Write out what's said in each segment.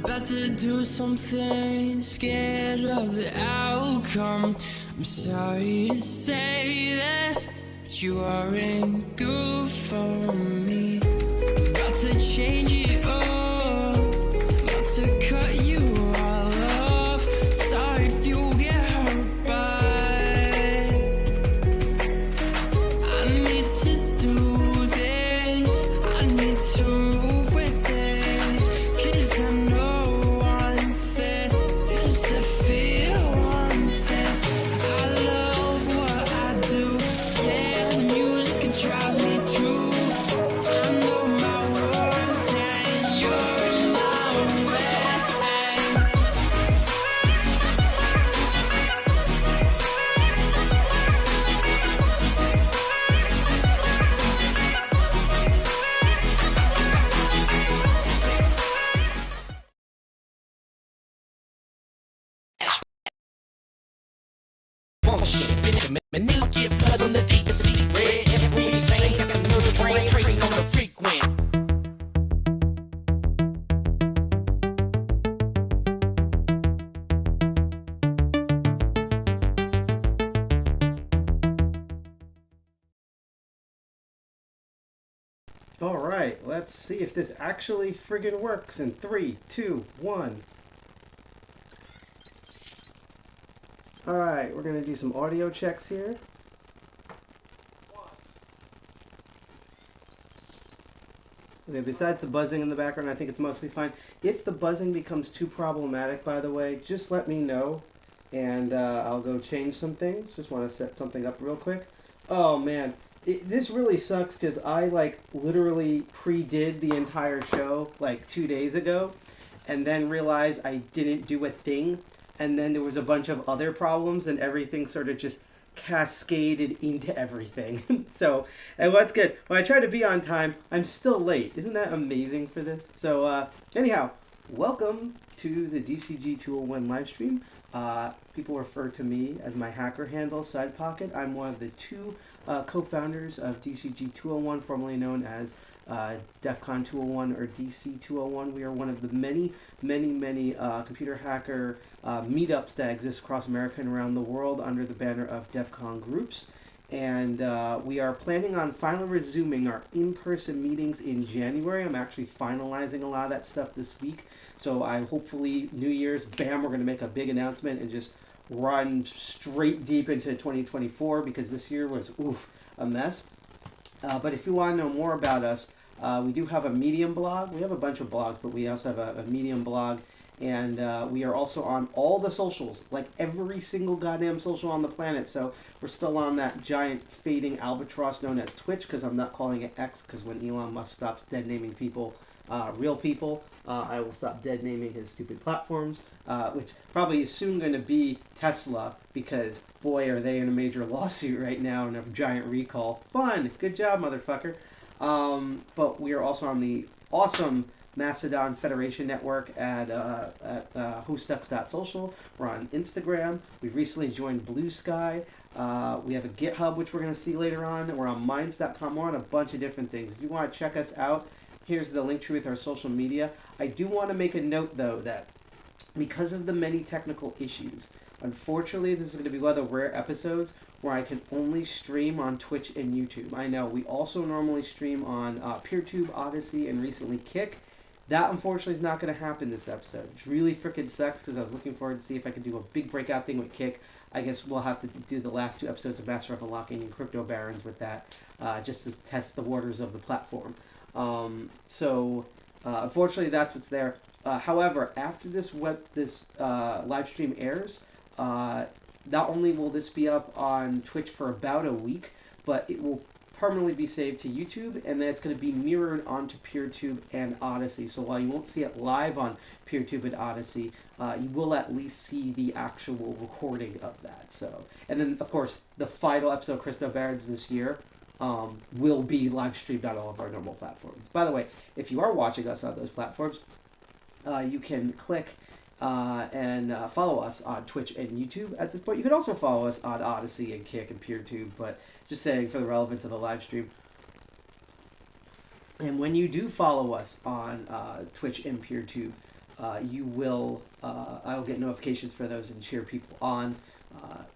about to do something, scared of the outcome. I'm sorry to say this, but you aren't good for me. I'm about to change it all, about to cut you all off. Sorry if you get hurt, but I need to do this. I need to move with this, 'cause I know I'm fit, 'cause I feel unfit. I love what I do, yeah, the music it drives me too. I know my worth and you're my way. All right, let's see if this actually friggin' works in 3, 2, 1. All right, we're gonna do some audio checks here. Okay, besides the buzzing in the background, I think it's mostly fine. If the buzzing becomes too problematic, by the way, just let me know, and I'll go change some things. Just want to set something up real quick. Oh man, this really sucks because I literally pre-did the entire show 2 days ago, and then realized I didn't do a thing, and then there was a bunch of other problems, and everything sort of just cascaded into everything. So, and what's good, when I try to be on time, I'm still late. Isn't that amazing for this? So, anyhow, welcome to the DCG 201 live stream. People refer to me as my hacker handle, Sidepocket. I'm one of the two co-founders of DCG 201, formerly known as DEFCON 201 or DC 201. We are one of the many computer hacker meetups that exist across America and around the world under the banner of DEFCON groups. And we are planning on finally resuming our in-person meetings in January. I'm actually finalizing a lot of that stuff this week. So I hopefully New Year's, bam, we're going to make a big announcement and just run straight deep into 2024 because this year was, a mess. But if you want to know more about us, we do have a Medium blog. We have a bunch of blogs, but we also have a Medium blog. And we are also on all the socials, like every single goddamn social on the planet. So we're still on that giant fading albatross known as Twitch, because I'm not calling it X, because when Elon Musk stops dead naming people, real people, I will stop dead naming his stupid platforms, which probably is soon going to be Tesla, because boy are they in a major lawsuit right now and a giant recall. Fun! Good job, motherfucker. But we are also on the awesome Mastodon Federation Network at hostux.social. We're on Instagram. We've recently joined Blue Sky. We have a GitHub, which we're going to see later on. We're on Minds.com. We're on a bunch of different things. If you want to check us out, here's the link tree with our social media. I do want to make a note, though, that because of the many technical issues, unfortunately, this is going to be one of the rare episodes where I can only stream on Twitch and YouTube. I know, we also normally stream on PeerTube, Odyssey, and recently Kick. That, unfortunately, is not going to happen this episode, which really freaking sucks because I was looking forward to see if I could do a big breakout thing with Kick. I guess we'll have to do the last 2 episodes of Master of Unlocking and Crypto Barons with that, just to test the waters of the platform. Unfortunately, that's what's there. However, after this live stream airs, not only will this be up on Twitch for about a week, but it will permanently be saved to YouTube, and then it's going to be mirrored onto PeerTube and Odyssey. So while you won't see it live on PeerTube and Odyssey, you will at least see the actual recording of that. So, and then of course the final episode of Crypto Barons this year will be live streamed on all of our normal platforms. By the way, if you are watching us on those platforms, you can click and follow us on Twitch and YouTube at this point. You can also follow us on Odyssey and Kick and PeerTube, but just saying for the relevance of the live stream. And when you do follow us on Twitch and PeerTube, you will I'll get notifications for those and cheer people on.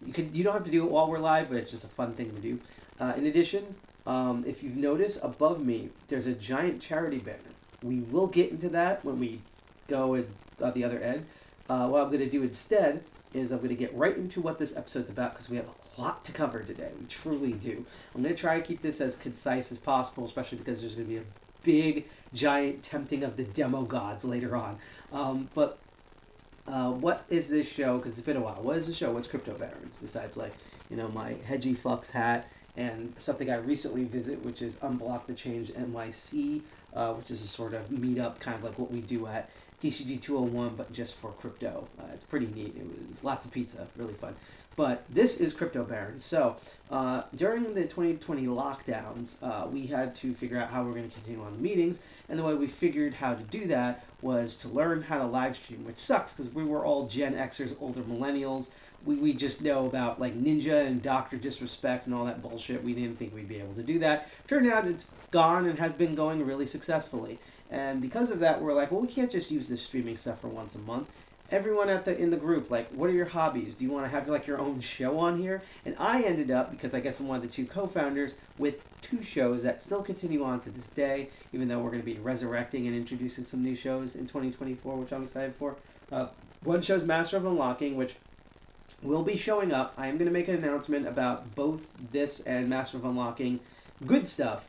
You don't have to do it while we're live, but it's just a fun thing to do. In addition, if you've noticed above me, there's a giant charity banner. We will get into that when we go at the other end. What I'm going to do instead is I'm going to get right into what this episode's about, because we have a lot to cover today. We truly do. I'm going to try to keep this as concise as possible, especially because there's going to be a big, giant tempting of the demo gods later on. But what is this show? Because it's been a while. What is the show? What's Crypto Barons? Besides, like, my hedgy fucks hat and something I recently visit, which is Unblock the Change NYC, which is a sort of meetup, kind of like what we do at DCG 201, but just for crypto. It's pretty neat. It was lots of pizza, really fun. But this is Crypto Barons. So during the 2020 lockdowns, we had to figure out how we're going to continue on the meetings. And the way we figured how to do that was to learn how to live stream, which sucks because we were all Gen Xers, older millennials. We just know about like Ninja and Dr. Disrespect and all that bullshit. We didn't think we'd be able to do that. Turned out it's gone and has been going really successfully. And because of that, we're like, well, we can't just use this streaming stuff for once a month. Everyone in the group, like, what are your hobbies? Do you want to have like your own show on here? And I ended up, because I guess I'm one of the two co-founders, with two shows that still continue on to this day, even though we're going to be resurrecting and introducing some new shows in 2024, which I'm excited for. One show's Master of Unlocking, which will be showing up. I am going to make an announcement about both this and Master of Unlocking good stuff,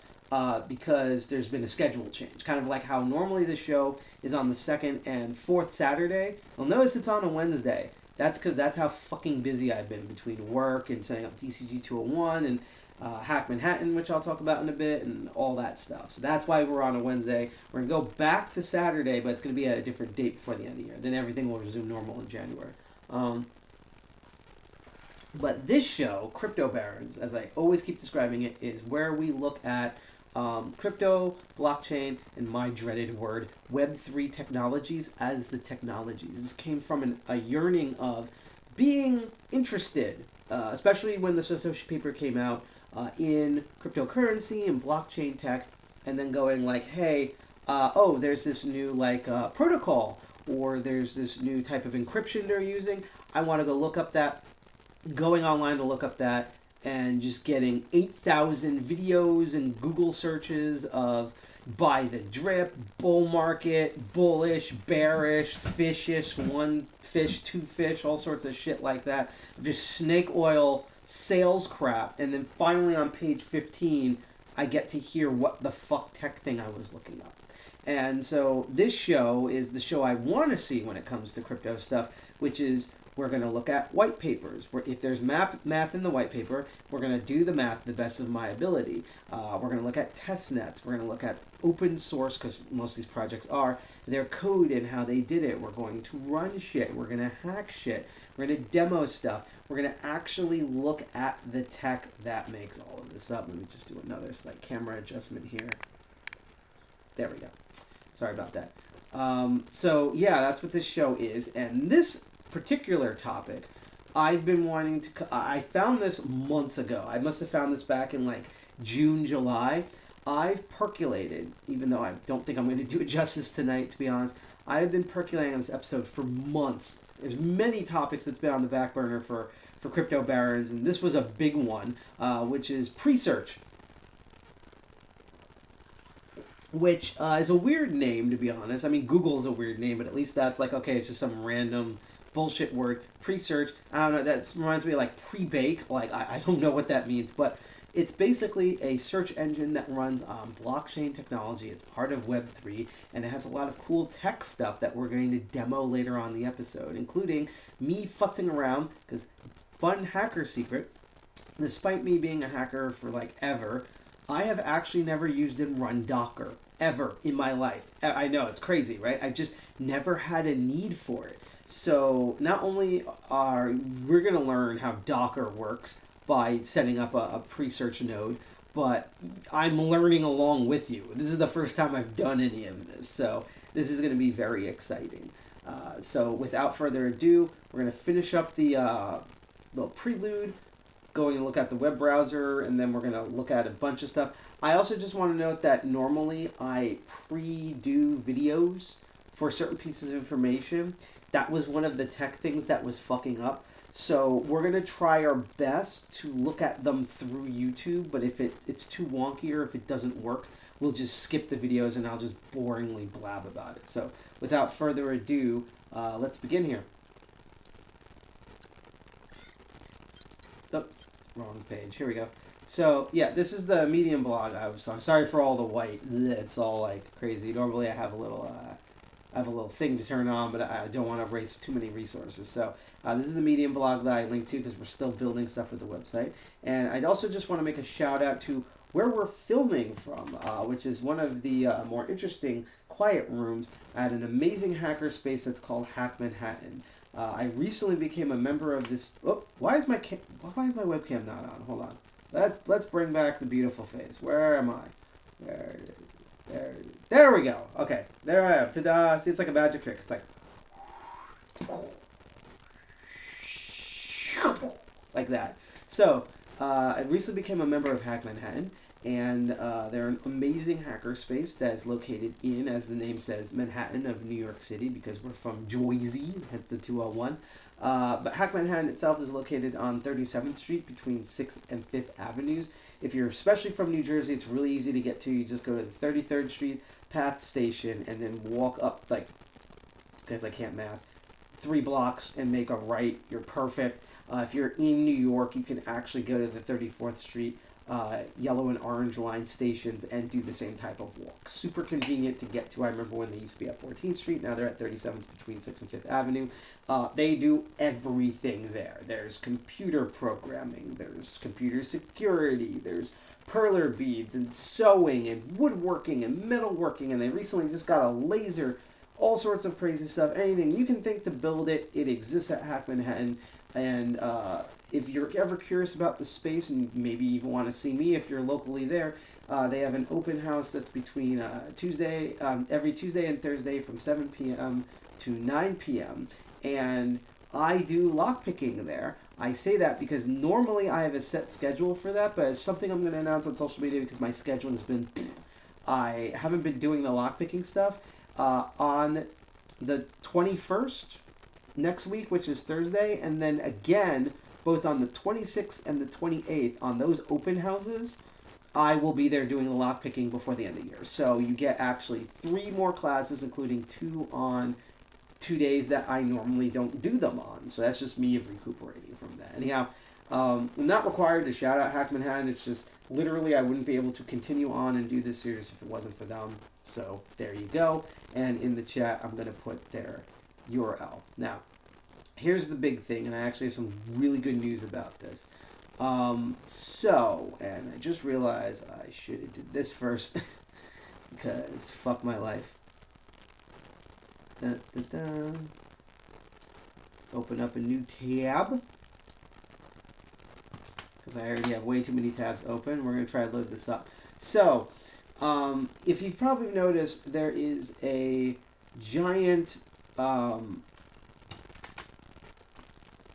because there's been a schedule change. Kind of like how normally the show is on the second and fourth Saturday. You'll notice it's on a Wednesday. That's because that's how fucking busy I've been between work and setting up DCG 201 and Hack Manhattan, which I'll talk about in a bit, and all that stuff. So that's why we're on a Wednesday. We're going to go back to Saturday, but it's going to be at a different date before the end of the year. Then everything will resume normal in January. But this show, Crypto Barons, as I always keep describing it, is where we look at crypto, blockchain, and my dreaded word, Web3 technologies as the technologies. This came from a yearning of being interested, especially when the Satoshi paper came out, in cryptocurrency and blockchain tech, and then going like, hey, there's this new protocol, or there's this new type of encryption they're using. I want to go look up that, going online to look up that, and just getting 8,000 videos and Google searches of buy the drip, bull market, bullish, bearish, fishish, one fish, two fish, all sorts of shit like that. Just snake oil sales crap. And then finally on page 15, I get to hear what the fuck tech thing I was looking up. And so this show is the show I want to see when it comes to crypto stuff, which is we're going to look at white papers. If there's math in the white paper, we're going to do the math to the best of my ability. We're going to look at test nets. We're going to look at open source, because most of these projects are, their code and how they did it. We're going to run shit. We're going to hack shit. We're going to demo stuff. We're going to actually look at the tech that makes all of this up. Let me just do another slight camera adjustment here. There we go. Sorry about that. So yeah, that's what this show is. And this particular topic, I've been wanting to, I found this months ago. I must have found this back in like June, July. I've percolated, even though I don't think I'm going to do it justice tonight, to be honest. I've been percolating on this episode for months. There's many topics that's been on the back burner for Crypto Barons, and this was a big one, which is Presearch. Which is a weird name, to be honest. I mean, Google's a weird name, but at least that's like, okay, it's just some random bullshit word. Presearch, I don't know, that reminds me of like pre-bake. Like, I don't know what that means, but it's basically a search engine that runs on blockchain technology. It's part of Web3, and it has a lot of cool tech stuff that we're going to demo later on in the episode, including me futzing around, because fun hacker secret, despite me being a hacker for like ever, I have actually never used and run Docker, ever, in my life. I know, it's crazy, right? I just never had a need for it. So not only are we're going to learn how Docker works by setting up a Presearch Node, but I'm learning along with you. This is the first time I've done any of this, so this is going to be very exciting. So without further ado, we're going to finish up the little prelude, going and look at the web browser, and then we're going to look at a bunch of stuff. I also just want to note that normally I pre-do videos for certain pieces of information. That was one of the tech things that was fucking up. So we're going to try our best to look at them through YouTube, but if it's too wonky or if it doesn't work, we'll just skip the videos and I'll just boringly blab about it. So without further ado, let's begin here. Oh, wrong page. Here we go. So yeah, this is the Medium blog. I'm sorry for all the white. It's all like crazy. Normally I have a little thing to turn on, but I don't want to waste too many resources. So this is the Medium blog that I linked to because we're still building stuff with the website. And I'd also just want to make a shout out to where we're filming from, which is one of the more interesting quiet rooms at an amazing hacker space that's called Hack Manhattan. I recently became a member of this. Oh, why is my webcam not on? Hold on. Let's bring back the beautiful face. Where am I? There we go. Okay, there I am. Ta-da! See, it's like a magic trick. It's like that. So I recently became a member of Hack Manhattan, and they're an amazing hacker space that is located in, as the name says, Manhattan of New York City, because we're from Jersey, hence the 201. But Hack Manhattan itself is located on 37th Street between 6th and 5th Avenues. If you're especially from New Jersey, it's really easy to get to. You just go to the 33rd Street Path Station and then walk up, like, because I can't math, 3 blocks and make a right. You're perfect. If you're in New York, you can actually go to the 34th Street yellow and orange line stations and do the same type of walk. Super convenient to get to. I remember when they used to be at 14th Street. Now they're at 37th between 6th and 5th Avenue. They do everything there. There's computer programming. There's computer security. There's perler beads and sewing and woodworking and metalworking. And they recently just got a laser. All sorts of crazy stuff. Anything you can think to build it, it exists at Hack Manhattan. And if you're ever curious about the space and maybe even want to see me if you're locally there, they have an open house that's between every Tuesday and Thursday from 7 p.m. to 9 p.m. And I do lockpicking there. I say that because normally I have a set schedule for that, but it's something I'm going to announce on social media because my schedule has been... I haven't been doing the lockpicking stuff. On the 21st... next week, which is Thursday, and then again, both on the 26th and the 28th, on those open houses, I will be there doing the lockpicking before the end of the year. So you get actually 3 more classes, including 2 on 2 days that I normally don't do them on. So that's just me recuperating from that. Anyhow, I'm not required to shout out Hack Manhattan. It's just literally I wouldn't be able to continue on and do this series if it wasn't for them. So there you go. And in the chat, I'm going to put their URL. Now, here's the big thing, and I actually have some really good news about this. And I just realized I should have did this first, because fuck my life. Dun, dun, dun. Open up a new tab, because I already have way too many tabs open. We're going to try to load this up. So, if you've probably noticed, there is a giant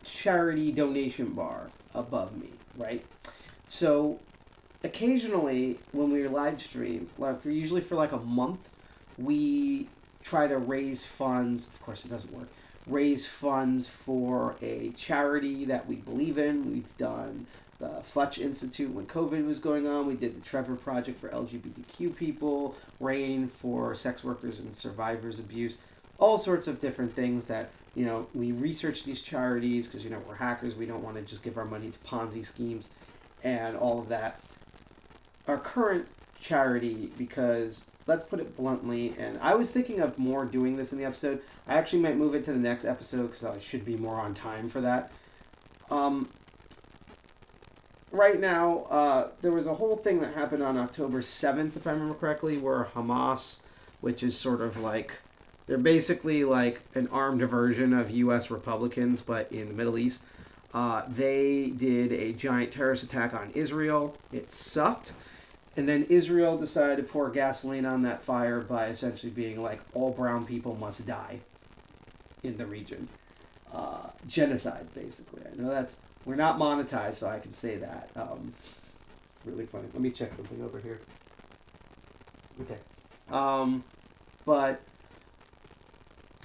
charity donation bar above me, right? So occasionally when we live stream, usually for like a month, we try to raise funds. Of course it doesn't work. Raise funds for a charity that we believe in. We've done the Fletch Institute when COVID was going on. We did the Trevor Project for LGBTQ people, RAIN for sex workers and survivors abuse, all sorts of different things that, you know, we research these charities because, you know, we're hackers. We don't want to just give our money to Ponzi schemes and all of that. Our current charity, because let's put it bluntly, and I was thinking of more doing this in the episode. I actually might move it to the next episode because I should be more on time for that. Right now, there was a whole thing that happened on October 7th, if I remember correctly, where Hamas, which is sort of like, they're basically like an armed version of U.S. Republicans, but in the Middle East. They did a giant terrorist attack on Israel. It sucked. And then Israel decided to pour gasoline on that fire by essentially being like, all brown people must die in the region. Genocide, basically. I know that's, we're not monetized, so I can say that. It's really funny. Let me check something over here. Okay. But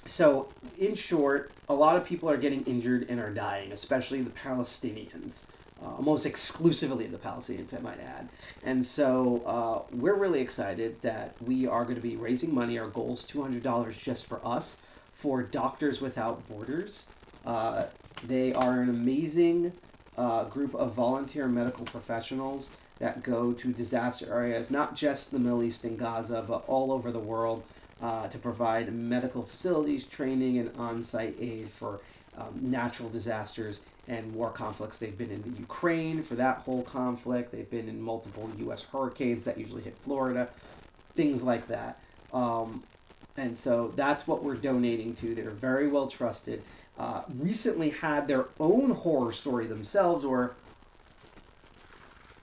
So, in short, a lot of people are getting injured and are dying, especially the Palestinians. Almost exclusively the Palestinians, I might add. And so we're really excited that we are going to be raising money. Our goal is $200 just for us, for Doctors Without Borders. They are an amazing group of volunteer medical professionals that go to disaster areas, not just the Middle East and Gaza, but all over the world, to provide medical facilities, training, and on-site aid for natural disasters and war conflicts. They've been in the Ukraine for that whole conflict. They've been in multiple U.S. hurricanes that usually hit Florida, things like that. And so that's what we're donating to. They're very well trusted. Recently had their own horror story themselves, where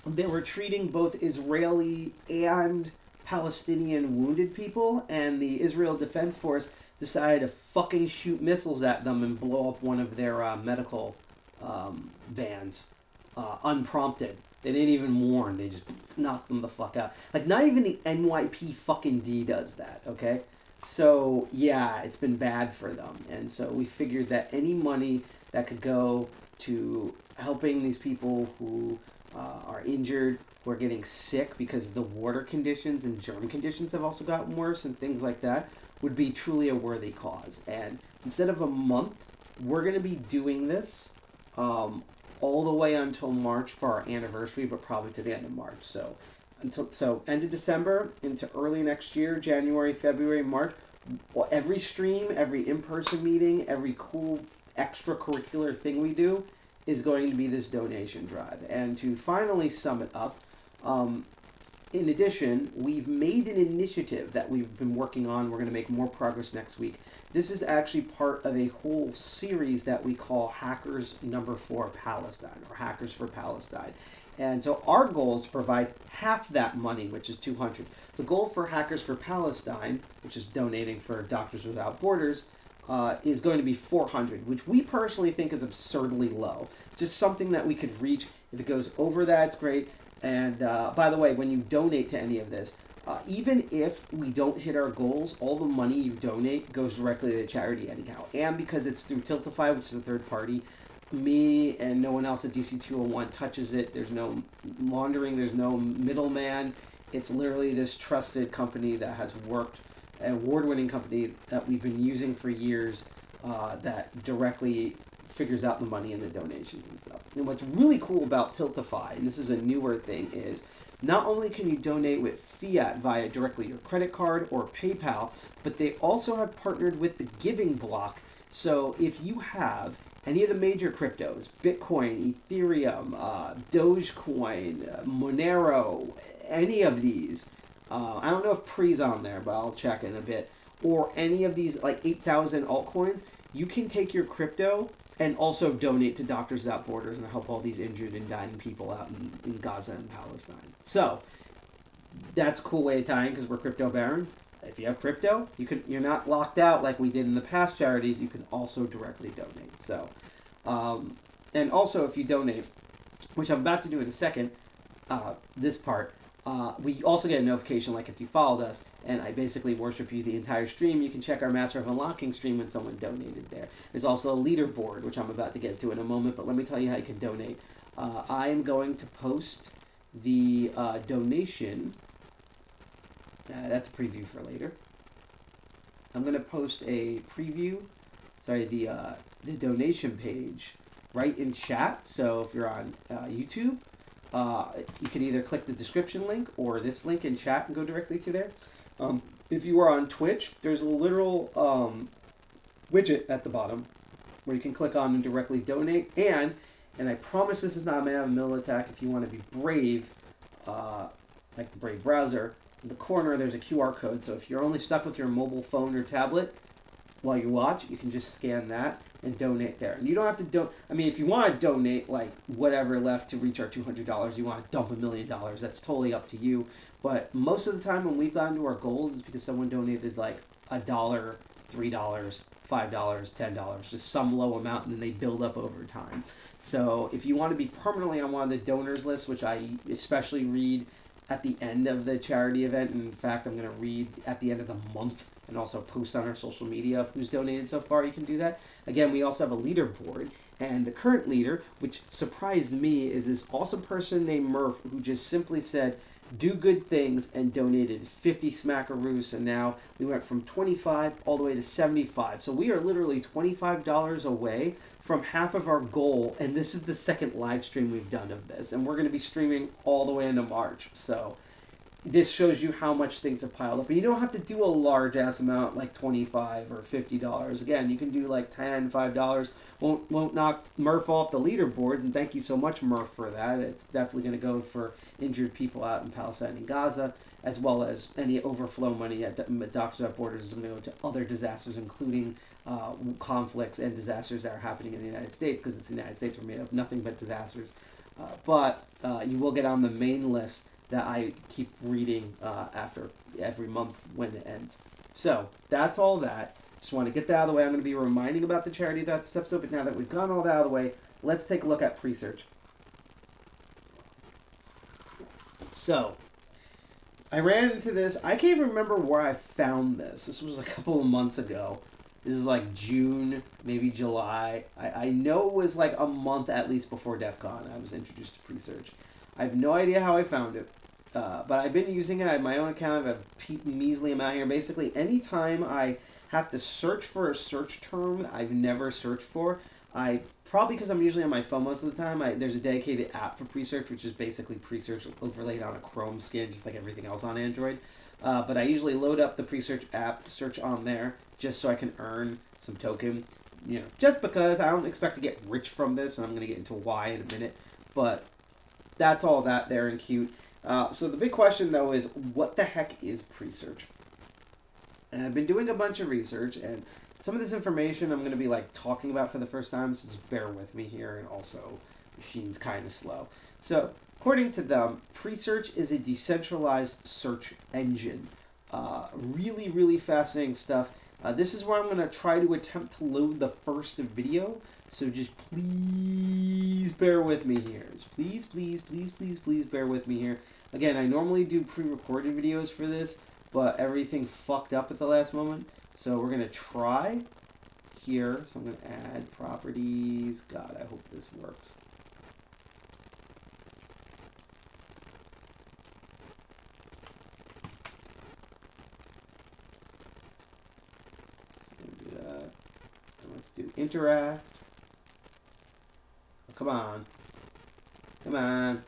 they were treating both Israeli and Palestinian wounded people, and the Israel Defense Force decided to fucking shoot missiles at them and blow up one of their medical vans unprompted. They didn't even warn. They just knocked them the fuck out. Like, not even the NYP fucking D does that, okay? So, yeah, it's been bad for them. And so we figured that any money that could go to helping these people who are injured, who are getting sick because the water conditions and germ conditions have also gotten worse and things like that, would be truly a worthy cause. And instead of a month, we're going to be doing this all the way until March for our anniversary, but probably to the end of March. So end of December into early next year, January, February, March, every stream, every in-person meeting, every cool extracurricular thing we do is going to be this donation drive. And to finally sum it up, in addition, we've made an initiative that we've been working on. We're going to make more progress next week. This is actually part of a whole series that we call Hackers #4 Palestine, or Hackers for Palestine. And so our goal is to provide half that money, which is $200. The goal for Hackers for Palestine, which is donating for Doctors Without Borders, is going to be $400, which we personally think is absurdly low. It's just something that we could reach. If it goes over that, it's great. And by the way, when you donate to any of this, even if we don't hit our goals, all the money you donate goes directly to the charity anyhow. And because it's through Tiltify, which is a third party, me and no one else at DC201 touches it. There's no laundering. There's no middleman. It's literally this trusted company that has worked, an award-winning company that we've been using for years, that directly figures out the money and the donations and stuff. And what's really cool about Tiltify, and this is a newer thing, is not only can you donate with fiat via directly your credit card or PayPal, but they also have partnered with the Giving Block. So if you have any of the major cryptos, Bitcoin, Ethereum, Dogecoin, Monero, any of these, I don't know if Pre's on there, but I'll check in a bit, or any of these like 8,000 altcoins, you can take your crypto and also donate to Doctors Without Borders and help all these injured and dying people out in Gaza and Palestine. So that's a cool way of tying, because we're crypto barons. If you have crypto, you're not locked out like we did in the past charities. You can also directly donate. So, and also if you donate, which I'm about to do in a second, this part, we also get a notification, like if you followed us and I basically worship you the entire stream, you can check our Master of Unlocking stream when someone donated there. There's also a leaderboard, which I'm about to get to in a moment, but let me tell you how you can donate. I am going to post the donation. That's a preview for later. I'm going to post a preview, the donation page right in chat. So if you're on YouTube, you can either click the description link or this link in chat and go directly to there. If you are on Twitch, there's a literal widget at the bottom where you can click on and directly donate. And I promise this is not meant to have a middle attack. If you want to be brave, like the Brave browser, in the corner there's a QR code. So if you're only stuck with your mobile phone or tablet while you watch, you can just scan that and donate there. And you don't have to if you want to donate like whatever left to reach our $200, you want to dump $1 million, that's totally up to you. But most of the time when we've gotten to our goals, it's because someone donated like $1, $3, $5, $10, just some low amount, and then they build up over time. So if you want to be permanently on one of the donors lists, which I especially read at the end of the charity event. And in fact, I'm going to read at the end of the month and also post on our social media of who's donated so far. You can do that. Again, we also have a leaderboard. And the current leader, which surprised me, is this awesome person named Murph, who just simply said, do good things, and donated 50 smackaroos. And now we went from 25 all the way to 75. So we are literally $25 away from half of our goal. And this is the second live stream we've done of this. And we're going to be streaming all the way into March. So this shows you how much things have piled up. And you don't have to do a large ass amount like $25 or $50. Again, you can do like $10, $5. Won't knock Murph off the leaderboard. And thank you so much, Murph, for that. It's definitely going to go for injured people out in Palestine and Gaza, as well as any overflow money at Doctors Without Borders is going to go to other disasters, including conflicts and disasters that are happening in the United States, because it's the United States. We're made of nothing but disasters. But you will get on the main list that I keep reading after every month when it ends. So that's all that. Just want to get that out of the way. I'm going to be reminding about the charity throughout this episode, but now that we've gotten all that out of the way, let's take a look at Presearch. So, I ran into this. I can't even remember where I found this. This was a couple of months ago. This is like June, maybe July. I know it was like a month at least before DEF CON I was introduced to Presearch. I have no idea how I found it, but I've been using it. I have my own account. I have a measly amount here. Basically, anytime I have to search for a search term I've never searched for, probably because I'm usually on my phone most of the time, there's a dedicated app for Presearch, which is basically Presearch overlaid on a Chrome skin, just like everything else on Android. But I usually load up the Presearch app, search on there, just so I can earn some token. You know, just because I don't expect to get rich from this, and I'm going to get into why in a minute. But that's all that there and cute. So the big question, though, is what the heck is Presearch? And I've been doing a bunch of research, and some of this information I'm going to be like talking about for the first time, so just bear with me here, and also machine's kind of slow. So according to them, Presearch is a decentralized search engine. Really, really fascinating stuff. This is where I'm going to try to attempt to load the first video, so just please bear with me here. Just please bear with me here. Again, I normally do pre-recorded videos for this, but everything fucked up at the last moment. So we're going to try here. So I'm going to add properties. God, I hope this works. Do that. And let's do interact. Oh, come on. Come on.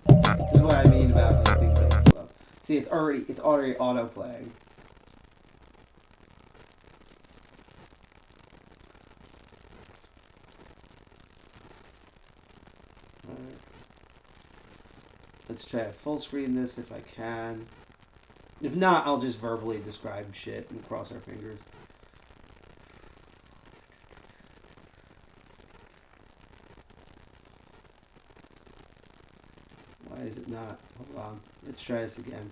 This is what I mean about things that slow. See, it's already auto-playing. Alright. Let's try to full screen this if I can. If not, I'll just verbally describe shit and cross our fingers. Why is it not? Hold on. Let's try this again.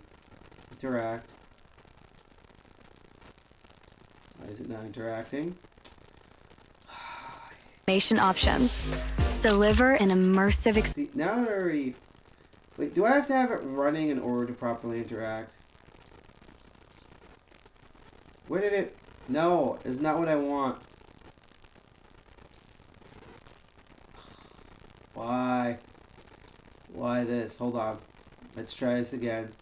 Interact. Why is it not interacting? Information options. Deliver an immersive experience. See, now it already... Wait, do I have to have it running in order to properly interact? Where did it... No, it's not what I want. Why? Why this? Hold on. Let's try this again.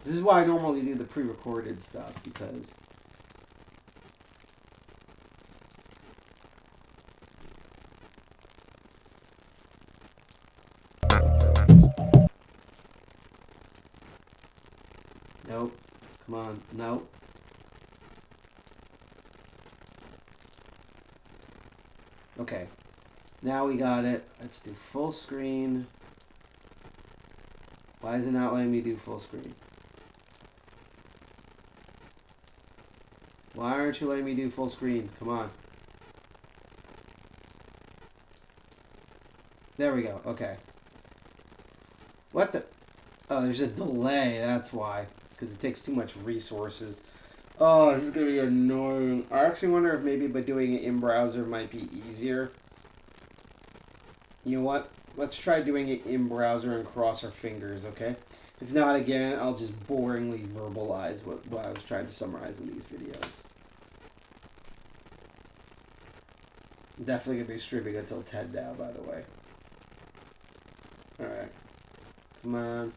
This is why I normally do the pre-recorded stuff, because... Nope. Come on. Nope. Okay. Now we got it. Let's do full screen. Why is it not letting me do full screen? Why aren't you letting me do full screen? Come on. There we go. Okay. What the... Oh, there's a delay. That's why. Because it takes too much resources. Oh, this is going to be annoying. I actually wonder if maybe by doing it in browser might be easier. You know what? Let's try doing it in browser and cross our fingers, okay? If not, again, I'll just boringly verbalize what I was trying to summarize in these videos. Definitely going to be streaming until 10 now, by the way. Alright. Come on.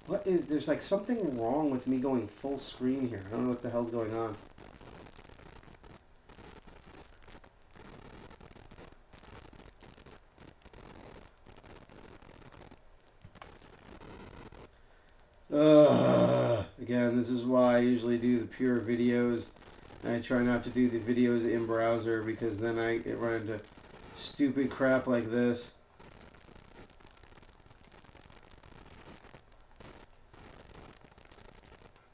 What is, there's like something wrong with me going full screen here. I don't know what the hell's going on. Again, this is why I usually do the pure videos. I try not to do the videos in browser because then I run into stupid crap like this.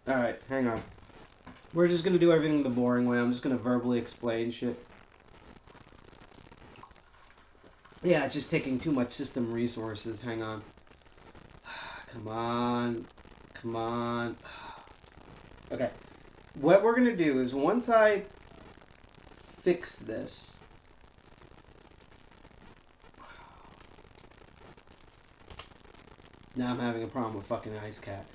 Alright, hang on. We're just going to do everything the boring way. I'm just going to verbally explain shit. Yeah, it's just taking too much system resources. Hang on. Come on. Come on. Okay. What we're going to do is once I fix this... Now I'm having a problem with fucking Ice Cat.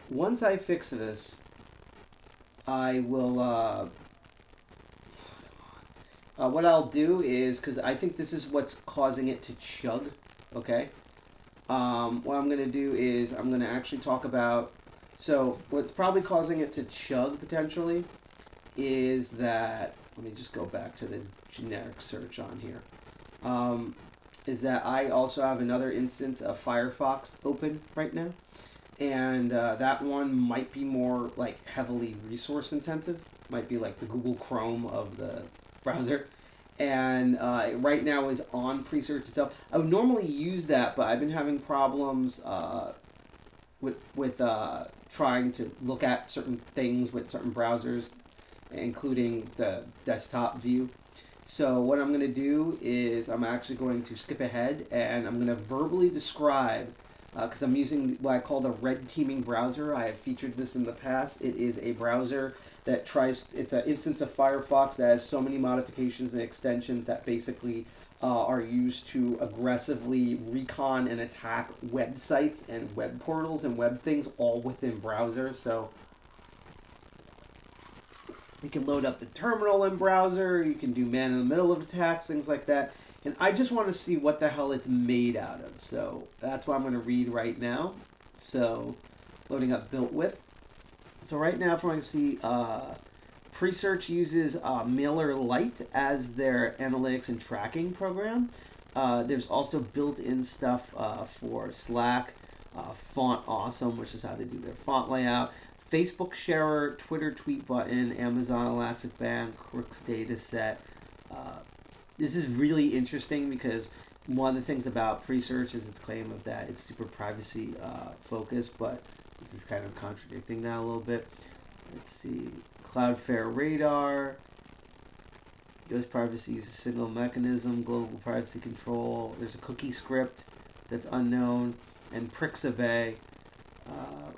Once I fix this, I will, what I'll do is, because I think this is what's causing it to chug, okay? What I'm going to do is, I'm going to actually talk about, so what's probably causing it to chug, potentially, is that, let me just go back to the generic search on here, is that I also have another instance of Firefox open right now. And that one might be more like heavily resource intensive. Might be like the Google Chrome of the browser. And right now is on Presearch itself. I would normally use that, but I've been having problems with trying to look at certain things with certain browsers, including the desktop view. So what I'm going to do is I'm actually going to skip ahead and I'm going to verbally describe, because I'm using what I call the red teaming browser. I have featured this in the past. It is a browser that tries, it's an instance of Firefox that has so many modifications and extensions that basically are used to aggressively recon and attack websites and web portals and web things all within browser. So you can load up the terminal in browser, you can do man in the middle of attacks, things like that. And I just want to see what the hell it's made out of. So that's what I'm going to read right now. So loading up built with. So right now, if I want to see, Presearch uses MailerLite as their analytics and tracking program. There's also built-in stuff for Slack, Font Awesome, which is how they do their font layout, Facebook Sharer, Twitter Tweet Button, Amazon Elastic Band, Crooks Dataset. This is really interesting because one of the things about Presearch is its claim of that it's super privacy focused, but this is kind of contradicting that a little bit. Let's see. Cloudflare Radar. US privacy uses a single mechanism, global privacy control. There's a cookie script that's unknown, and Pixabay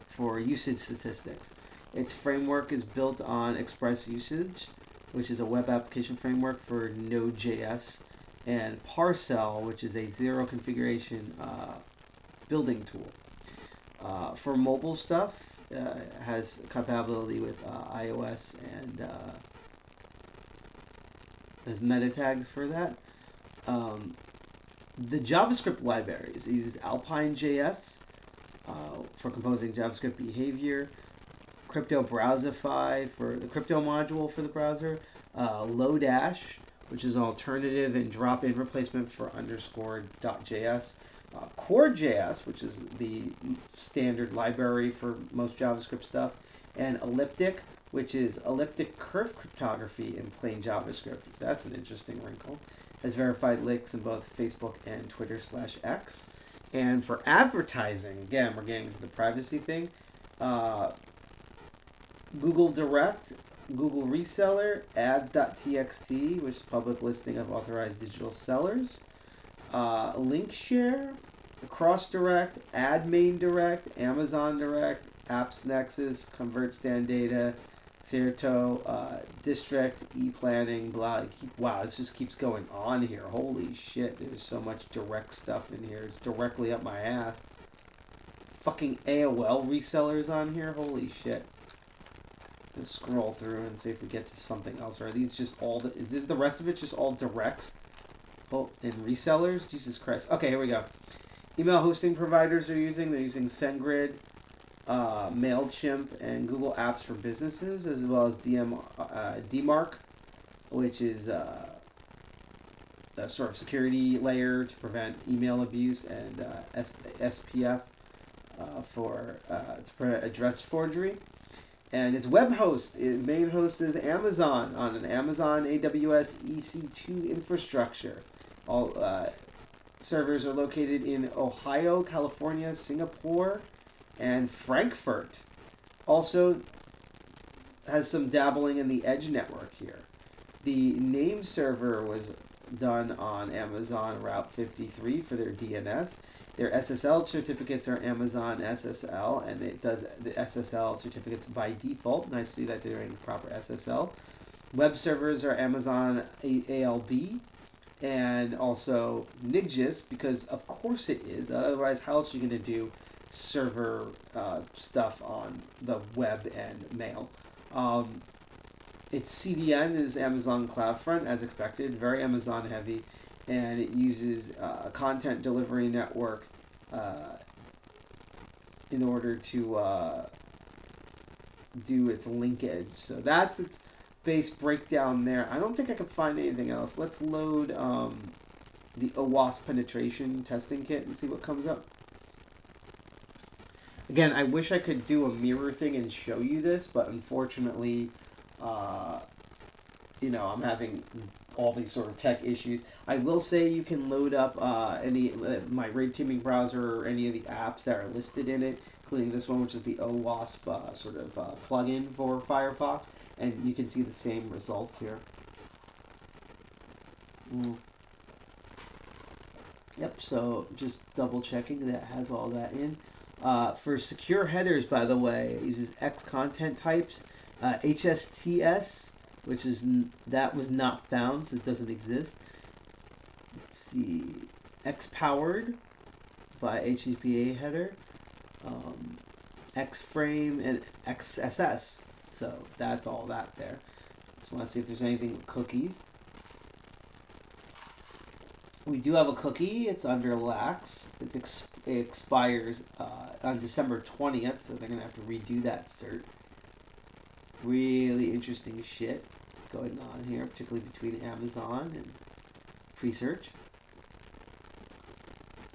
for usage statistics. Its framework is built on Express Usage, which is a web application framework for Node.js, and Parcel, which is a zero configuration building tool. For mobile stuff, has compatibility with iOS and has meta tags for that. The JavaScript libraries uses Alpine.js for composing JavaScript behavior, Crypto Browsify for the crypto module for the browser, Lodash, which is an alternative and drop-in replacement for _.js, Core.js, which is the standard library for most JavaScript stuff, and Elliptic, which is elliptic curve cryptography in plain JavaScript. That's an interesting wrinkle. Has verified links in both Facebook and Twitter/X. And for advertising, again, we're getting into the privacy thing. Google Direct, Google Reseller, ads.txt, which is public listing of authorized digital sellers, Link Share, CrossDirect, AdMain Direct, Amazon Direct, Apps Nexus, ConvertStand Data, Certo, District, ePlanning, blah. Wow, this just keeps going on here. Holy shit, there's so much direct stuff in here. It's directly up my ass. Fucking AOL resellers on here. Holy shit. Let's scroll through and see if we get to something else. Or are these just all is this the rest of it just all directs? Oh, and resellers? Jesus Christ. Okay, here we go. Email hosting providers they're using SendGrid, MailChimp, and Google Apps for Businesses, as well as DMARC, which is a sort of security layer to prevent email abuse, and SPF to address forgery. And its web host, its main host is Amazon on an Amazon AWS EC2 infrastructure. All servers are located in Ohio, California, Singapore, and Frankfurt. Also has some dabbling in the Edge network here. The name server was done on Amazon Route 53 for their DNS. Their SSL certificates are Amazon SSL, and it does the SSL certificates by default. Nice to see that they're doing proper SSL. Web servers are Amazon ALB, and also NIGIS, because of course it is. Otherwise, how else are you going to do server stuff on the web and mail? Its CDN is Amazon CloudFront, as expected, very Amazon heavy, and it uses a content delivery network in order to do its linkage. So that's its base breakdown there. I don't think I can find anything else. Let's load the OWASP penetration testing kit and see what comes up. Again, I wish I could do a mirror thing and show you this, but unfortunately, I'm having all these sort of tech issues. I will say you can load up my raid teaming browser or any of the apps that are listed in it, including this one, which is the OWASP sort of plugin for Firefox, and you can see the same results here. Yep, so just double checking that has all that in. For secure headers, by the way, it uses X content types, HSTS, which is that was not found, so it doesn't exist. Let's see, X powered by HTTPA header, X frame, and XSS. So that's all that there. Just want to see if there's anything with cookies. We do have a cookie. It's under lax. It expires on December 20th, so they're going to have to redo that cert. Really interesting shit going on here, particularly between Amazon and Presearch.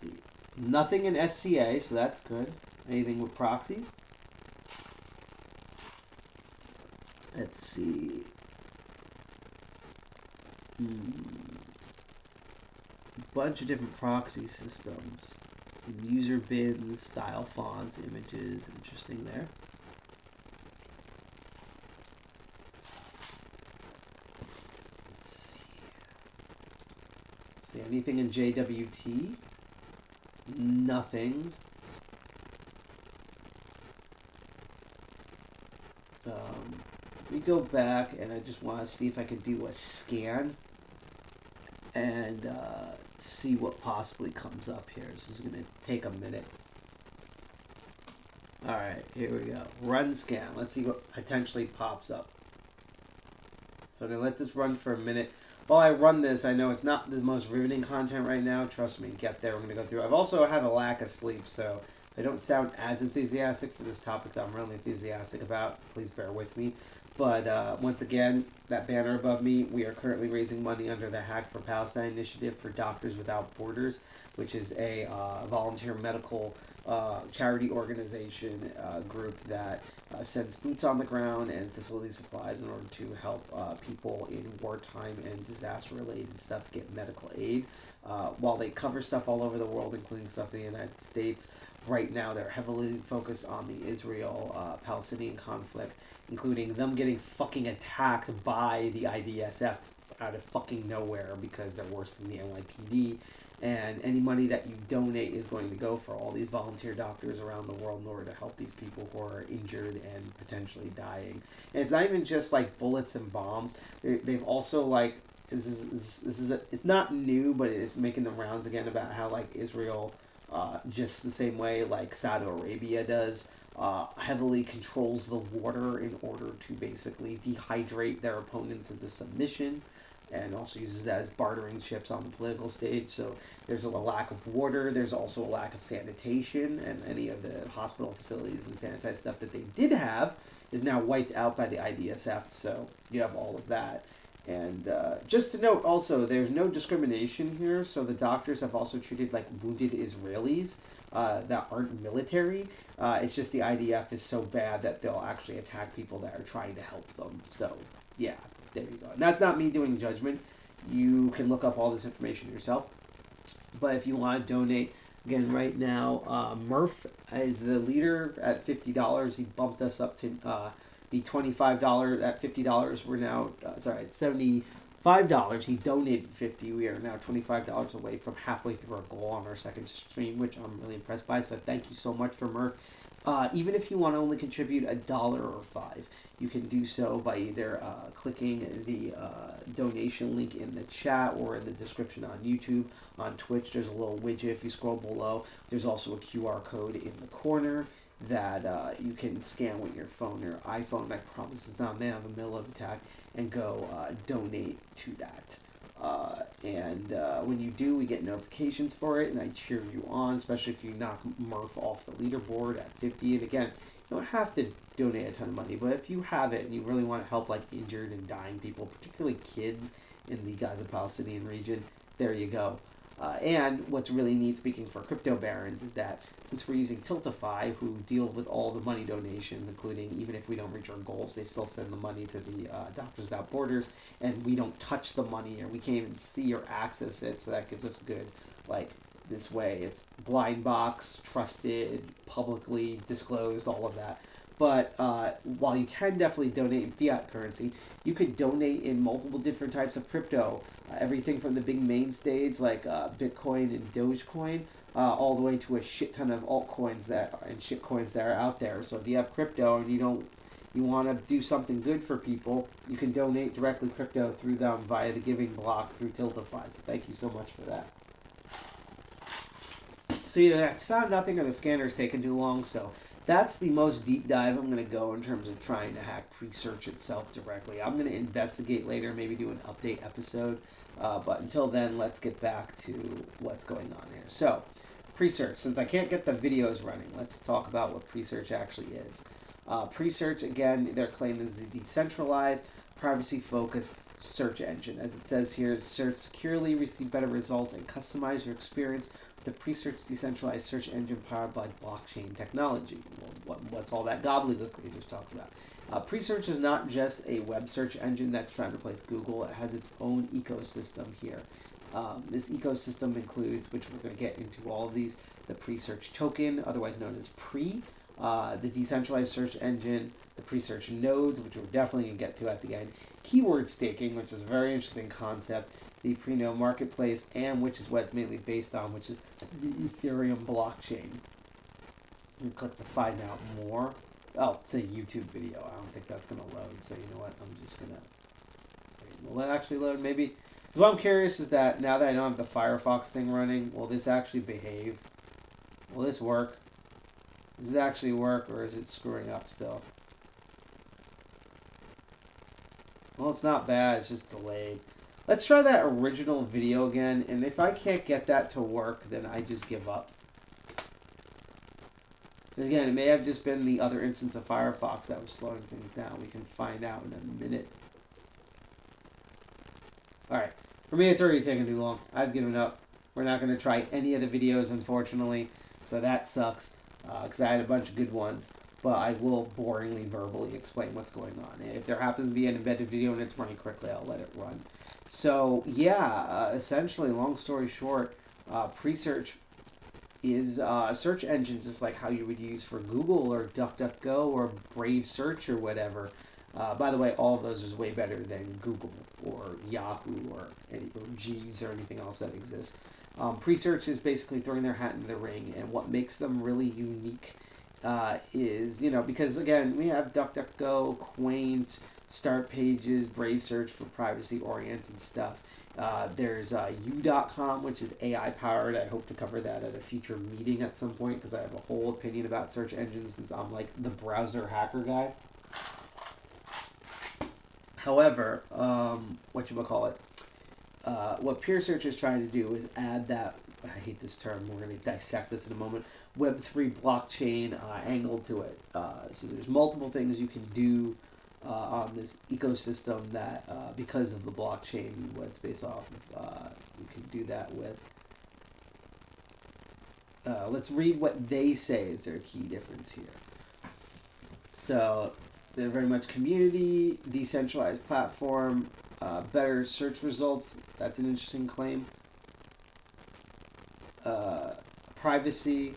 See, nothing in SCA, so that's good. Anything with proxies? Let's see. Bunch of different proxy systems. User bins, style fonts, images. Interesting there. Let's see anything in JWT? Nothing. We go back, and I just want to see if I could do a scan and see what possibly comes up here. This is going to take a minute. Alright, here we go. Run scan. Let's see what potentially pops up. So I'm going to let this run for a minute. While I run this, I know it's not the most riveting content right now. Trust me, get there. We're going to go through. I've also had a lack of sleep, so I don't sound as enthusiastic for this topic that I'm really enthusiastic about. Please bear with me. But once again, that banner above me, we are currently raising money under the Hack for Palestine initiative for Doctors Without Borders, which is a volunteer medical charity organization group that sends boots on the ground and facility supplies in order to help people in wartime and disaster-related stuff get medical aid. While they cover stuff all over the world, including stuff in the United States, right now they're heavily focused on the Israel-Palestinian conflict, including them getting fucking attacked by the IDSF out of fucking nowhere because they're worse than the NYPD. And any money that you donate is going to go for all these volunteer doctors around the world in order to help these people who are injured and potentially dying. And it's not even just like bullets and bombs. They've also like it's not new, but it's making the rounds again about how like Israel, just the same way like Saudi Arabia does, heavily controls the water in order to basically dehydrate their opponents into submission, and also uses that as bartering chips on the political stage. So there's a lack of water. There's also a lack of sanitation, and any of the hospital facilities and sanitized stuff that they did have is now wiped out by the IDSF. So you have all of that. And just to note also, there's no discrimination here. So the doctors have also treated like wounded Israelis that aren't military. It's just the IDF is so bad that they'll actually attack people that are trying to help them. So yeah. There you go. And that's not me doing judgment. You can look up all this information yourself. But if you want to donate, again, right now, Murph is the leader at $50. He bumped us up to be $25 at $50. We're now, at $75. He donated $50. We are now $25 away from halfway through our goal on our second stream, which I'm really impressed by. So thank you so much for Murph. Even if you want to only contribute $1 or $5, you can do so by either clicking the donation link in the chat or in the description on YouTube. On Twitch, there's a little widget if you scroll below. There's also a QR code in the corner that you can scan with your phone or iPhone. I promise it's not man in the middle of attack, and go donate to that. When you do, we get notifications for it, and I cheer you on, especially if you knock Murph off the leaderboard at 50. And again, you don't have to donate a ton of money, but if you have it and you really want to help like injured and dying people, particularly kids in the Gaza Palestinian region, there you go. And what's really neat, speaking for crypto barons, is that since we're using Tiltify, who deal with all the money donations, including even if we don't reach our goals, they still send the money to the Doctors Without Borders, and we don't touch the money, or we can't even see or access it, so that gives us a good, like, this way. It's blind box, trusted, publicly disclosed, all of that. But while you can definitely donate in fiat currency, you could donate in multiple different types of crypto. Everything from the big main stage like Bitcoin and Dogecoin, all the way to a shit ton of altcoins and shitcoins that are out there. So if you have crypto and you want to do something good for people, you can donate directly crypto through them via the giving block through Tiltify. So thank you so much for that. So either that's found nothing or the scanner's taken too long. So that's the most deep dive I'm going to go in terms of trying to hack Presearch itself directly. I'm going to investigate later, maybe do an update episode. But until then, let's get back to what's going on here. So, Presearch. Since I can't get the videos running, let's talk about what Presearch actually is. Presearch, again, their claim is a decentralized, privacy-focused search engine. As it says here, search securely, receive better results, and customize your experience with the Presearch decentralized search engine powered by blockchain technology. Well, what's all that gobbledygook we just talked about? Presearch is not just a web search engine that's trying to replace Google. It has its own ecosystem here. This ecosystem includes, which we're going to get into all of these, the Presearch token, otherwise known as Pre, the decentralized search engine, the Presearch nodes, which we're definitely going to get to at the end, keyword staking, which is a very interesting concept, the Pre-Node marketplace, and which is what it's mainly based on, which is the Ethereum blockchain. You click to find out more. Oh, it's a YouTube video. I don't think that's going to load, so you know what? I'm just going to... Will that actually load? Maybe. Because what I'm curious is that now that I don't have the Firefox thing running, will this actually behave? Will this work? Does it actually work, or is it screwing up still? Well, it's not bad. It's just delayed. Let's try that original video again, and if I can't get that to work, then I just give up. And again, it may have just been the other instance of Firefox that was slowing things down. We can find out in a minute. Alright, for me it's already taken too long. I've given up. We're not going to try any of the videos, unfortunately, so that sucks, because I had a bunch of good ones, but I will boringly verbally explain what's going on. And if there happens to be an embedded video and it's running quickly, I'll let it run. So, yeah, essentially, long story short, Presearch is a search engine, just like how you would use for Google or DuckDuckGo or Brave Search or whatever. By the way, all of those is way better than Google or Yahoo or Jeeves or anything else that exists. Presearch is basically throwing their hat in the ring, and what makes them really unique is, because again, we have DuckDuckGo, Quaint, Start Pages, Brave Search for privacy-oriented stuff. There's U.com, which is AI-powered. I hope to cover that at a future meeting at some point, because I have a whole opinion about search engines since I'm like the browser hacker guy. However, what Presearch is trying to do is add that, I hate this term, we're going to dissect this in a moment, Web3 blockchain angle to it. So there's multiple things you can do on this ecosystem that, because of the blockchain, what it's based off of, you can do that with. Let's read what they say is their key difference here. So they're very much community, decentralized platform, better search results. That's an interesting claim. Privacy.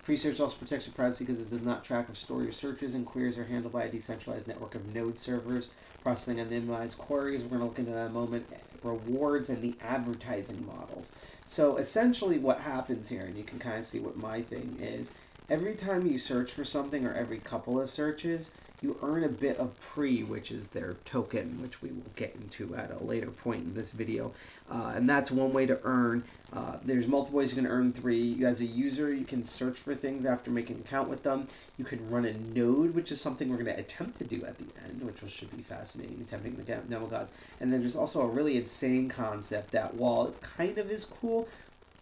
Presearch also protects your privacy because it does not track or store your searches, and queries are handled by a decentralized network of node servers processing anonymized queries. We're going to look into that in a moment. Rewards and the advertising models. So essentially what happens here, and you can kind of see what my thing is, every time you search for something or every couple of searches, you earn a bit of which is their token, which we will get into at a later point in this video. And that's one way to earn. There's multiple ways you can earn 3. As a user, you can search for things after making an account with them. You can run a node, which is something we're going to attempt to do at the end, which should be fascinating, attempting the demo gods. And then there's also a really insane concept that, while it kind of is cool,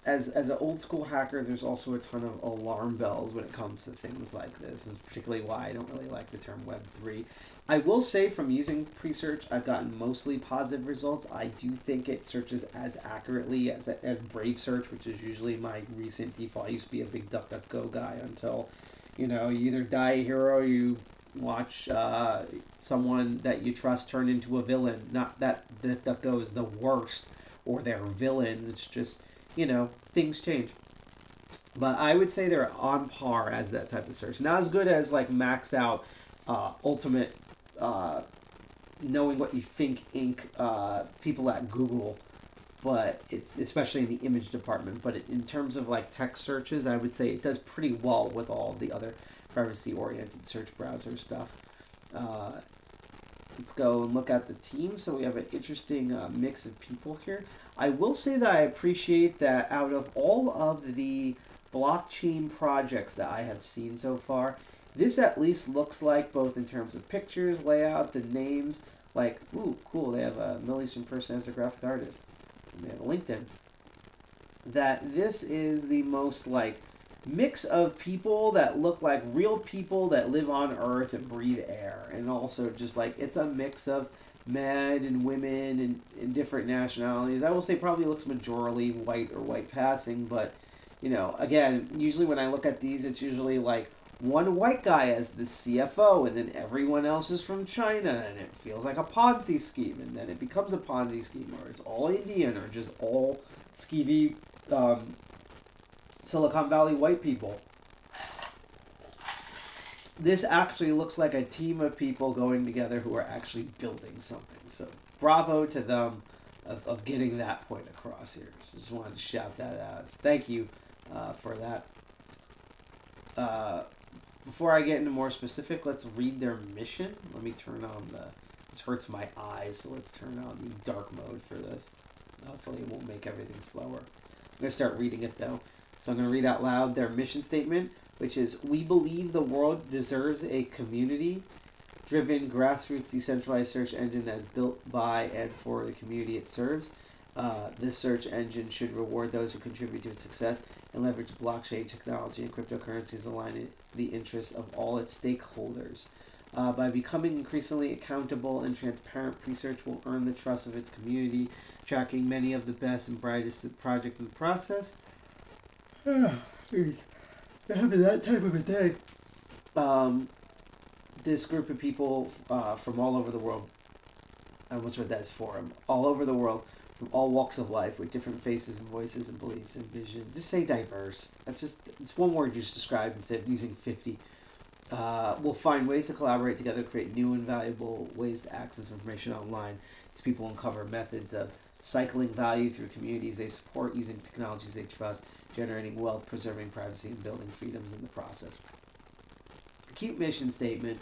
as an old school hacker, there's also a ton of alarm bells when it comes to things like this, and particularly why I don't really like the term Web3. I will say from using Presearch, I've gotten mostly positive results. I do think it searches as accurately as Brave Search, which is usually my recent default. I used to be a big DuckDuckGo guy until, you either die a hero or you watch someone that you trust turn into a villain. Not that DuckDuckGo is the worst or they're villains, it's just, things change. But I would say they're on par as that type of search. Not as good as like maxed out ultimate knowing what you think people at Google, but it's especially in the image department. But in terms of like text searches, I would say it does pretty well with all the other privacy oriented search browser stuff. Let's go and look at the team. So we have an interesting mix of people here. I will say that I appreciate that out of all of the blockchain projects that I have seen so far, this at least looks like, both in terms of pictures, layout, the names, like, ooh, cool, they have a Middle Eastern person as a graphic artist. And they have a LinkedIn. That this is the most, like, mix of people that look like real people that live on Earth and breathe air. And also just, like, it's a mix of men and women and different nationalities. I will say probably looks majorly white or white passing, but, again, usually when I look at these, it's usually, like, one white guy as the CFO, and then everyone else is from China, and it feels like a Ponzi scheme, and then it becomes a Ponzi scheme, or it's all Indian, or just all skeevy Silicon Valley white people. This actually looks like a team of people going together who are actually building something. So bravo to them of getting that point across here. So just wanted to shout that out. Thank you for that. Before I get into more specific, let's read their mission. Let me turn on this hurts my eyes, so let's turn on the dark mode for this. Hopefully it won't make everything slower. I'm going to start reading it though. So I'm going to read out loud their mission statement, which is, we believe the world deserves a community-driven, grassroots, decentralized search engine that is built by and for the community it serves. This search engine should reward those who contribute to its success and leverage blockchain technology and cryptocurrencies align the interests of all its stakeholders. By becoming increasingly accountable and transparent, Presearch will earn the trust of its community, tracking many of the best and brightest projects in the process. Having that type of a day. This group of people from all over the world, I almost read that as forum, all over the world, from all walks of life with different faces and voices and beliefs and vision. Just say diverse. It's one word you just described instead of using 50. We'll find ways to collaborate together, create new and valuable ways to access information online. These people uncover methods of cycling value through communities they support, using technologies they trust, generating wealth, preserving privacy, and building freedoms in the process. Cute mission statement.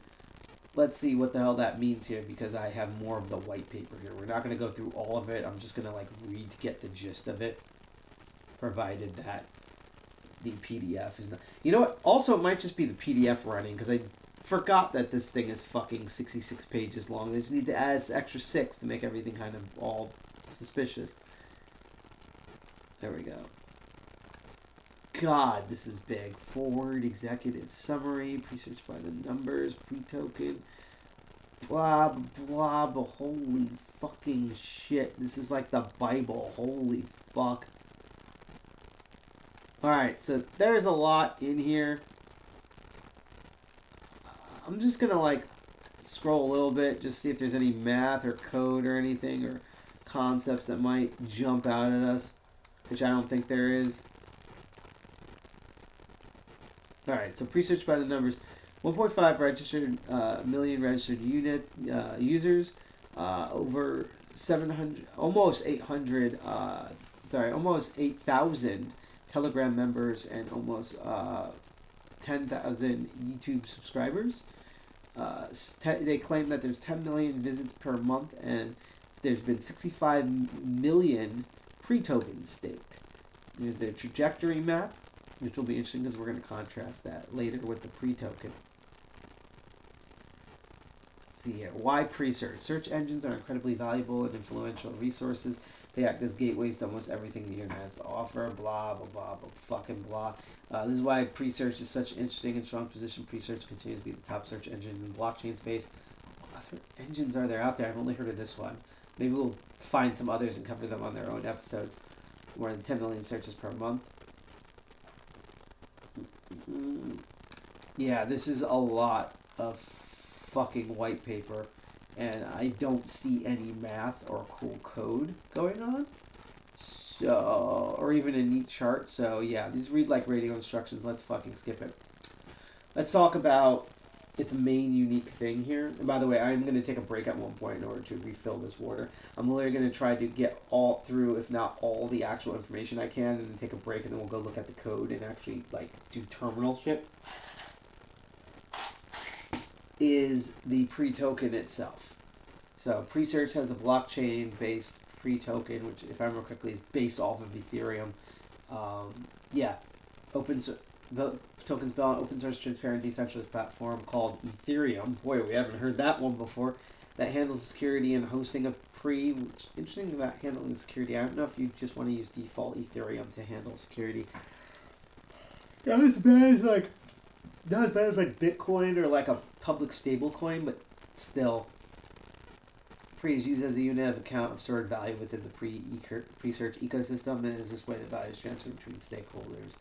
Let's see what the hell that means here, because I have more of the white paper here. We're not going to go through all of it. I'm just going to read to get the gist of it, provided that the PDF is not... You know what? Also, it might just be the PDF running, because I forgot that this thing is fucking 66 pages long. They just need to add this extra 6 to make everything kind of all suspicious. There we go. God, this is big. Forward, executive summary, Presearch by the numbers, pre-token, blah, blah, blah, holy fucking shit. This is like the Bible. Holy fuck. Alright, so there's a lot in here. I'm just gonna scroll a little bit, just see if there's any math or code or anything or concepts that might jump out at us, which I don't think there is. Alright, so Presearch by the numbers. 1.5 million registered users, over 700, almost 800, almost 8,000 Telegram members, and almost 10,000 YouTube subscribers. They claim that there's 10 million visits per month, and there's been 65 million pre-tokens staked. Here's their trajectory map, which will be interesting because we're going to contrast that later with the pre-token. Let's see here. Why Presearch? Search engines are incredibly valuable and influential resources. They act as gateways to almost everything the internet has to offer. Blah, blah, blah, blah, fucking blah. This is why Presearch is such an interesting and strong position. Presearch continues to be the top search engine in the blockchain space. What other engines are there out there? I've only heard of this one. Maybe we'll find some others and cover them on their own episodes. More than 10 million searches per month. Yeah, this is a lot of fucking white paper, and I don't see any math or cool code going on, so, or even a neat chart. So yeah, these read like radio instructions. Let's fucking skip it. Let's talk about its main unique thing here. And by the way, I'm going to take a break at one point in order to refill this water. I'm literally going to try to get all through, if not all, the actual information I can, and then take a break, and then we'll go look at the code and actually do terminal shit. Is the pre-token itself. So Presearch has a blockchain-based pre-token, which, if I remember correctly, is based off of Ethereum. Yeah, tokens built on open source, transparent, decentralized platform called Ethereum. Boy, we haven't heard that one before. That handles security and hosting of which interesting about handling security. I don't know if you just want to use default Ethereum to handle security. Not as bad as Bitcoin or a public stable coin, but still. Pre is used as a unit of account of stored value within the Presearch ecosystem, and is this way the value is transferred between stakeholders.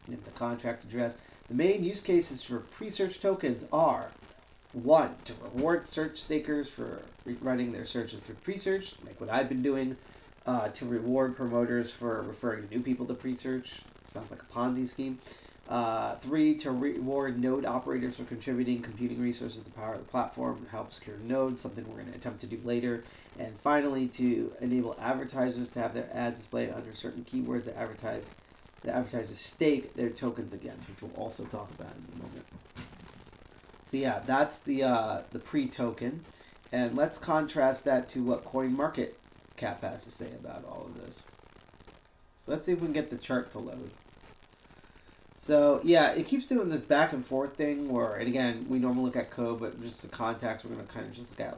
And the contract address. The main use cases for Presearch tokens are: 1, to reward search stakers for running their searches through Presearch, like what I've been doing. To reward promoters for referring to new people to Presearch. Sounds like a Ponzi scheme. 3, to reward node operators for contributing computing resources to power the platform and help secure nodes, something we're going to attempt to do later. And finally, to enable advertisers to have their ads displayed under certain keywords that advertisers stake their tokens against, which we'll also talk about in a moment. So yeah, that's the pre-token, and let's contrast that to what CoinMarketCap has to say about all of this. So let's see if we can get the chart to load. So yeah, it keeps doing this back and forth thing where, and again, we normally look at code, but just the context, we're going to kind of just look at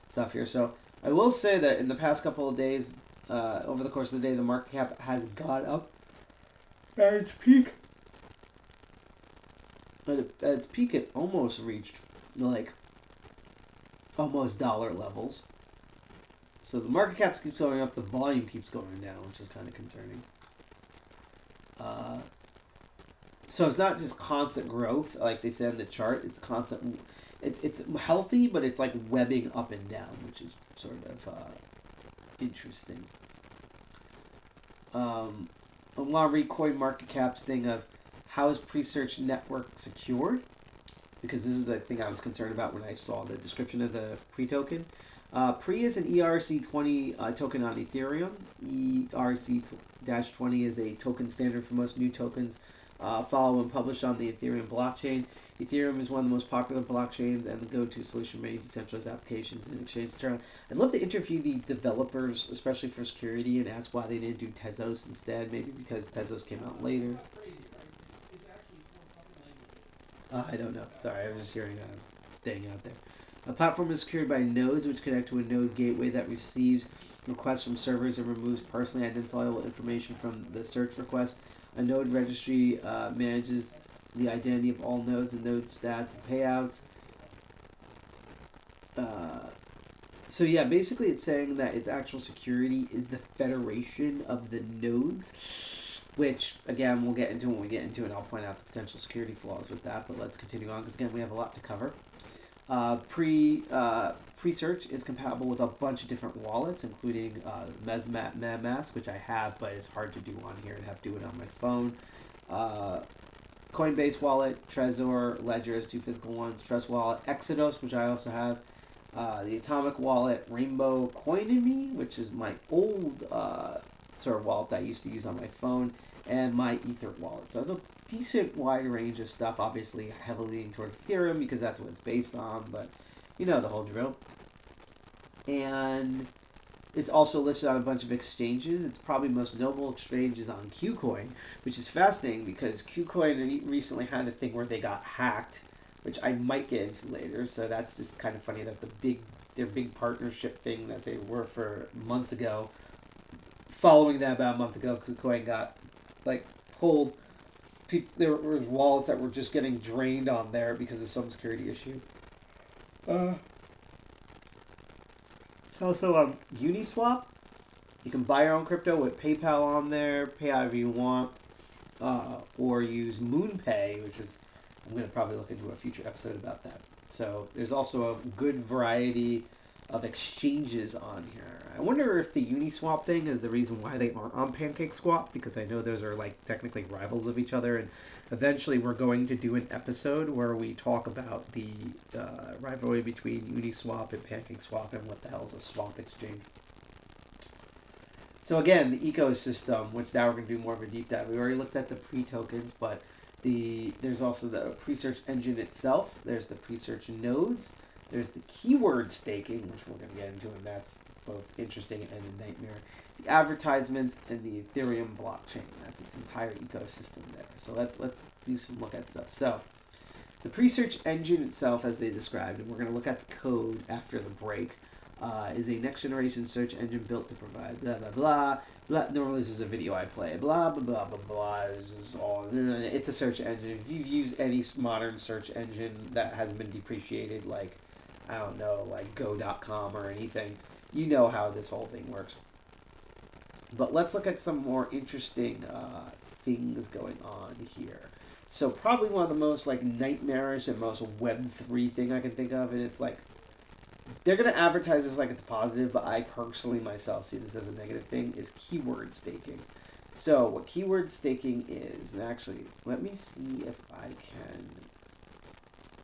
stuff here. So I will say that in the past couple of days, over the course of the day, the market cap has gone up at its peak. At its peak, it almost reached almost dollar levels. So the market cap keeps going up, the volume keeps going down, which is kind of concerning. So it's not just constant growth, like they said in the chart. It's constant. It's healthy, but it's webbing up and down, which is sort of interesting. I want to read CoinMarketCap's thing of how is Presearch network secured, because this is the thing I was concerned about when I saw the description of the pre-token. Pre is an ERC20 token on Ethereum. ERC-20 is a token standard for most new tokens follow and published on the Ethereum blockchain. Ethereum is one of the most popular blockchains and the go-to solution for many decentralized applications and exchanges. I'd love to interview the developers, especially for security, and ask why they didn't do Tezos instead. Maybe because Tezos came out later. I don't know. Sorry, I was just hearing a thing out there. A platform is secured by nodes, which connect to a node gateway that receives requests from servers and removes personally identifiable information from the search request. A node registry manages the identity of all nodes and node stats and payouts. So yeah, basically it's saying that its actual security is the federation of the nodes, which again we'll get into when we get into it, and I'll point out the potential security flaws with that, but let's continue on because again we have a lot to cover. Presearch is compatible with a bunch of different wallets, including MetaMask, which I have, but it's hard to do on here and have to do it on my phone. Coinbase wallet, Trezor, Ledger as two physical ones, Trust wallet, Exodus, which I also have, the Atomic wallet, Rainbow Coinomy, which is my old sort of wallet that I used to use on my phone, and my Ether wallet. So there's a decent wide range of stuff, obviously heavily leaning towards Ethereum because that's what it's based on, but you know the whole drill. And it's also listed on a bunch of exchanges. Its probably most notable exchange is on KuCoin, which is fascinating because KuCoin recently had a thing where they got hacked, which I might get into later. So that's just kind of funny that their big partnership thing that they were for months ago, following that about a month ago, KuCoin got pulled. There were wallets that were just getting drained on there because of some security issue. It's also Uniswap. You can buy your own crypto with PayPal on there, pay however you want, or use MoonPay, which is, I'm going to probably look into a future episode about that. So there's also a good variety of exchanges on here. I wonder if the Uniswap thing is the reason why they aren't on PancakeSwap, because I know those are technically rivals of each other, and eventually we're going to do an episode where we talk about the rivalry between Uniswap and PancakeSwap and what the hell is a swap exchange. So again, the ecosystem, which now we're going to do more of a deep dive. We already looked at the pre-tokens, but there's also the Presearch Engine itself. There's the Presearch Nodes. There's the keyword staking, which we're going to get into, and that's both interesting and a nightmare. The advertisements and the Ethereum blockchain. That's its entire ecosystem there. So let's do some look at stuff. So the Presearch Engine itself, as they described, and we're going to look at the code after the break, is a next-generation search engine built to provide blah, blah, blah, blah. Normally this is a video I play. Blah, blah, blah, blah, blah. It's a search engine. If you've used any modern search engine that hasn't been depreciated, like, I don't know, like go.com or anything, you know how this whole thing works. But let's look at some more interesting things going on here. So probably one of the most nightmarish and most Web3 thing I can think of, and it's they're going to advertise this like it's positive, but I personally myself see this as a negative thing, is keyword staking. So what keyword staking is, and actually, let me see if I can,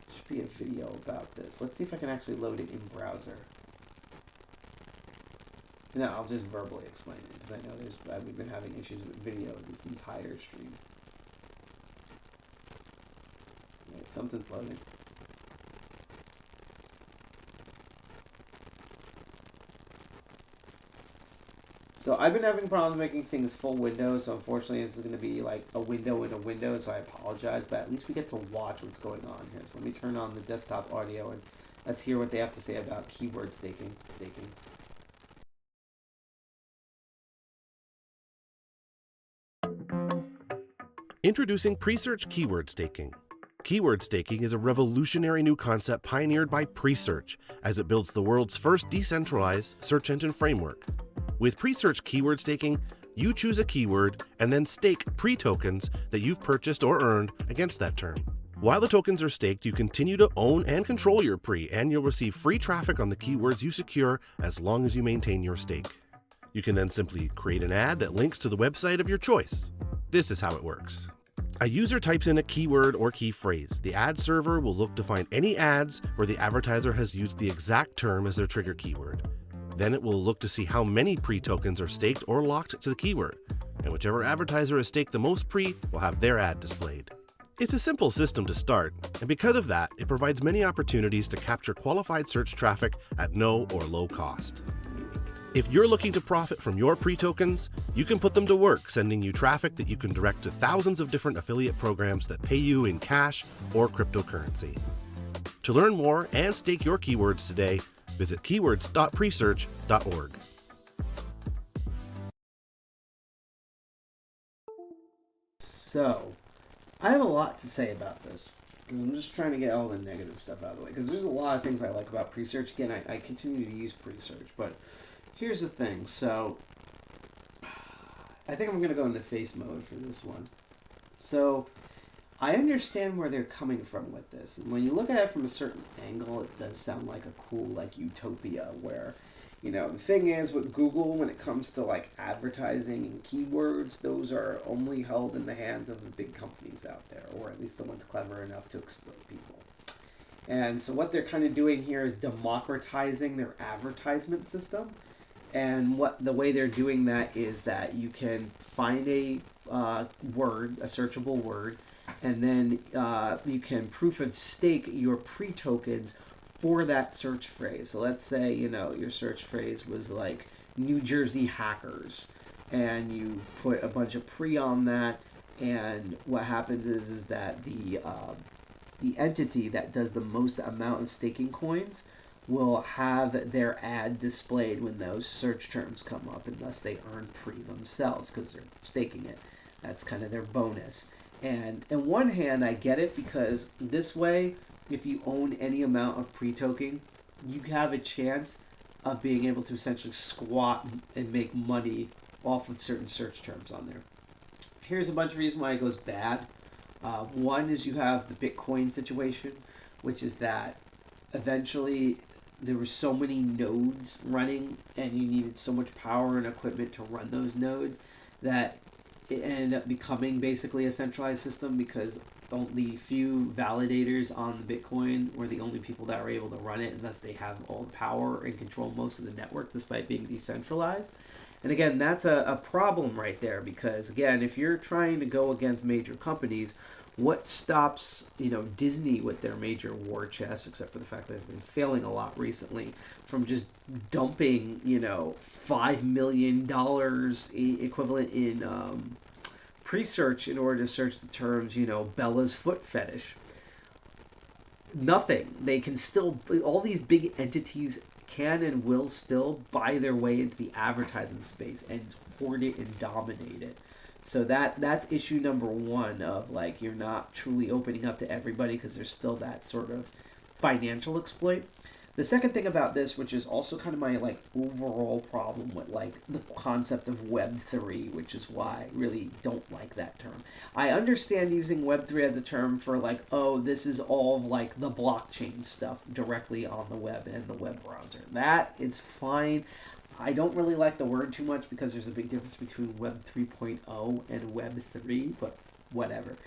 there should be a video about this. Let's see if I can actually load it in browser. No, I'll just verbally explain it, because I know we've been having issues with video this entire stream. Wait, something's loading. So I've been having problems making things full window, so unfortunately this is going to be like a window in a window, so I apologize, but at least we get to watch what's going on here. So let me turn on the desktop audio and let's hear what they have to say about keyword staking. Introducing Presearch Keyword Staking. Keyword staking is a revolutionary new concept pioneered by Presearch as it builds the world's first decentralized search engine framework. With Presearch Keyword Staking, you choose a keyword and then stake pre-tokens that you've purchased or earned against that term. While the tokens are staked, you continue to own and control your pre, and you'll receive free traffic on the keywords you secure as long as you maintain your stake. You can then simply create an ad that links to the website of your choice. This is how it works. A user types in a keyword or key phrase. The ad server will look to find any ads where the advertiser has used the exact term as their trigger keyword. Then it will look to see how many pre-tokens are staked or locked to the keyword, and whichever advertiser has staked the most pre will have their ad displayed. It's a simple system to start, and because of that, it provides many opportunities to capture qualified search traffic at no or low cost. If you're looking to profit from your pre-tokens, you can put them to work sending you traffic that you can direct to thousands of different affiliate programs that pay you in cash or cryptocurrency. To learn more and stake your keywords today, visit keywords.presearch.org. So, I have a lot to say about this, because I'm just trying to get all the negative stuff out of the way, because there's a lot of things I like about Presearch. Again, I continue to use Presearch, but here's the thing. So, I think I'm going to go into face mode for this one. So, I understand where they're coming from with this. And when you look at it from a certain angle, it does sound like a cool, like, utopia where, you know, the thing is with Google, when it comes to, like, advertising and keywords, those are only held in the hands of the big companies out there, or at least the ones clever enough to exploit people. And so what they're kind of doing here is democratizing their advertisement system. And the way they're doing that is that you can find a word, a searchable word, and then you can proof of stake your pre-tokens for that search phrase. So let's say, you know, your search phrase was like New Jersey hackers, and you put a bunch of pre on that, and what happens is that the entity that does the most amount of staking coins will have their ad displayed when those search terms come up, unless they earn pre themselves because they're staking it. That's kind of their bonus. And in one hand, I get it, because this way, if you own any amount of pre-token, you have a chance of being able to essentially squat and make money off of certain search terms on there. Here's a bunch of reasons why it goes bad. One is you have the Bitcoin situation, which is that eventually there were so many nodes running and you needed so much power and equipment to run those nodes that it ended up becoming basically a centralized system, because only few validators on the Bitcoin were the only people that were able to run it, unless they have all the power and control most of the network despite being decentralized. And again, that's a problem right there, because again, if you're trying to go against major companies, what stops, you know, Disney with their major war chest, except for the fact that they've been failing a lot recently, from just dumping, you know, $5 million equivalent in Presearch in order to search the terms, you know, Bella's foot fetish? Nothing. They can still, all these big entities can and will still buy their way into the advertisement space and hoard it and dominate it. So that's issue number one of, like, you're not truly opening up to everybody because there's still that sort of financial exploit. The second thing about this, which is also kind of my, like, overall problem with, like, the concept of Web3, which is why I really don't like that term. I understand using Web3 as a term for, like, oh, this is all, like, the blockchain stuff directly on the web and the web browser. That is fine. I don't really like the word too much because there's a big difference between Web 3.0 and Web 3, but whatever.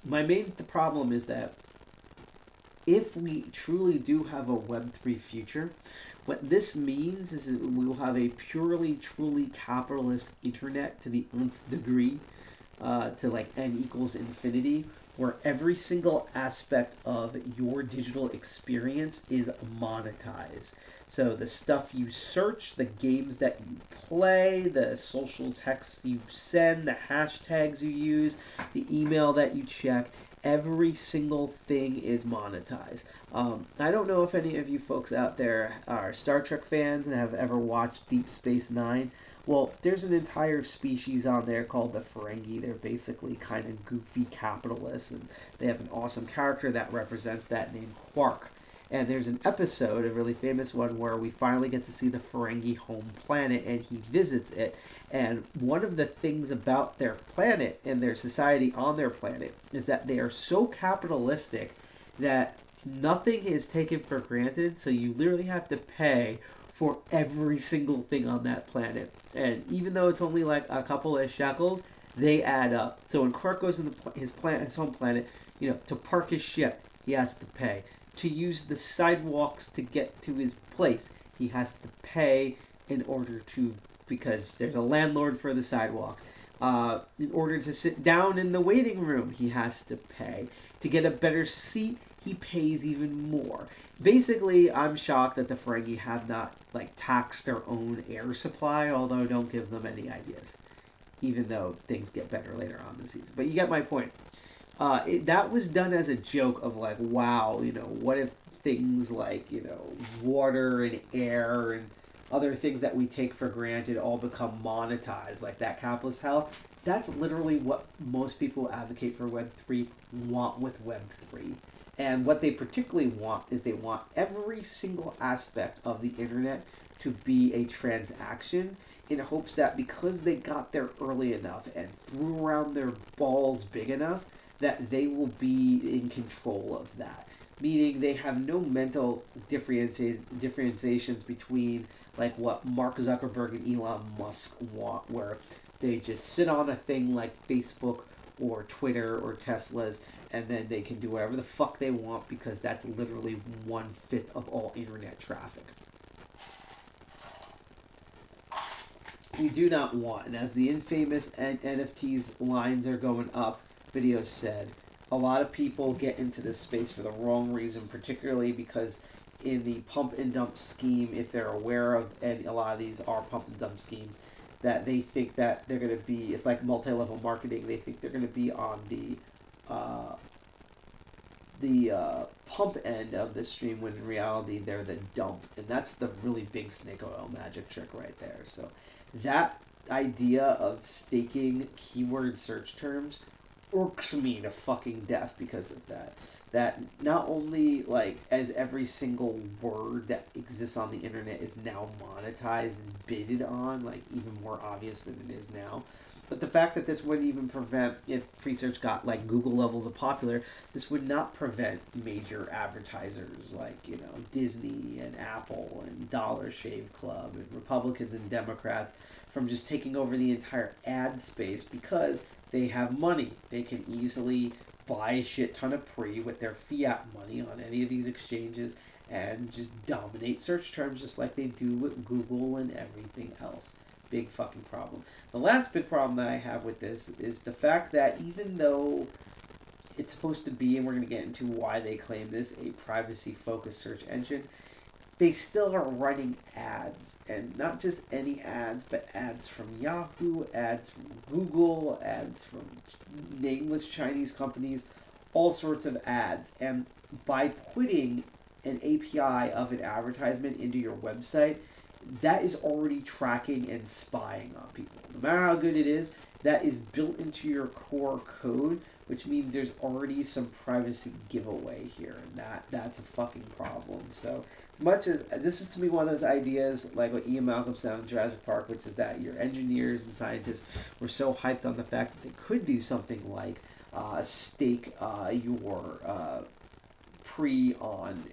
My main problem is that if we truly do have a Web 3 future, what this means is that we will have a purely, truly capitalist internet to the nth degree, to like n equals infinity, where every single aspect of your digital experience is monetized. So the stuff you search, the games that you play, the social texts you send, the hashtags you use, the email that you check, every single thing is monetized. I don't know if any of you folks out there are Star Trek fans and have ever watched Deep Space Nine. Well, there's an entire species on there called the Ferengi. They're basically kind of goofy capitalists, and they have an awesome character that represents that named Quark. And there's an episode, a really famous one, where we finally get to see the Ferengi home planet, and he visits it. And one of the things about their planet and their society on their planet is that they are so capitalistic that nothing is taken for granted. So you literally have to pay for every single thing on that planet. And even though it's only like a couple of shekels, they add up. So when Quark goes to his home planet, to park his ship, he has to pay. To use the sidewalks to get to his place, he has to pay because there's a landlord for the sidewalks. In order to sit down in the waiting room, he has to pay. To get a better seat, he pays even more. Basically, I'm shocked that the Ferengi have not taxed their own air supply, although don't give them any ideas, even though things get better later on in the season. But you get my point. That was done as a joke of wow, what if things like, water and air and other things that we take for granted all become monetized, like that capitalist hell. That's literally what most people who advocate for Web3 want with Web3. And what they particularly want is they want every single aspect of the internet to be a transaction, in hopes that because they got there early enough and threw around their balls big enough, that they will be in control of that. Meaning they have no mental differentiations between what Mark Zuckerberg and Elon Musk want, where they just sit on a thing like Facebook or Twitter or Tesla's, and then they can do whatever the fuck they want because that's literally 1/5 of all internet traffic. You do not want, and as the infamous NFTs lines are going up, videos said, a lot of people get into this space for the wrong reason, particularly because in the pump and dump scheme, if they're aware of, and a lot of these are pump and dump schemes, that they think that they're going to be, it's like multi-level marketing, they think they're going to be on the pump end of the stream, when in reality they're the dump. And that's the really big snake oil magic trick right there. So that idea of staking keyword search terms irks me to fucking death because of that. That not only as every single word that exists on the internet is now monetized and bidded on, even more obvious than it is now, but the fact that this wouldn't even prevent, if Presearch got Google levels of popular, this would not prevent major advertisers like Disney and Apple and Dollar Shave Club and Republicans and Democrats from just taking over the entire ad space, because they have money. They can easily buy a shit ton of with their fiat money on any of these exchanges and just dominate search terms just like they do with Google and everything else. Big fucking problem. The last big problem that I have with this is the fact that even though it's supposed to be, and we're going to get into why they claim this, a privacy-focused search engine, they still are running ads, and not just any ads, but ads from Yahoo, ads from Google, ads from nameless Chinese companies, all sorts of ads. And by putting an API of an advertisement into your website, that is already tracking and spying on people. No matter how good it is, that is built into your core code, which means there's already some privacy giveaway here, and that's a fucking problem. So as much as this is to me one of those ideas like what Ian Malcolm said in Jurassic Park, which is that your engineers and scientists were so hyped on the fact that they could do something like stake your pre on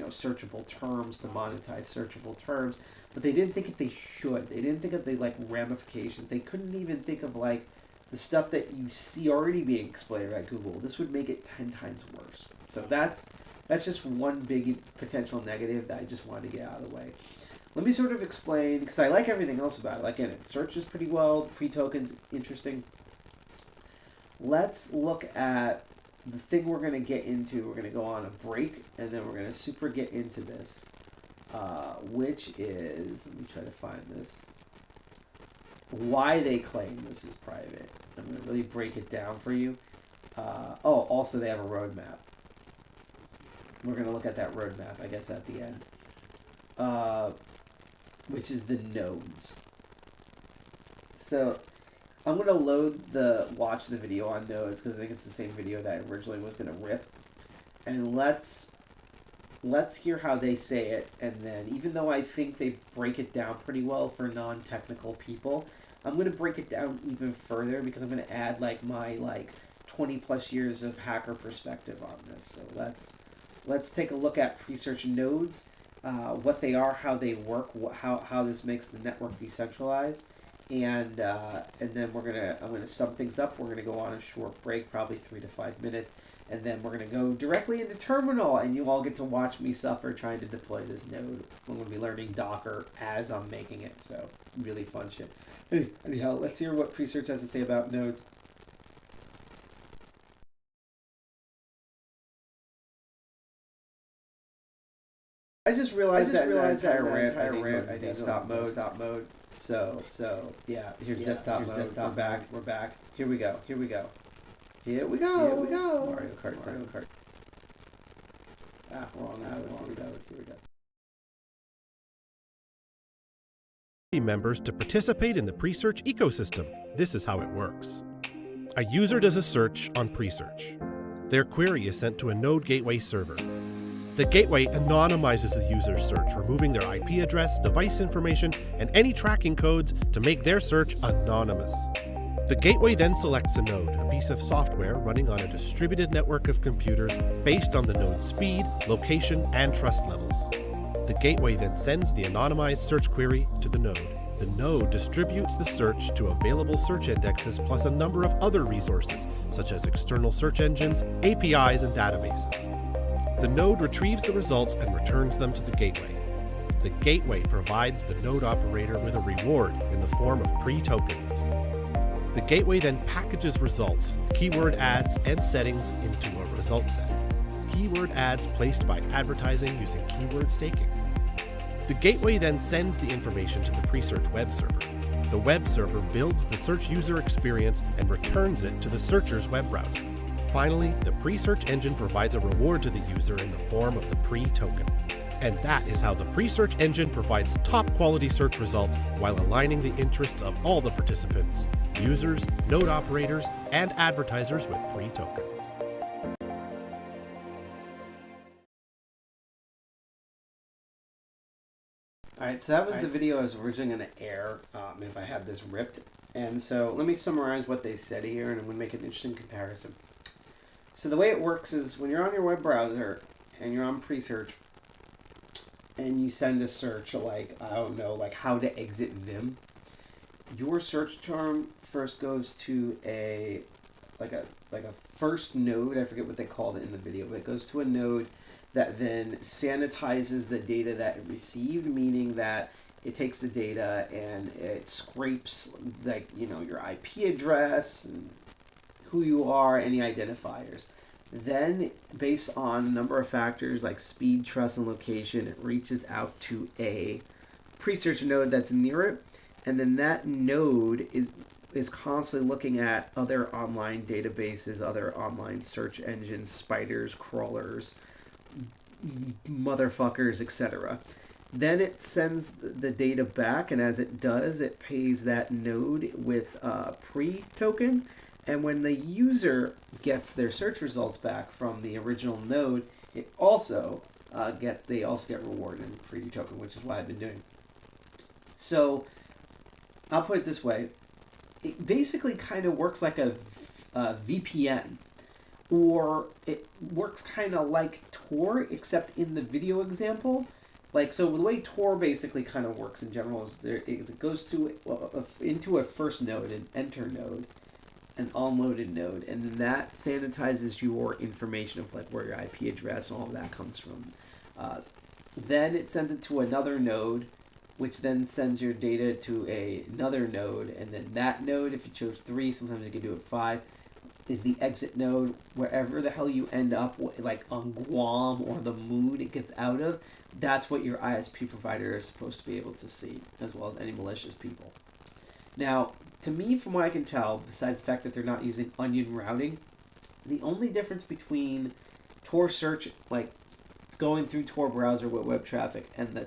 searchable terms to monetize searchable terms, but they didn't think if they should. They didn't think of the ramifications. They couldn't even think of the stuff that you see already being exploited at Google. This would make it 10 times worse. So that's just one big potential negative that I just wanted to get out of the way. Let me sort of explain, because I like everything else about it. It searches pretty well, the pre-tokens, interesting. Let's look at the thing we're going to get into. We're going to go on a break, and then we're going to super get into this, which is, let me try to find this, why they claim this is private. I'm going to really break it down for you. Also they have a roadmap. We're going to look at that roadmap, I guess, at the end, which is the nodes. So I'm going to watch the video on nodes, because I think it's the same video that I originally was going to rip. And let's hear how they say it, and then even though I think they break it down pretty well for non-technical people, I'm going to break it down even further, because I'm going to add my 20 plus years of hacker perspective on this. So let's take a look at Presearch Nodes, what they are, how they work, how this makes the network decentralized, and then I'm gonna sum things up. We're gonna go on a short break, probably 3 to 5 minutes, and then we're gonna go directly into terminal, and you all get to watch me suffer trying to deploy this node. I'm gonna be learning Docker as I'm making it, so really fun shit. Anyhow, let's hear what Presearch has to say about nodes. I just realized that entire rant I did desktop mode. So yeah, here's desktop mode. We're back. Here we go. Mario Kart. Wrong node. Here we go. Members to participate in the Presearch ecosystem. This is how it works. A user does a search on Presearch. Their query is sent to a Node gateway server. The gateway anonymizes the user's search, removing their IP address, device information, and any tracking codes to make their search anonymous. The gateway then selects a node, a piece of software running on a distributed network of computers based on the node's speed, location, and trust levels. The gateway then sends the anonymized search query to the node. The node distributes the search to available search indexes plus a number of other resources, such as external search engines, APIs, and databases. The node retrieves the results and returns them to the gateway. The gateway provides the node operator with a reward in the form of pre-tokens. The gateway then packages results, keyword ads, and settings into a result set. Keyword ads placed by advertising using keyword staking. The gateway then sends the information to the Presearch web server. The web server builds the search user experience and returns it to the searcher's web browser. Finally, the Presearch Engine provides a reward to the user in the form of the pre-token. And that is how the Presearch Engine provides top-quality search results while aligning the interests of all the participants, users, node operators, and advertisers with pre-tokens. Alright, so that was the video I was originally going to air if I had this ripped. And so let me summarize what they said here, and I'm going to make an interesting comparison. So the way it works is when you're on your web browser and you're on Presearch and you send a search like, I don't know, like how to exit Vim, your search term first goes to a first node. I forget what they called it in the video, but it goes to a node that then sanitizes the data that it received, meaning that it takes the data and it scrapes your IP address and who you are, any identifiers. Then, based on a number of factors like speed, trust, and location, it reaches out to a Presearch node that's near it, and then that node is constantly looking at other online databases, other online search engines, spiders, crawlers, motherfuckers, etc. Then it sends the data back, and as it does, it pays that node with a pre-token. And when the user gets their search results back from the original node, it also get rewarded in pre-token, which is what I've been doing. So I'll put it this way: it basically kind of works like a VPN, or it works kind of like Tor, except in the video example. So the way Tor basically kind of works in general is it goes into a first node, an enter node, an unloaded node, and then that sanitizes your information of where your IP address and all of that comes from. Then it sends it to another node, which then sends your data to another node, and then that node, if you chose 3, sometimes you can do it 5, is the exit node. Wherever the hell you end up, like on Guam or the moon it gets out of, that's what your ISP provider is supposed to be able to see, as well as any malicious people. Now, to me, from what I can tell, besides the fact that they're not using onion routing, the only difference between Tor search, like it's going through Tor browser with web traffic, and the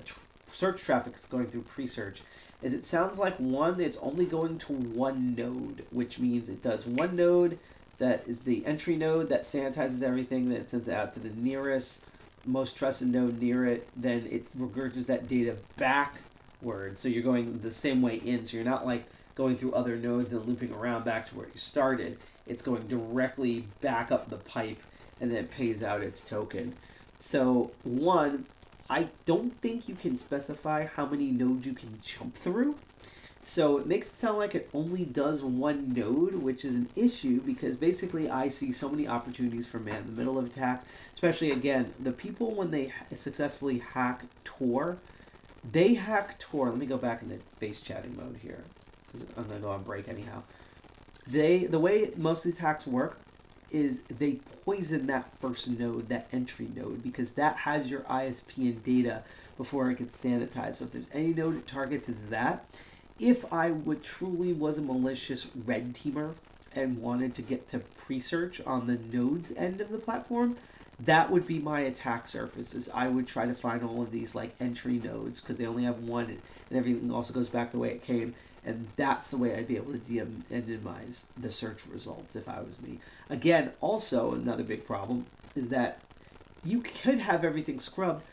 search traffic is going through Presearch, is it sounds like it's only going to one node, which means it does one node that is the entry node that sanitizes everything, then it sends it out to the nearest, most trusted node near it, then it regurgitates that data backward, so you're going the same way in, so you're not like going through other nodes and looping around back to where you started. It's going directly back up the pipe, and then it pays out its token. So one, I don't think you can specify how many nodes you can jump through. So it makes it sound like it only does one node, which is an issue because basically I see so many opportunities for man-in-the-middle of attacks, especially, again, the people when they successfully hack Tor, they hack Tor. Let me go back into face chatting mode here. I'm going to go on break anyhow. The way most of these hacks work is they poison that first node, that entry node, because that has your ISP and data before it gets sanitized. So if there's any node it targets, it's that. If I would truly was a malicious red teamer and wanted to get to Presearch on the nodes end of the platform, that would be my attack surfaces. I would try to find all of these like entry nodes because they only have one and everything also goes back the way it came. And that's the way I'd be able to minimize the search results if I was me. Again, also another big problem is that you could have everything scrubbed,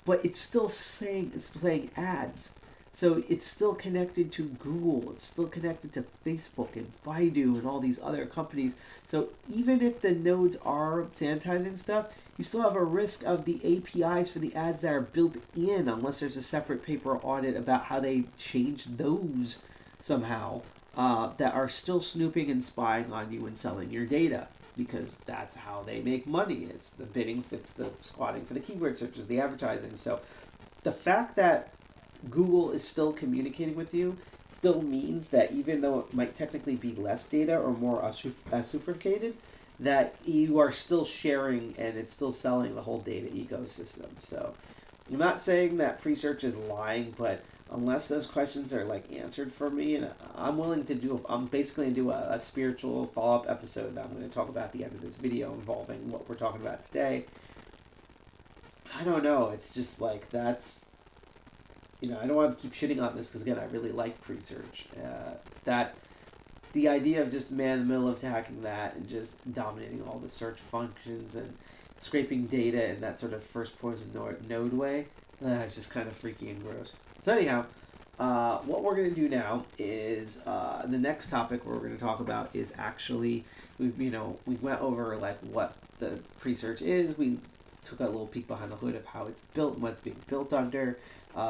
but it's still saying ads. So it's still connected to Google, it's still connected to Facebook and Baidu and all these other companies. So even if the nodes are sanitizing stuff, you still have a risk of the APIs for the ads that are built in, unless there's a separate paper audit about how they changed those somehow, that are still snooping and spying on you and selling your data, because that's how they make money. It's the bidding, it's the squatting for the keyword searches, the advertising. So the fact that Google is still communicating with you still means that even though it might technically be less data or more supercated, that you are still sharing and it's still selling the whole data ecosystem. So I'm not saying that Presearch is lying, but unless those questions are like answered for me, and I'm willing to do, I'm basically going to do a spiritual follow-up episode that I'm going to talk about at the end of this video involving what we're talking about today. I don't know. It's just like that's, you know, I don't want to keep shitting on this because, again, I really like Presearch. That the idea of just man in the middle of attacking that and just dominating all the search functions and scraping data in that sort of first poison node way, it's just kind of freaky and gross. So anyhow, what we're going to do now is the next topic we're going to talk about is actually, we went over like what the Presearch is. We took a little peek behind the hood of how it's built and what it's being built under.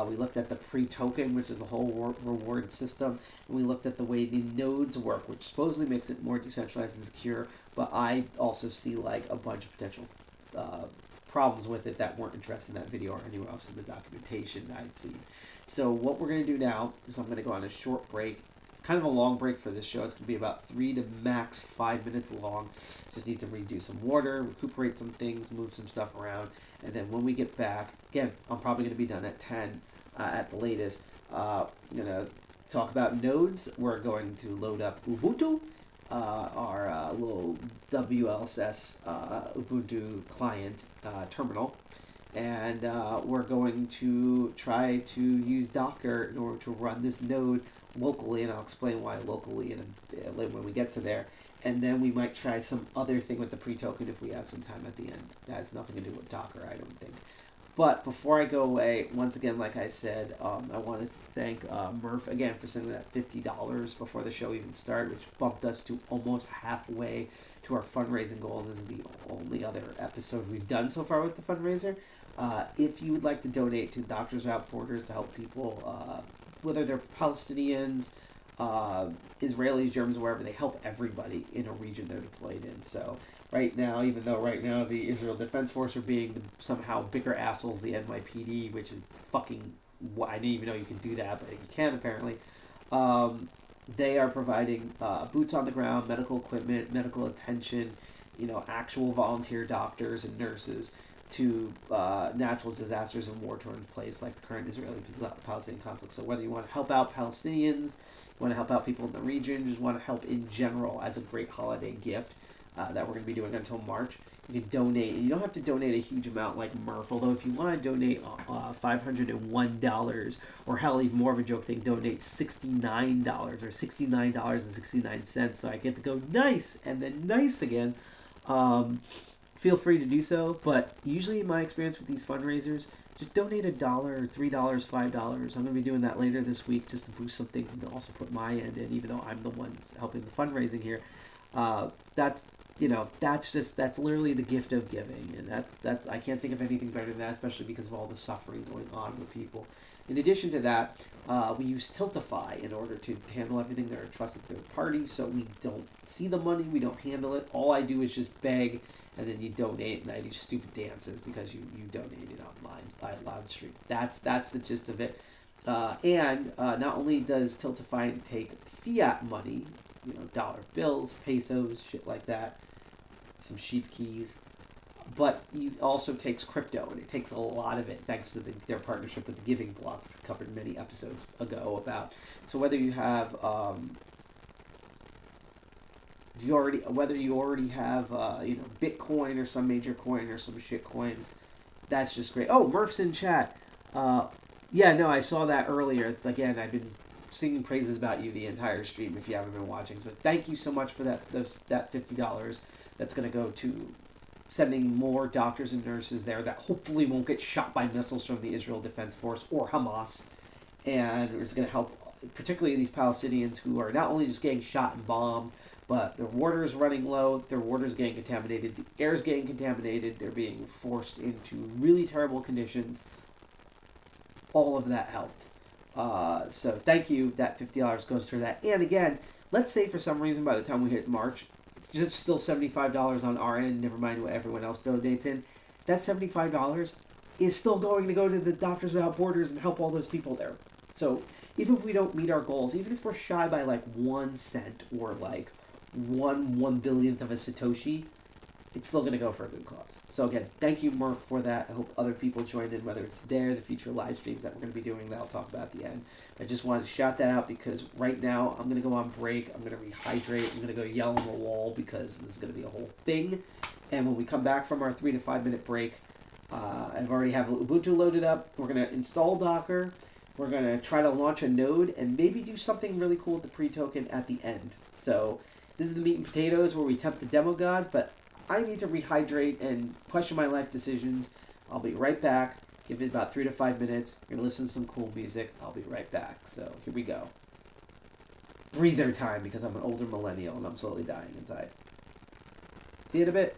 We looked at the pre-token, which is the whole reward system, and we looked at the way the nodes work, which supposedly makes it more decentralized and secure, but I also see like a bunch of potential problems with it that weren't addressed in that video or anywhere else in the documentation that I've seen. So what we're going to do now is I'm going to go on a short break. It's kind of a long break for this show. It's going to be about 3 to max 5 minutes long. Just need to redo some water, recuperate some things, move some stuff around. And then when we get back, again, I'm probably going to be done at 10 at the latest. I'm going to talk about nodes. We're going to load up Ubuntu, our little WLSS Ubuntu client terminal. And we're going to try to use Docker in order to run this node locally, and I'll explain why locally when we get to there. And then we might try some other thing with the pre-token if we have some time at the end. That has nothing to do with Docker, I don't think. But before I go away, once again, like I said, I want to thank Murph again for sending that $50 before the show even started, which bumped us to almost halfway to our fundraising goal. And this is the only other episode we've done so far with the fundraiser. If you would like to donate to Doctors Without Borders to help people, whether they're Palestinians, Israelis, Germans, wherever, they help everybody in a region they're deployed in. So right now, even though right now the Israel Defense Force are being somehow bigger assholes, the NYPD, which is fucking, I didn't even know you could do that, but you can apparently. They are providing boots on the ground, medical equipment, medical attention, actual volunteer doctors and nurses to natural disasters and war-torn places like the current Israeli-Palestinian conflict. So whether you want to help out Palestinians, you want to help out people in the region, just want to help in general as a great holiday gift that we're going to be doing until March, you can donate. And you don't have to donate a huge amount like Murph, although if you want to donate $501, or hell, even more of a joke thing, donate $69 or $69.69, so I get to go nice and then nice again. Feel free to do so, but usually in my experience with these fundraisers, just donate $1 or $3, $5. I'm going to be doing that later this week just to boost some things and to also put my end in, even though I'm the one helping the fundraising here. That's that's literally the gift of giving, and that's I can't think of anything better than that, especially because of all the suffering going on with people. In addition to that, we use Tiltify in order to handle everything. They're a trusted third party, so we don't see the money, we don't handle it. All I do is just beg, and then you donate, and I do stupid dances because you donated online by live stream. That's the gist of it. And not only does Tiltify take fiat money, dollar bills, pesos, shit like that, some sheep keys, but it also takes crypto, and it takes a lot of it thanks to their partnership with the Giving Block, which we covered many episodes ago about. So whether you have whether you already have Bitcoin or some major coin or some shit coins, that's just great. Oh, Murph's in chat. Yeah, no, I saw that earlier. Again, I've been singing praises about you the entire stream if you haven't been watching. So thank you so much for that $50. That's going to go to sending more doctors and nurses there that hopefully won't get shot by missiles from the Israel Defense Force or Hamas. And it's going to help particularly these Palestinians who are not only just getting shot and bombed, but their water is running low, their water is getting contaminated, the air is getting contaminated, they're being forced into really terrible conditions. All of that helped. So thank you. That $50 goes to that. And again, let's say for some reason by the time we hit March, it's just still $75 on our end, never mind what everyone else donates in. That $75 is still going to go to the Doctors Without Borders and help all those people there. So even if we don't meet our goals, even if we're shy by like 1 cent or like one billionth of a Satoshi, it's still going to go for a good cause. So again, thank you, Murph, for that. I hope other people join in, whether it's there, the future live streams that we're going to be doing that I'll talk about at the end. I just wanted to shout that out because right now I'm going to go on break. I'm going to rehydrate. I'm going to go yell on the wall because this is going to be a whole thing. And when we come back from our 3 to 5 minute break, I've already have Ubuntu loaded up. We're going to install Docker. We're going to try to launch a node and maybe do something really cool with the pre-token at the end. So this is the meat and potatoes where we tempt the demo gods, but I need to rehydrate and question my life decisions. I'll be right back. Give it about 3 to 5 minutes. We're going to listen to some cool music. I'll be right back. So here we go. Breather time because I'm an older millennial and I'm slowly dying inside. See you in a bit.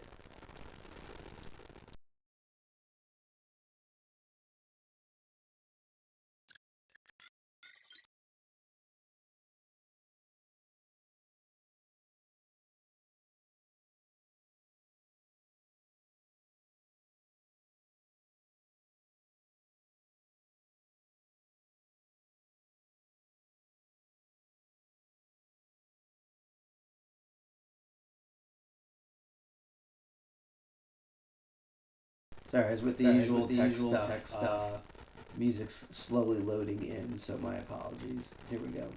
Sorry, I was with the usual tech stuff. Music's slowly loading in, so my apologies. Here we go.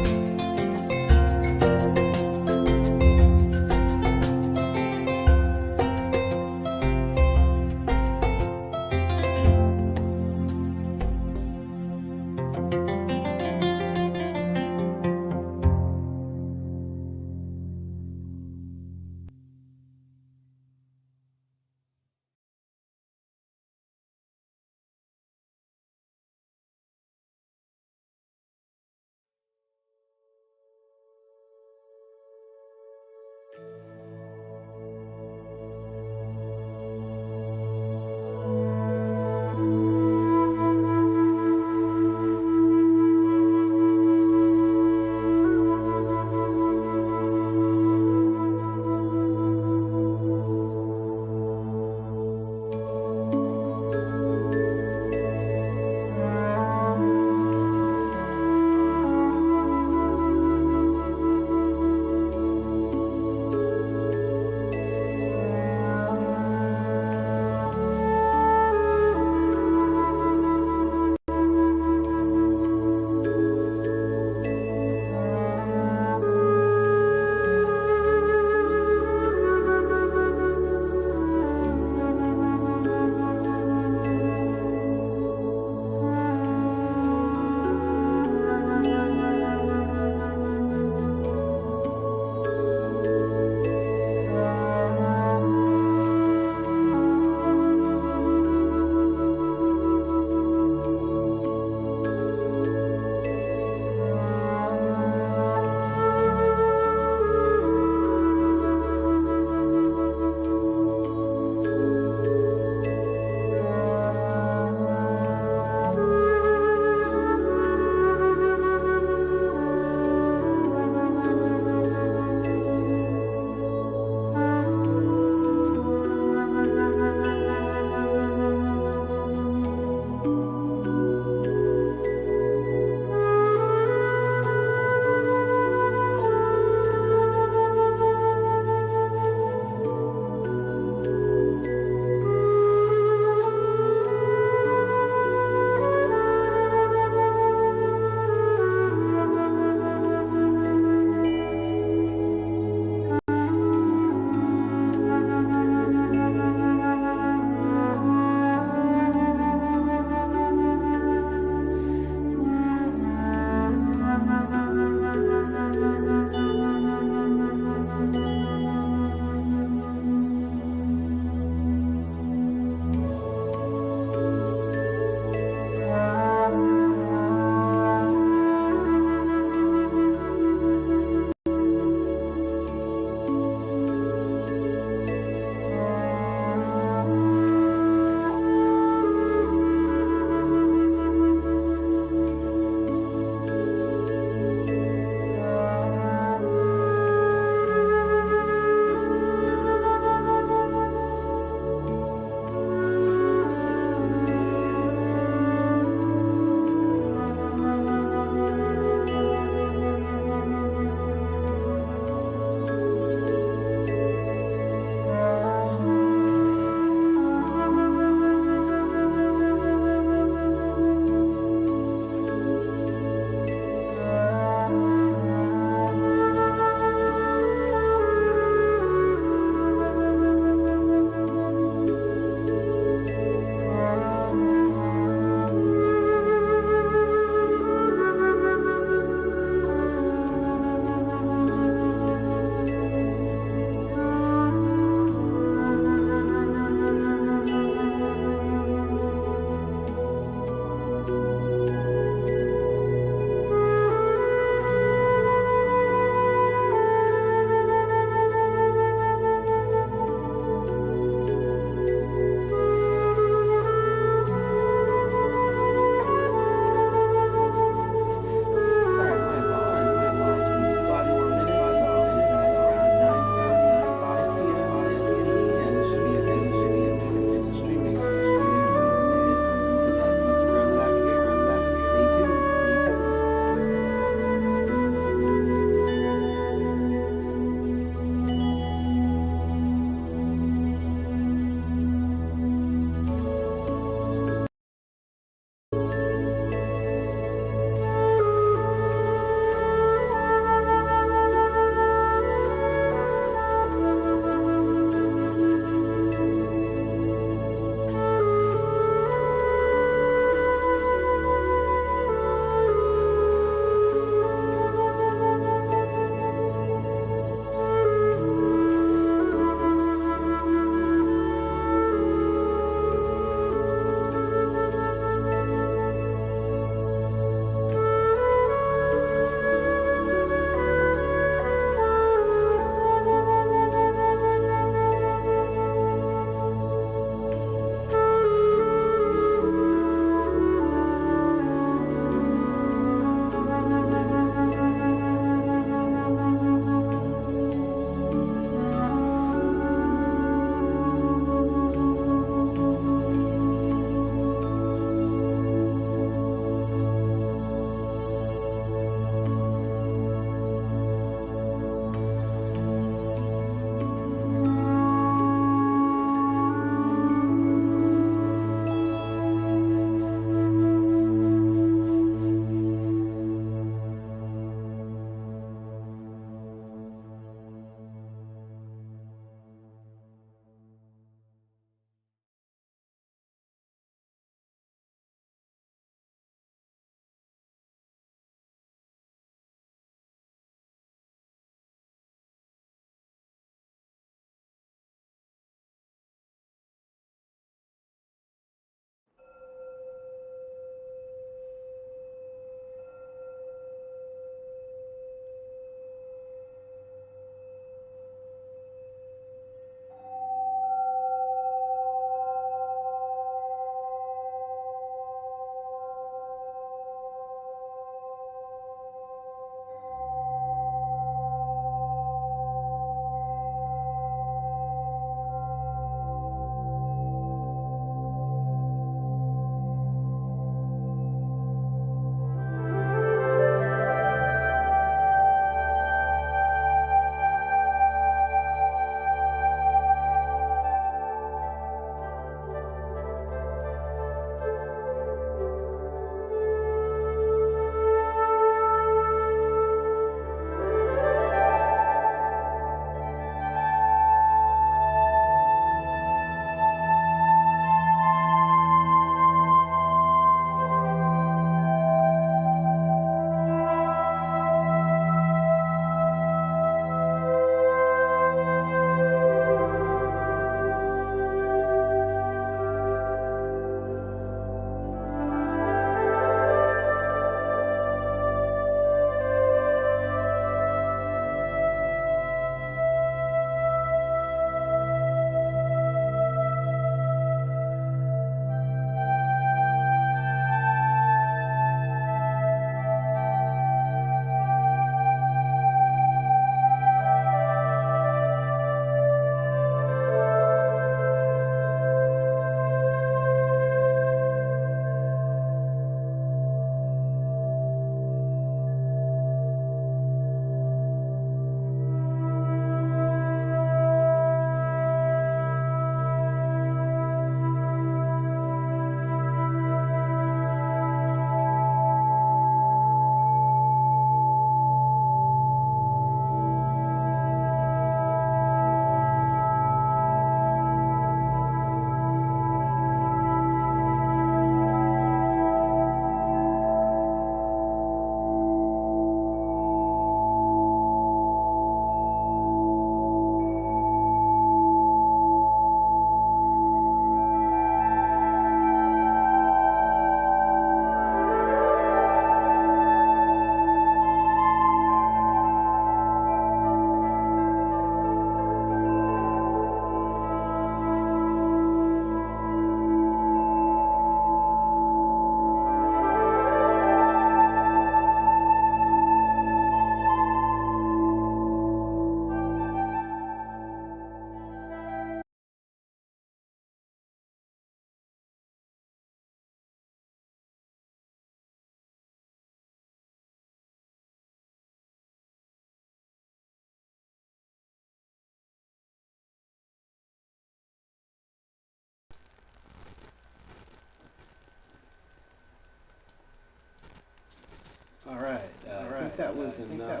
that was enough.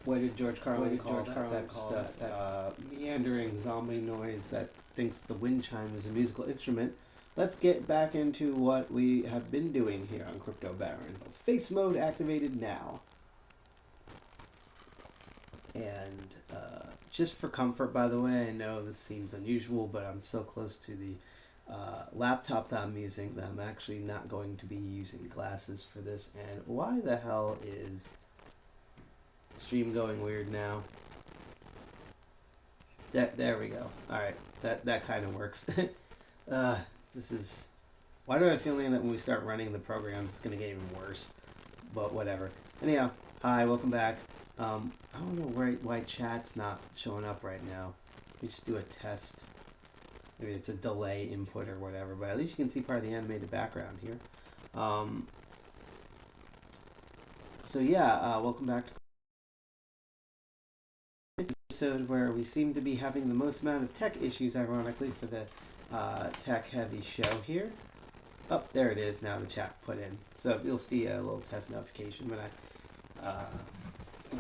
What did George Carlin call that meandering zombie noise that thinks the wind chime is a musical instrument? Let's get back into what we have been doing here on Crypto Baron. Face mode activated now. And just for comfort, by the way, I know this seems unusual, but I'm so close to the laptop that I'm using that I'm actually not going to be using glasses for this. And why the hell is stream going weird now? There we go. Alright, that kind of works. This is... Why do I have a feeling that when we start running the programs, it's going to get even worse? But whatever. Anyhow, hi, welcome back. I don't know why chat's not showing up right now. We just do a test. Maybe it's a delay input or whatever, but at least you can see part of the animated background here. So yeah, welcome back to episode where we seem to be having the most amount of tech issues, ironically, for the tech-heavy show here. Oh, there it is. Now the chat put in. So you'll see a little test notification when it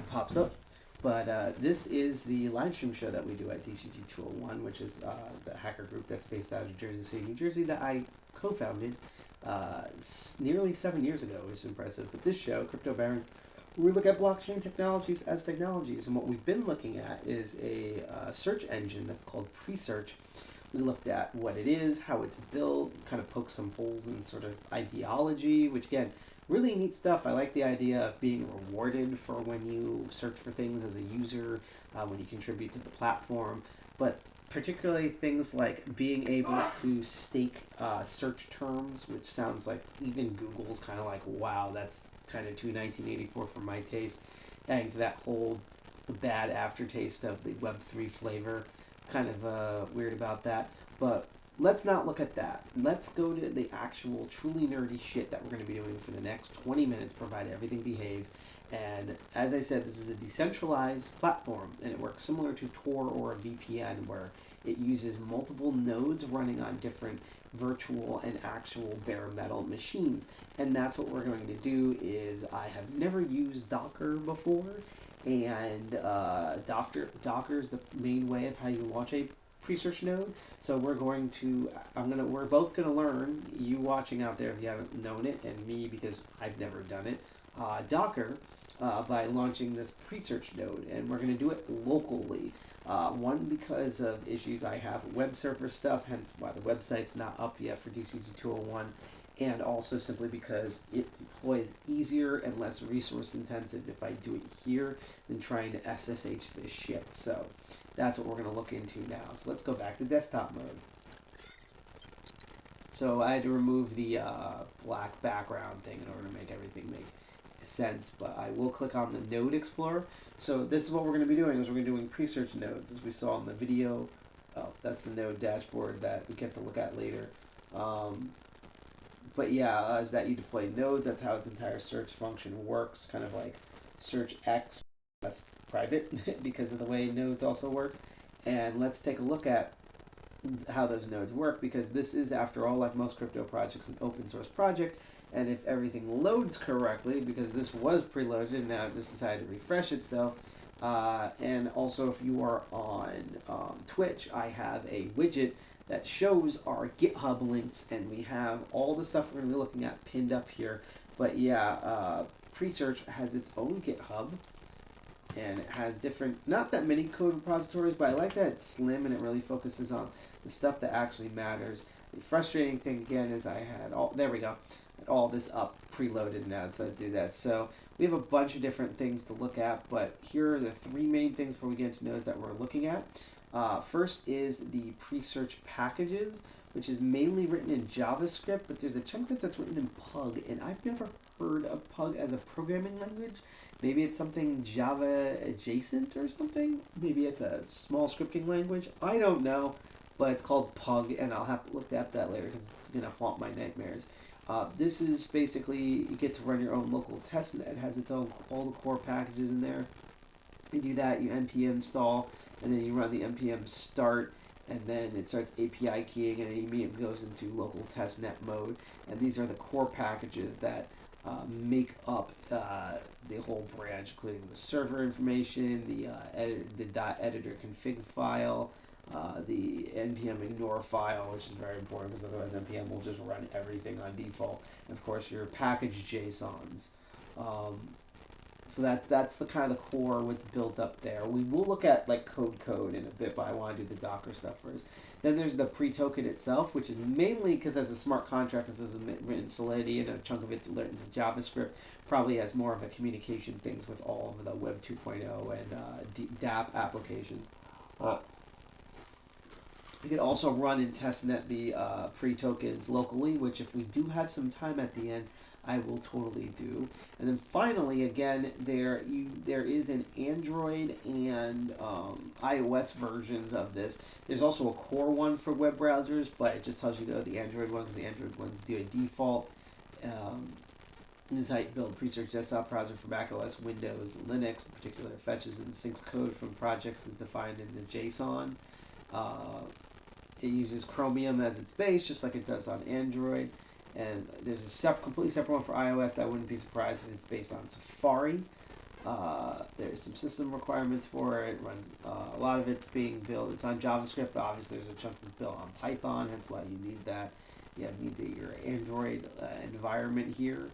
pops up. But this is the live stream show that we do at DCG 201, which is the hacker group that's based out of Jersey City, New Jersey, that I co-founded nearly 7 years ago, which is impressive. But this show, Crypto Barons, we look at blockchain technologies as technologies. And what we've been looking at is a search engine that's called Presearch. We looked at what it is, how it's built, kind of poked some holes in sort of ideology, which again, really neat stuff. I like the idea of being rewarded for when you search for things as a user, when you contribute to the platform, but particularly things like being able to stake search terms, which sounds like even Google's kind of like, wow, that's kind of too 1984 for my taste, adding to that whole bad aftertaste of the Web3 flavor. Kind of weird about that, but let's not look at that. Let's go to the actual truly nerdy shit that we're going to be doing for the next 20 minutes, provided everything behaves. And as I said, this is a decentralized platform, and it works similar to Tor or a VPN, where it uses multiple nodes running on different virtual and actual bare metal machines. And that's what we're going to do. Is I have never used Docker before, and Docker is the main way of how you launch a Presearch node. So we're both gonna learn, you watching out there if you haven't known it, and me because I've never done it, Docker, by launching this Presearch node, and we're gonna do it locally. One, because of issues I have with web server stuff, hence why the website's not up yet for DCG 201. And also simply because it deploys easier and less resource intensive if I do it here than trying to SSH this shit. So that's what we're going to look into now. So let's go back to desktop mode. So I had to remove the black background thing in order to make everything make sense, but I will click on the Node Explorer. So this is what we're going to be doing, is we're going to be doing Presearch nodes, as we saw in the video. Oh, that's the node dashboard that we get to look at later. But yeah, is that you deploy nodes. That's how its entire search function works, kind of like Search X, less private because of the way nodes also work. And let's take a look at how those nodes work, because this is, after all, like most crypto projects, an open source project. And if everything loads correctly, because this was preloaded and now it just decided to refresh itself. And also, if you are on Twitch, I have a widget that shows our GitHub links, and we have all the stuff we're going to be looking at pinned up here. But yeah, Presearch has its own GitHub, and it has different, not that many code repositories, but I like that it's slim and it really focuses on the stuff that actually matters. The frustrating thing again is I had all this up preloaded now, so let's do that. So we have a bunch of different things to look at, but here are the three main things before we get into nodes that we're looking at. First is the Presearch packages, which is mainly written in JavaScript, but there's a chunk of it that's written in Pug, and I've never heard of Pug as a programming language. Maybe it's something Java adjacent or something. Maybe it's a small scripting language. I don't know, but it's called Pug, and I'll have to look at that later because it's going to haunt my nightmares. This is basically, you get to run your own local testnet. It has its own, all the core packages in there. You do that, you npm install, and then you run the npm start, and then it starts API keying, and it immediately goes into local testnet mode. And these are the core packages that make up the whole branch, including the server information, the .editor config file, the npm ignore file, which is very important because otherwise npm will just run everything on default, and of course your package JSONs. So that's the kind of the core what's built up there. We will look at like code in a bit, but I want to do the Docker stuff first. Then there's the pre-token itself, which is mainly because as a smart contract, this is written in Solidity and a chunk of it's written in JavaScript. Probably has more of a communication things with all of the Web 2.0 and DApp applications. You can also run and testnet the pre-tokens locally, which if we do have some time at the end, I will totally do. And then finally, again, there is an Android and iOS versions of this. There's also a core one for web browsers, but it just tells you to go to the Android one because the Android ones do a default. This is how you build Presearch desktop browser for macOS, Windows, and Linux. In particular, it fetches and syncs code from projects as defined in the JSON. It uses Chromium as its base, just like it does on Android. And there's a completely separate one for iOS that I wouldn't be surprised if it's based on Safari. There's some system requirements for it. It runs a lot of it's being built. It's on JavaScript, but obviously there's a chunk that's built on Python. Hence why you need that. You need your Android environment here.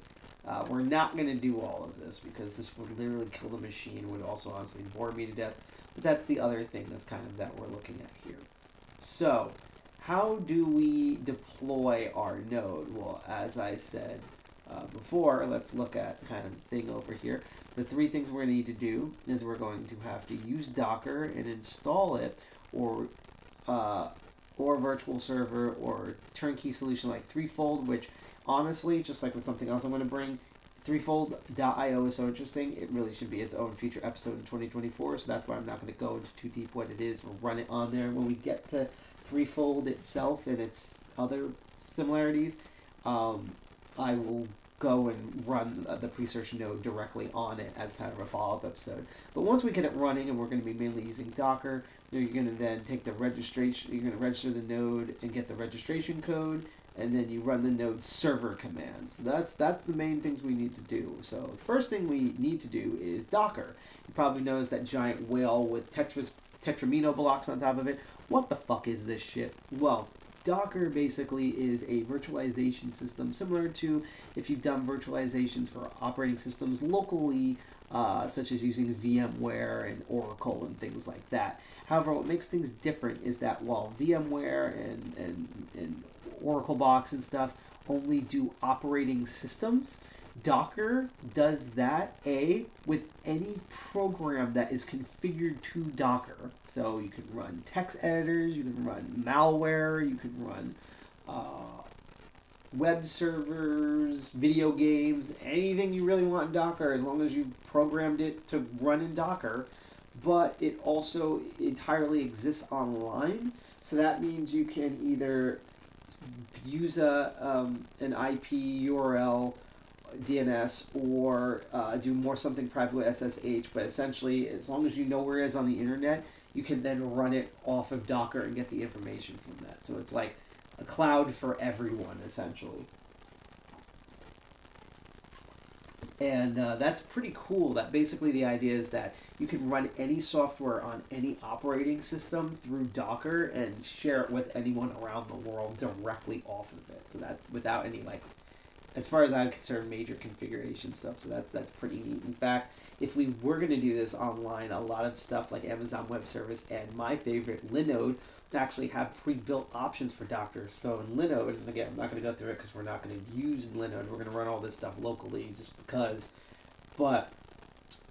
We're not going to do all of this because this would literally kill the machine. Would also honestly bore me to death. But that's the other thing that's kind of that we're looking at here. So, how do we deploy our node? Well, as I said before, let's look at kind of thing over here. The three things we're going to need to do is we're going to have to use Docker and install it, or virtual server, or turnkey solution like Threefold, which honestly, just like with something else I'm going to bring, Threefold.io is so interesting. It really should be its own feature episode in 2024, so that's why I'm not going to go into too deep what it is. We'll run it on there when we get to Threefold itself and its other similarities. I will go and run the Presearch Node directly on it as kind of a follow-up episode. But once we get it running, and we're going to be mainly using Docker, you're going to then take the registration, you're going to register the node and get the registration code, and then you run the node server commands. That's the main things we need to do. So the first thing we need to do is Docker. You probably noticed that giant whale with Tetramino blocks on top of it. What the fuck is this shit? Well, Docker basically is a virtualization system similar to if you've done virtualizations for operating systems locally, such as using VMware and Oracle and things like that. However, what makes things different is that while VMware and Oracle Box and stuff only do operating systems, Docker does that, with any program that is configured to Docker. So you can run text editors, you can run malware, you can run web servers, video games, anything you really want in Docker, as long as you programmed it to run in Docker. But it also entirely exists online, so that means you can either use an IP URL DNS or do more something private with SSH, but essentially as long as you know where it is on the internet, you can then run it off of Docker and get the information from that. So it's like a cloud for everyone essentially. And that's pretty cool. That basically the idea is that you can run any software on any operating system through Docker and share it with anyone around the world directly off of it. So that without any, like, as far as I'm concerned, major configuration stuff. So that's pretty neat. In fact, if we were going to do this online, a lot of stuff like Amazon Web Service and my favorite Linode actually have pre-built options for Docker. So in Linode, and again, I'm not going to go through it because we're not going to use Linode. We're going to run all this stuff locally just because. But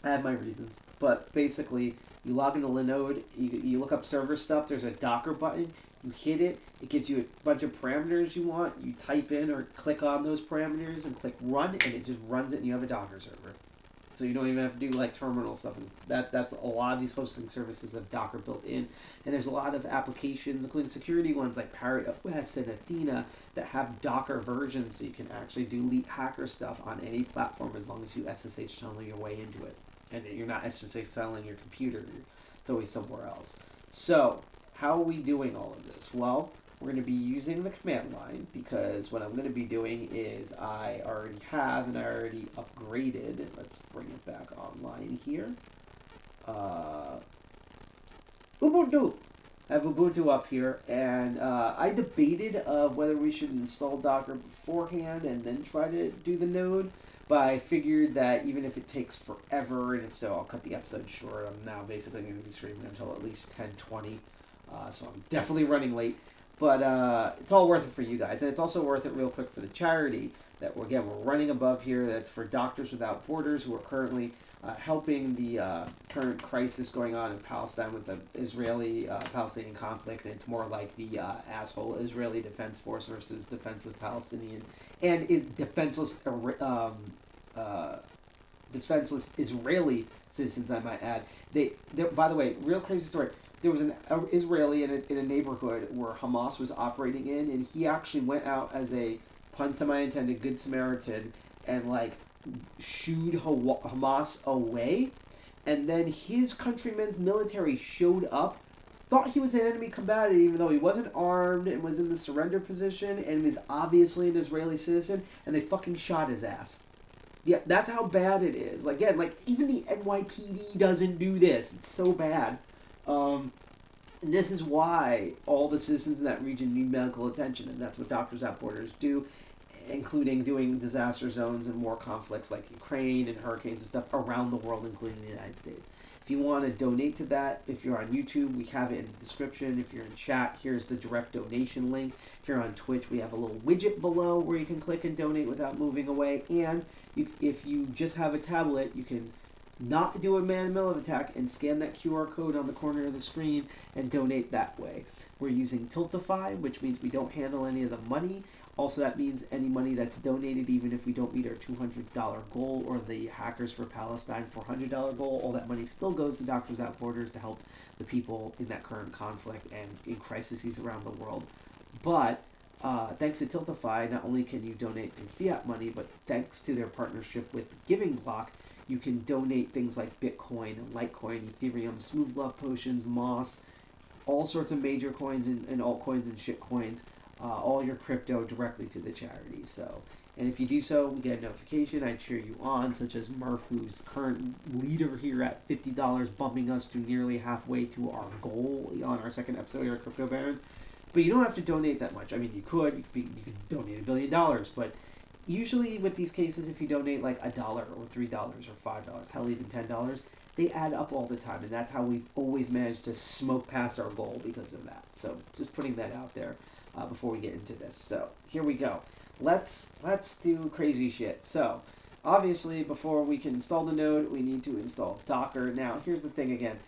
I have my reasons. But basically, you log into Linode, you look up server stuff, there's a Docker button, you hit it, it gives you a bunch of parameters you want, you type in or click on those parameters and click run, and it just runs it and you have a Docker server. So you don't even have to do like terminal stuff. That's a lot of these hosting services have Docker built in, and there's a lot of applications, including security ones like Parrot OS and Athena, that have Docker versions, so you can actually do elite hacker stuff on any platform as long as you SSH tunnel your way into it, and you're not SSH tunneling your computer. It's always somewhere else. So how are we doing all of this? Well, we're going to be using the command line because what I'm going to be doing is I already have and I already upgraded. Let's bring it back online here. Ubuntu. I have Ubuntu up here, and I debated of whether we should install Docker beforehand and then try to do the node, but I figured that even if it takes forever, and if so, I'll cut the episode short. I'm now basically going to be streaming until at least 10:20, so I'm definitely running late, but it's all worth it for you guys, and it's also worth it real quick for the charity that we're running above here. That's for Doctors Without Borders, who are currently helping the current crisis going on in Palestine with the Israeli-Palestinian conflict. And it's more like the asshole Israeli Defense Force versus defenseless Palestinian and defenseless Israeli citizens, I might add. By the way, real crazy story. There was an Israeli in a neighborhood where Hamas was operating in, and he actually went out as a pun semi-intended good Samaritan and like shooed Hamas away, and then his countrymen's military showed up, thought he was an enemy combatant even though he wasn't armed and was in the surrender position and was obviously an Israeli citizen, and they fucking shot his ass. Yeah, that's how bad it is. Like, again, like even the NYPD doesn't do this. It's so bad. And this is why all the citizens in that region need medical attention, and that's what Doctors Without Borders do, including doing disaster zones and war conflicts like Ukraine and hurricanes and stuff around the world, including the United States. If you want to donate to that, if you're on YouTube, we have it in the description. If you're in chat, here's the direct donation link. If you're on Twitch, we have a little widget below where you can click and donate without moving away. And if you just have a tablet, you can not do a man-in-the-middle attack and scan that QR code on the corner of the screen and donate that way. We're using Tiltify, which means we don't handle any of the money. Also, that means any money that's donated, even if we don't meet our $200 goal or the Hackers for Palestine $400 goal, all that money still goes to Doctors Without Borders to help the people in that current conflict and in crises around the world. But thanks to Tiltify, not only can you donate through fiat money, but thanks to their partnership with Giving Block, you can donate things like Bitcoin, Litecoin, Ethereum, Smooth Love Potions, Moss, all sorts of major coins and altcoins and shitcoins, all your crypto directly to the charity. So, and if you do so, we get a notification. I cheer you on, such as Murph, who's current leader here at $50, bumping us to nearly halfway to our goal on our second episode of our Crypto Barons. But you don't have to donate that much. I mean, you could donate $1 billion, but usually with these cases, if you donate like $1 or $3 or $5, hell, even $10, they add up all the time, and that's how we've always managed to smoke past our goal because of that. So just putting that out there before we get into this. So here we go. Let's do crazy shit. So obviously, before we can install the node, we need to install Docker. Now, here's the thing again.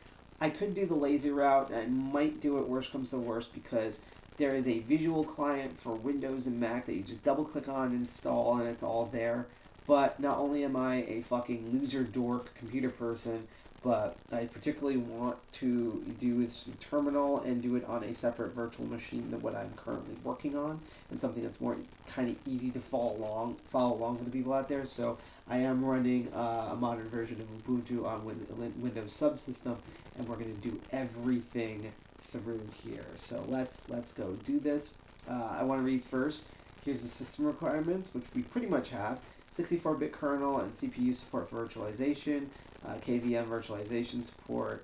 I could do the lazy route. I might do it worst comes to worst because there is a visual client for Windows and Mac that you just double click on and install, and it's all there. But not only am I a fucking loser dork computer person, but I particularly want to do this terminal and do it on a separate virtual machine than what I'm currently working on, and something that's more kind of easy to follow along for the people out there. So I am running a modern version of Ubuntu on Windows subsystem, and we're going to do everything through here. So let's go do this. I want to read first. Here's the system requirements, which we pretty much have. 64-bit kernel and CPU support for virtualization, KVM virtualization support,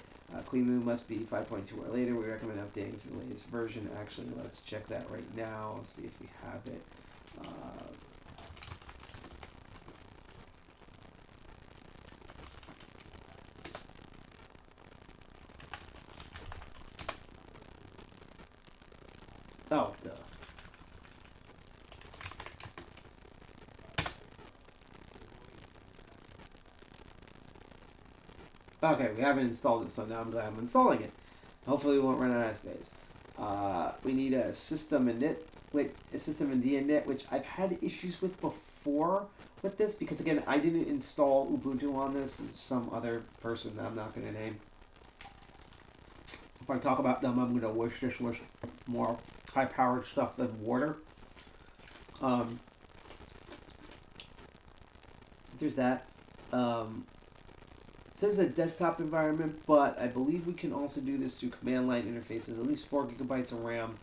QEMU must be 5.2 or later. We recommend updating to the latest version. Actually, let's check that right now. Let's see if we have it. Oh, duh. Okay, we haven't installed it, so now I'm glad I'm installing it. Hopefully we won't run out of space. We need a system init, init, which I've had issues with before with this, because again, I didn't install Ubuntu on this. It's some other person that I'm not going to name. If I talk about them, I'm going to wish this was more high-powered stuff than water. There's that. It says a desktop environment, but I believe we can also do this through command line interfaces. At least 4 gigabytes of RAM.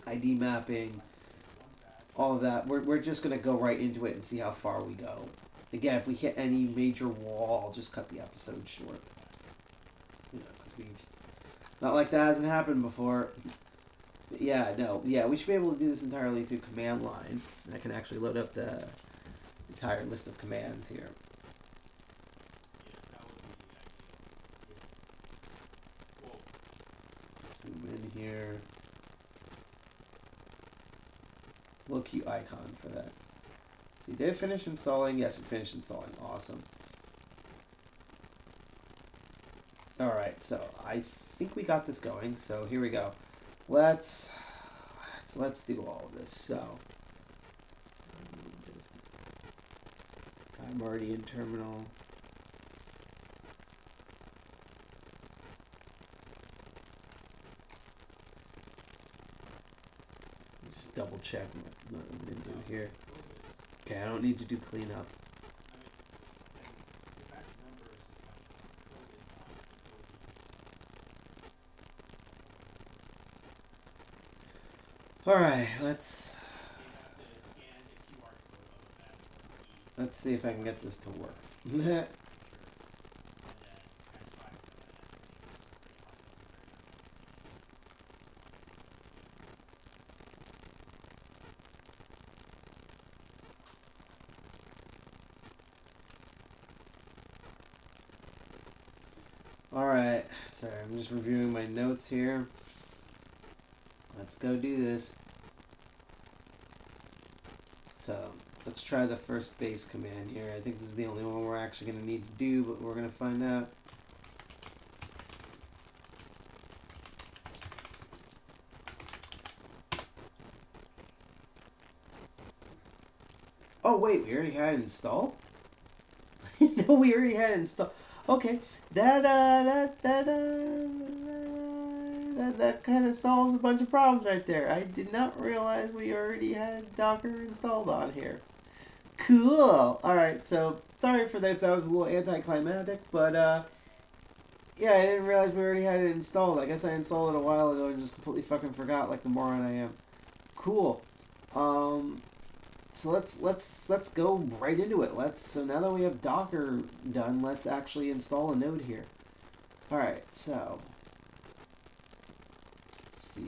ID mapping, all of that. We're just going to go right into it and see how far we go. Again, if we hit any major wall, I'll just cut the episode short. You know, because we've... Not like that hasn't happened before. But yeah, no. Yeah, we should be able to do this entirely through command line. And I can actually load up the entire list of commands here. Zoom in here. Little cute icon for that. So you did finish installing? Yes, you finished installing. Awesome. Alright, so I think we got this going. So here we go. Let's do all of this. So I'm already in terminal. Just double check what I'm going to do here. Okay, I don't need to do cleanup. Alright, let's see if I can get this to work. Alright, sorry, I'm just reviewing my notes here. Let's go do this. So, let's try the first base command here. I think this is the only one we're actually going to need to do, but we're going to find out. Oh wait, we already had it installed? No, we already had it installed. Okay, that kind of solves a bunch of problems right there. I did not realize we already had Docker installed on here. Cool. Alright, so sorry for that if that was a little anticlimactic, but yeah, I didn't realize we already had it installed. I guess I installed it a while ago and just completely fucking forgot like the moron I am. Cool. So let's go right into it. So now that we have Docker done, let's actually install a node here. Alright, so let's see.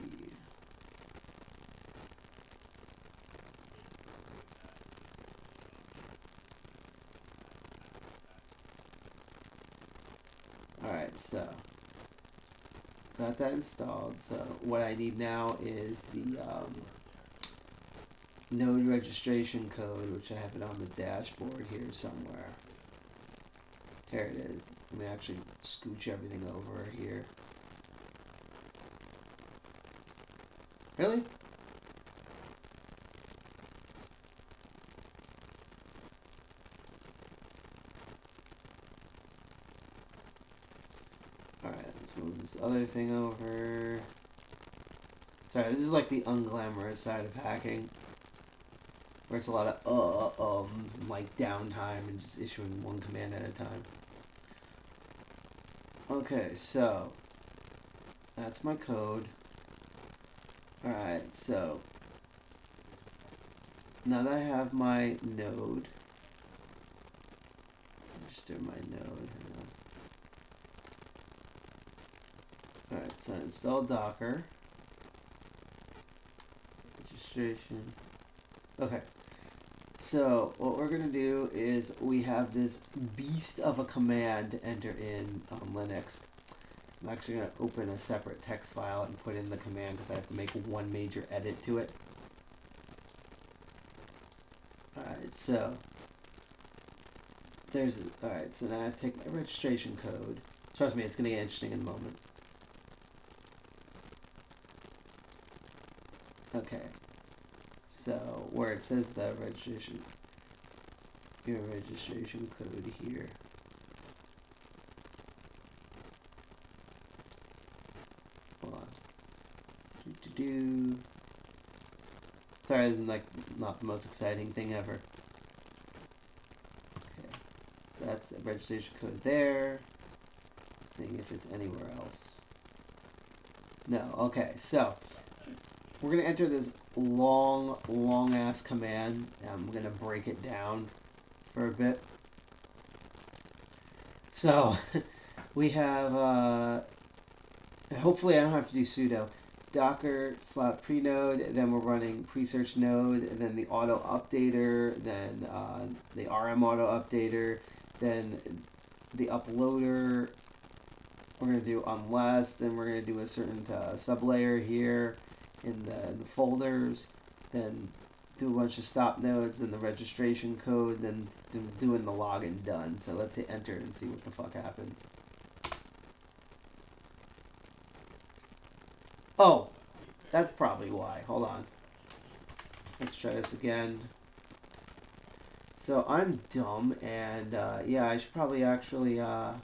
Alright, so got that installed. So what I need now is the node registration code, which I have it on the dashboard here somewhere. Here it is. Let me actually scooch everything over here. Really? Alright, let's move this other thing over. Sorry, this is like the unglamorous side of hacking, where it's a lot of ums and like downtime and just issuing one command at a time. Okay, so that's my code. Alright, so now that I have my node, register my node. Alright, so I install Docker. Registration. Okay. So what we're going to do is we have this beast of a command to enter in Linux. I'm actually going to open a separate text file and put in the command because I have to make one major edit to it. Alright, so alright, so now I have to take my registration code. Trust me, it's going to get interesting in a moment. Okay. So where it says the registration, your registration code here. Hold on. Sorry, this is like not the most exciting thing ever. Okay, so that's the registration code there. Seeing if it's anywhere else. No. Okay, so we're going to enter this long ass command. I'm going to break it down for a bit. So we have, hopefully I don't have to do sudo. Docker / prenode, then we're running Presearch Node, then the auto updater, then the RM auto updater, then the uploader. We're going to do unless, then we're going to do a certain sublayer here in the folders, then do a bunch of stop nodes, then the registration code, then doing the login done. So let's hit enter and see what the fuck happens. Oh, that's probably why. Hold on. Let's try this again. So I'm dumb, and yeah, I should probably actually, okay,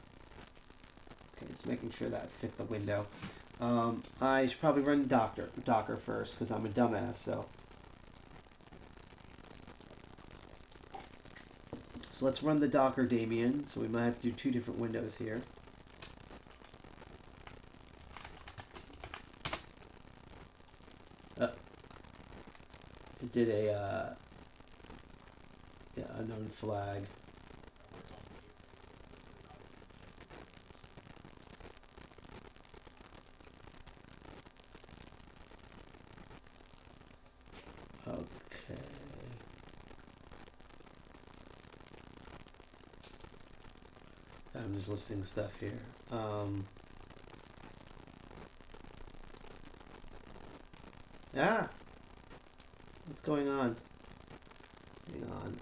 just making sure that fit the window. I should probably run Docker first, because I'm a dumbass, so. So let's run the Docker daemon, so we might have to do 2 different windows here. It did a yeah, unknown flag. Okay. So I'm just listing stuff here. What's going on? Hang on.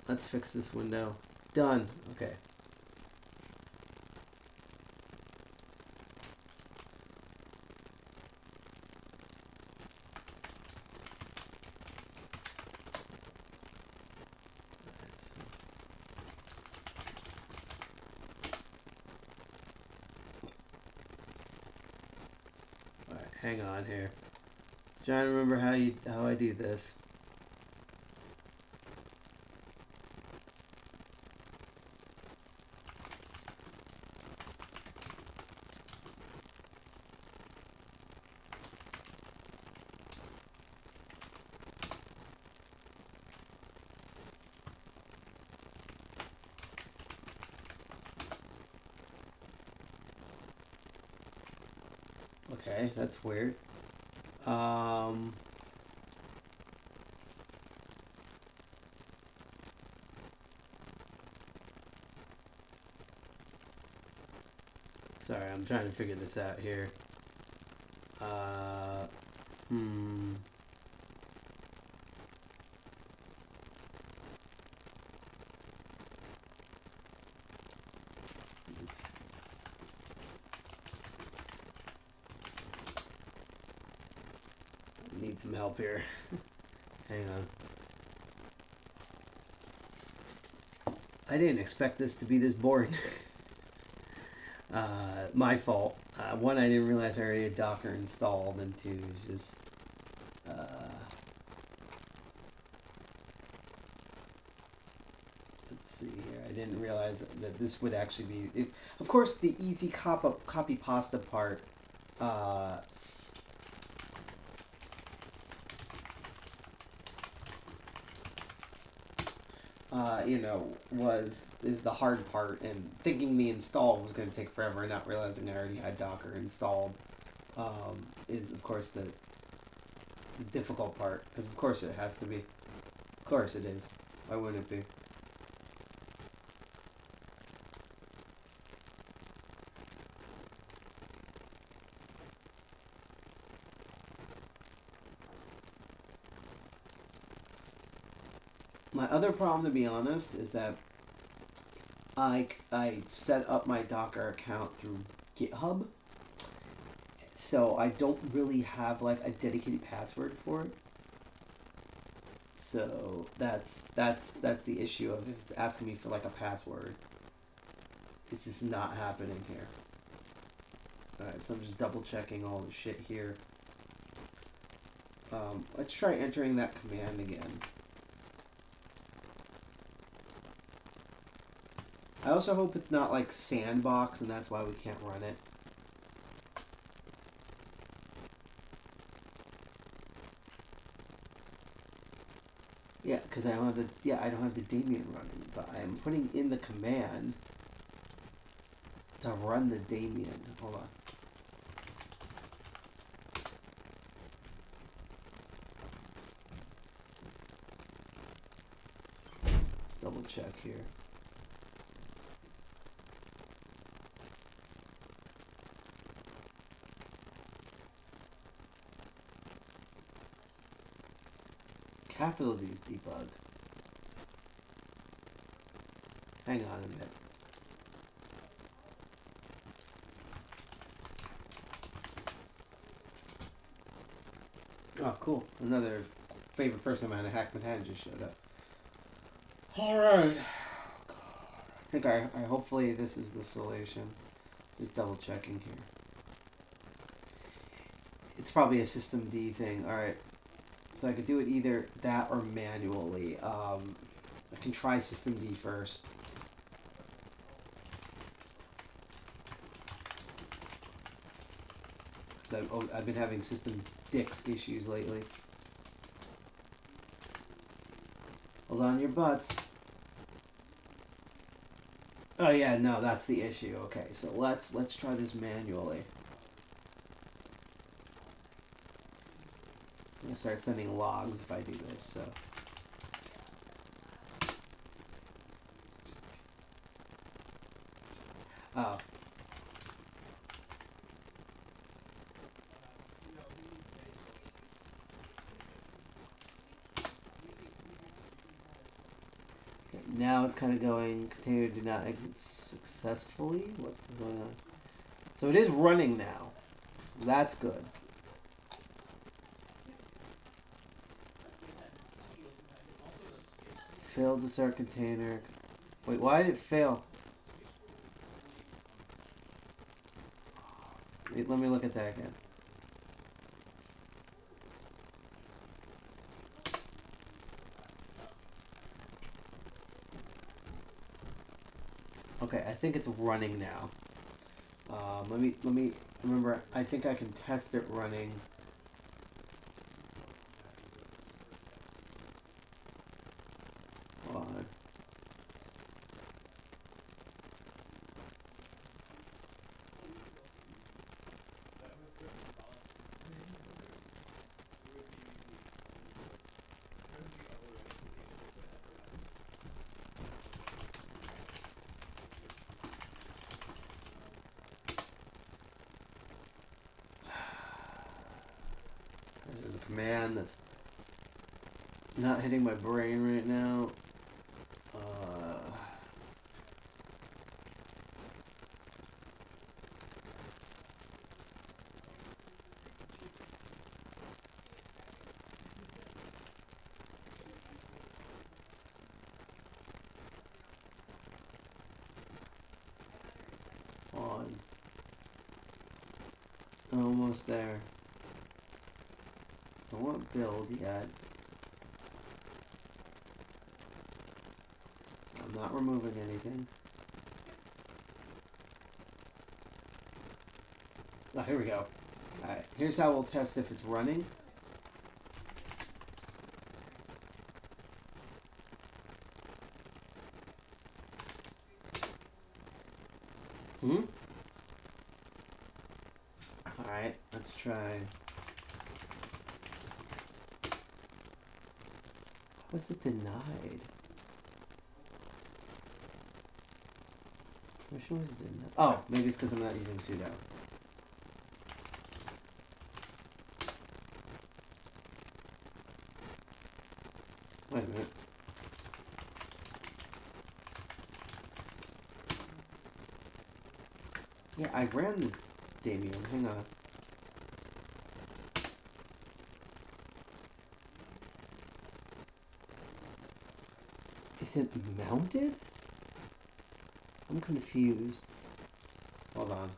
Let's fix this window. Done. Okay. Alright, hang on here. Just trying to remember how I do this. Okay, that's weird. Sorry, I'm trying to figure this out here. Need some help here. Hang on. I didn't expect this to be this boring. My fault. One, I didn't realize I already had Docker installed, and 2, it's just let's see here. I didn't realize that this would actually be. Of course, the easy copy pasta part. You know, is the hard part, and thinking the install was going to take forever and not realizing I already had Docker installed is, of course, the difficult part, because of course it has to be. Of course it is. Why wouldn't it be? My other problem, to be honest, is that I set up my Docker account through GitHub, so I don't really have like a dedicated password for it. So that's the issue of if it's asking me for like a password. It's just not happening here. Alright, so I'm just double checking all the shit here. Let's try entering that command again. I also hope it's not like sandbox and that's why we can't run it. Yeah, because I don't have I don't have the daemon running, but I am putting in the command to run the daemon. Hold on. Let's double check here. Capital D's debug. Hang on a minute. Oh, cool. Another favorite person of mine, a Hack Manhattan, just showed up. Alright. I think I hopefully this is the solution. Just double checking here. It's probably a system D thing. Alright. So I could do it either that or manually. I can try system D first. Because I've been having system Dix issues lately. Hold on your butts. Oh yeah, no, that's the issue. Okay, so let's try this manually. I'm gonna start sending logs if I do this, so. Oh. Okay, now it's kind of going, container did not exit successfully. What's going on? So it is running now. So that's good. Failed to start container. Wait, why did it fail? Wait, let me look at that again. Okay, I think it's running now. Let me remember. I think I can test it running. Hold on. There's a command that's not hitting my brain right now. Almost there. I won't build yet. I'm not removing anything. Oh, here we go. Alright, here's how we'll test if it's running. Alright, let's try. How was it denied? Permission was denied. Oh, maybe it's because I'm not using sudo. Wait a minute. Yeah, I ran the Damien. Hang on. Is it mounted? I'm confused. Hold on.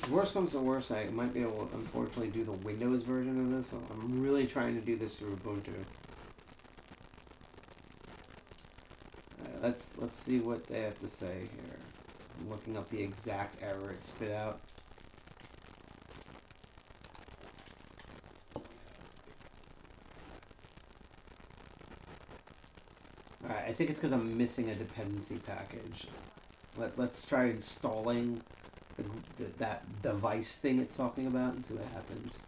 If worst comes to worst, I might be able to unfortunately do the Windows version of this. So I'm really trying to do this through Ubuntu. Let's see what they have to say here. I'm looking up the exact error it spit out. Alright, I think it's because I'm missing a dependency package. Let's try installing that device thing it's talking about and see what happens.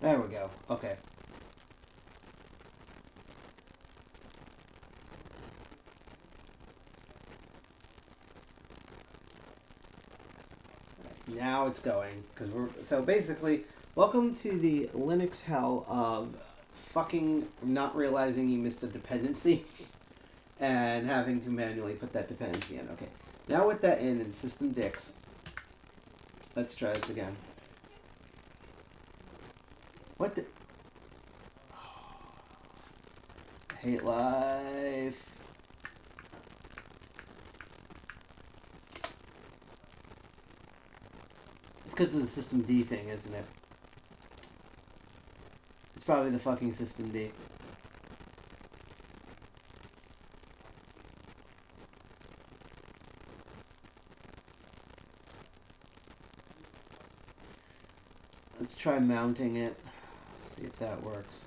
There we go. Okay. Now it's going, because so basically, welcome to the Linux hell of fucking not realizing you missed a dependency and having to manually put that dependency in. Okay, now with that in systemdix, let's try this again. What the? I hate life. It's because of the systemd thing, isn't it? It's probably the fucking systemd. Let's try mounting it. See if that works.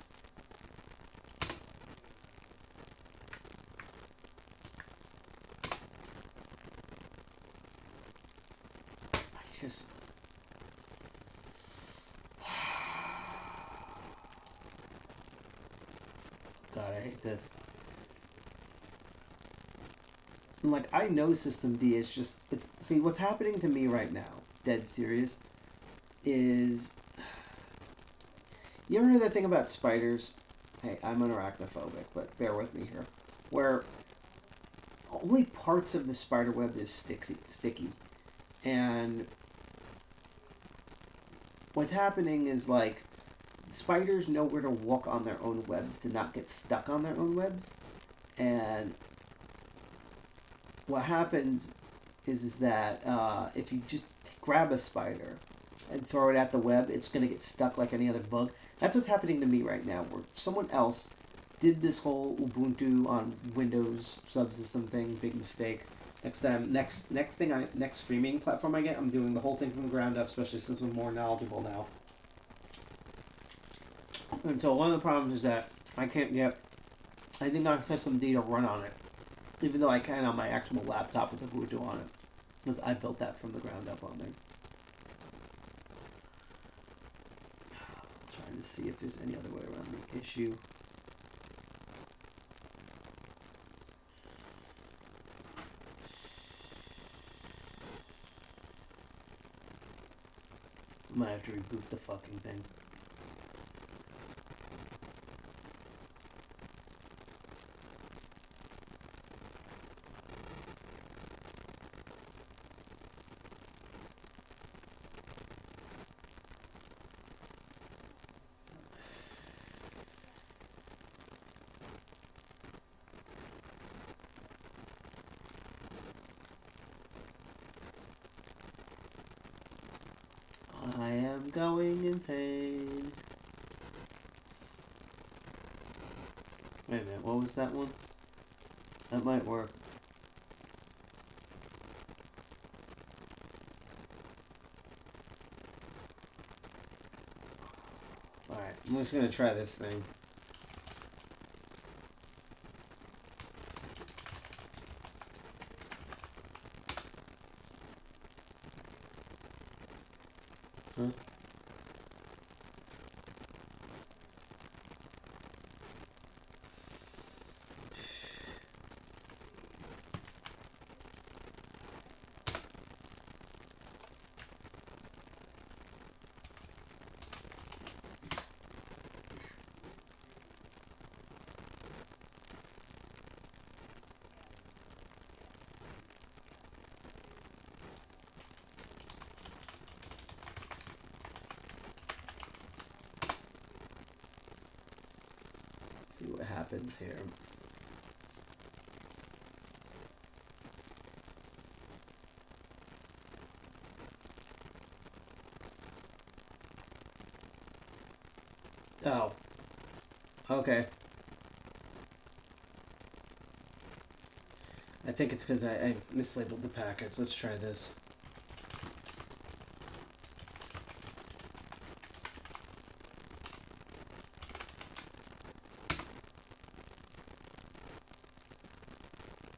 God, I hate this. And like, I know systemd is just, see, what's happening to me right now, dead serious, is, you ever heard that thing about spiders? Hey, I'm an arachnophobic, but bear with me here. Where only parts of the spider web is sticky. And what's happening is, like, spiders know where to walk on their own webs to not get stuck on their own webs. And what happens is that if you just grab a spider and throw it at the web, it's going to get stuck like any other bug. That's what's happening to me right now, where someone else did this whole Ubuntu on Windows subsystem thing, big mistake. Next streaming platform I get, I'm doing the whole thing from the ground up, especially since I'm more knowledgeable now. And so one of the problems is that I can't get anything on systemd to run on it, even though I can on my actual laptop with Ubuntu on it, because I built that from the ground up on there. Trying to see if there's any other way around the issue. I might have to reboot the fucking thing. I am going in pain. Wait a minute, what was that one? That might work. Alright, I'm just gonna try this thing. Huh? see what happens here. Oh. Okay. I think it's because I mislabeled the package. Let's try this.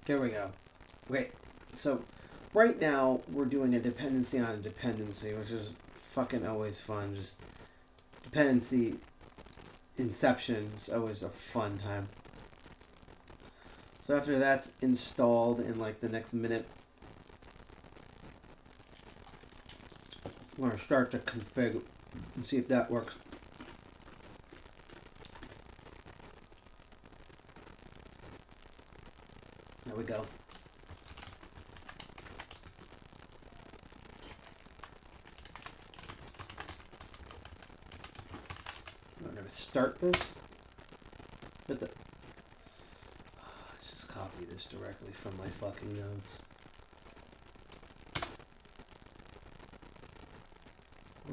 There we go. Wait, so right now we're doing a dependency on a dependency, which is fucking always fun. Just dependency inception is always a fun time. So after that's installed in like the next minute, we're going to start to configure and see if that works. There we go. So I'm going to start this. Let's just copy this directly from my fucking notes.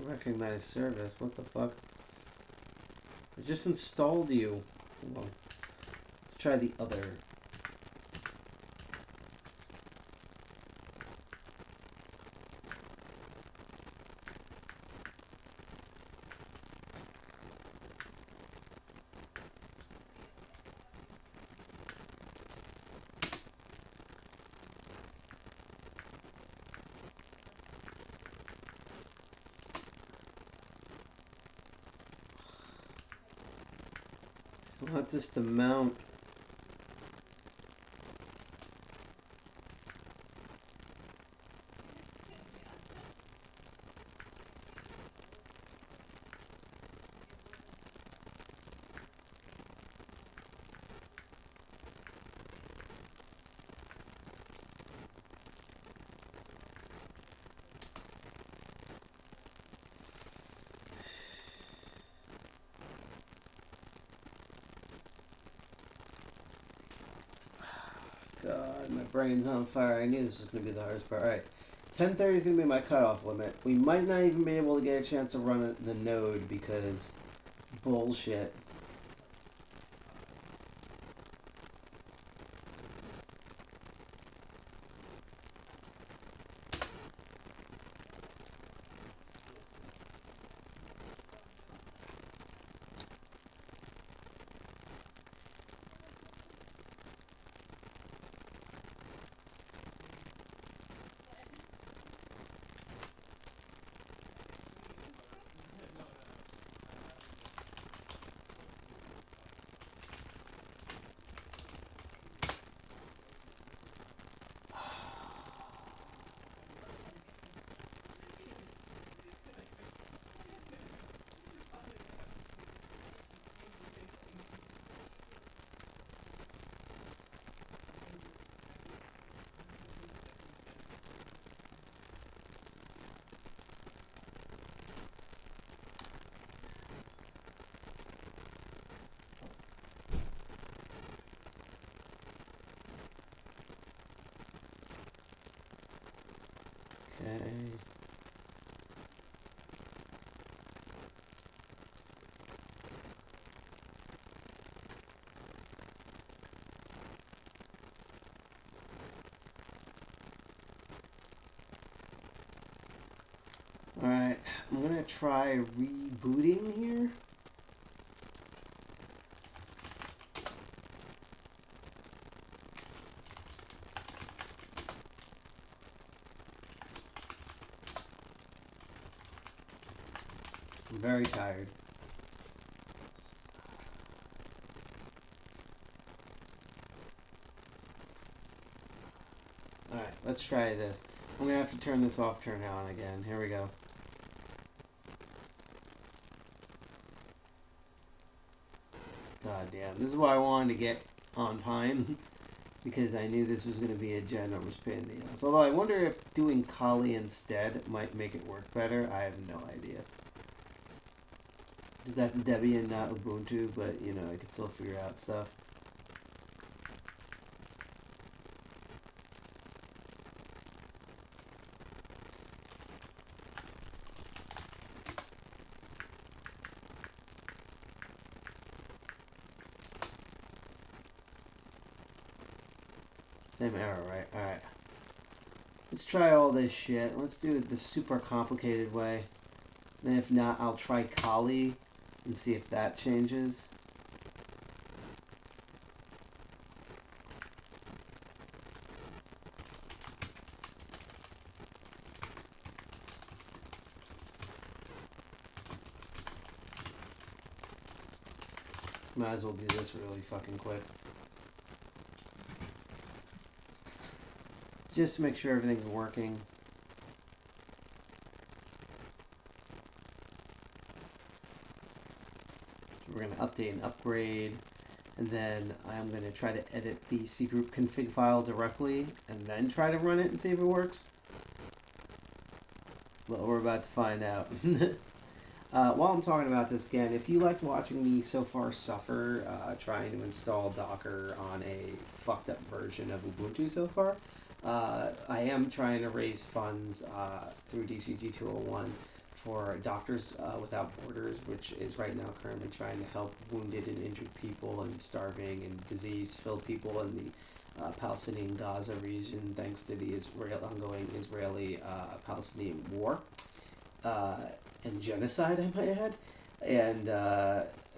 Recognize service. What the fuck? I just installed you. Hold on. Let's try the other. I want this to mount. God, my brain's on fire. I knew this was going to be the hardest part. Alright, 10:30 is going to be my cutoff limit. We might not even be able to get a chance to run the node because bullshit. Okay. Alright, I'm gonna try rebooting here. I'm very tired. Alright, let's try this. I'm gonna have to turn this off, turn it on again. Here we go. God damn. This is why I wanted to get on time. Because I knew this was going to be a ginormous pain in the ass. Although I wonder if doing Kali instead might make it work better. I have no idea. Because that's Debian, not Ubuntu, but you know, I could still figure out stuff. Same error, right? Alright. Let's try all this shit. Let's do it the super complicated way. Then if not, I'll try Kali and see if that changes. Might as well do this really fucking quick. Just to make sure everything's working. So we're going to update and upgrade. And then I'm going to try to edit the C group config file directly and then try to run it and see if it works. Well, we're about to find out. While I'm talking about this again, if you liked watching me so far suffer trying to install Docker on a fucked up version of Ubuntu so far, I am trying to raise funds through DCG 201 for Doctors Without Borders, which is right now currently trying to help wounded and injured people and starving and disease-filled people in the Palestinian Gaza region, thanks to the ongoing Israeli-Palestinian war and genocide, I might add, and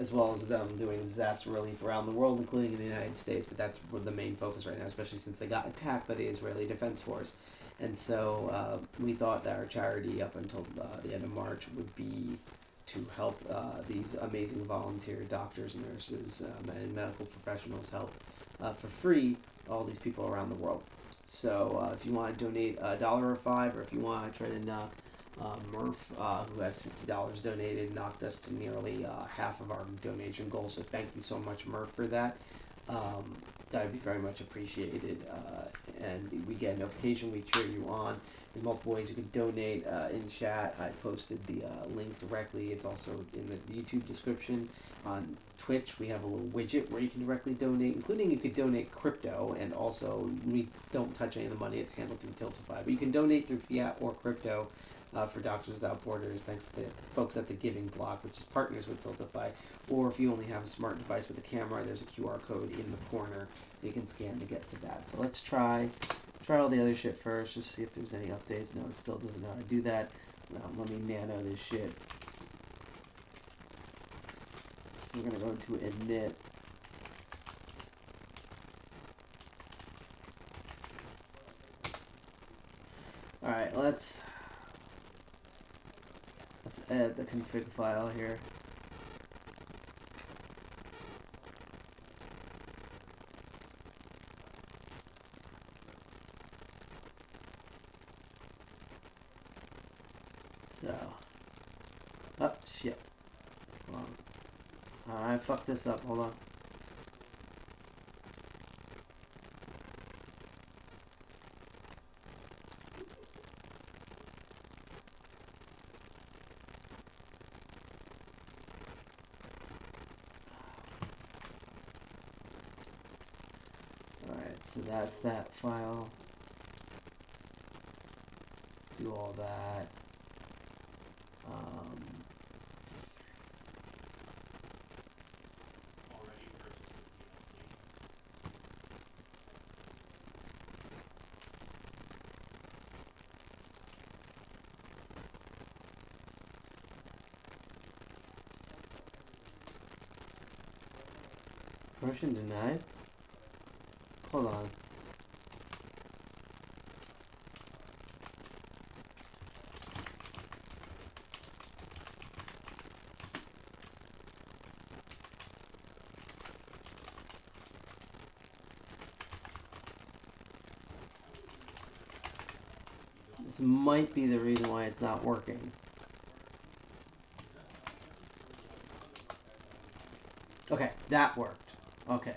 as well as them doing disaster relief around the world, including in the United States. But that's the main focus right now, especially since they got attacked by the Israeli Defense Force. And so we thought that our charity up until the end of March would be to help these amazing volunteer doctors, nurses, and medical professionals help for free all these people around the world. So if you want to donate $1 or $5, or if you want to try to knock Murph, who has $50 donated, knocked us to nearly half of our donation goal. So thank you so much, Murph, for that. That would be very much appreciated. And we get a notification, we cheer you on. There's multiple ways you can donate in chat. I posted the link directly. It's also in the YouTube description. On Twitch, we have a little widget where you can directly donate, including you could donate crypto, and also we don't touch any of the money. It's handled through Tiltify. But you can donate through fiat or crypto for Doctors Without Borders, thanks to the folks at the Giving Block, which is partners with Tiltify. Or if you only have a smart device with a camera, there's a QR code in the corner that you can scan to get to that. So let's try all the other shit first, just see if there's any updates. No, it still doesn't know how to do that. Let me nano this shit. So we're going to go into init. Alright, let's add the config file here. So, oh shit, hold on. I fucked this up, hold on. So that's that file. Let's do all that. Permission denied? Hold on. This might be the reason why it's not working. Okay, that worked. Okay.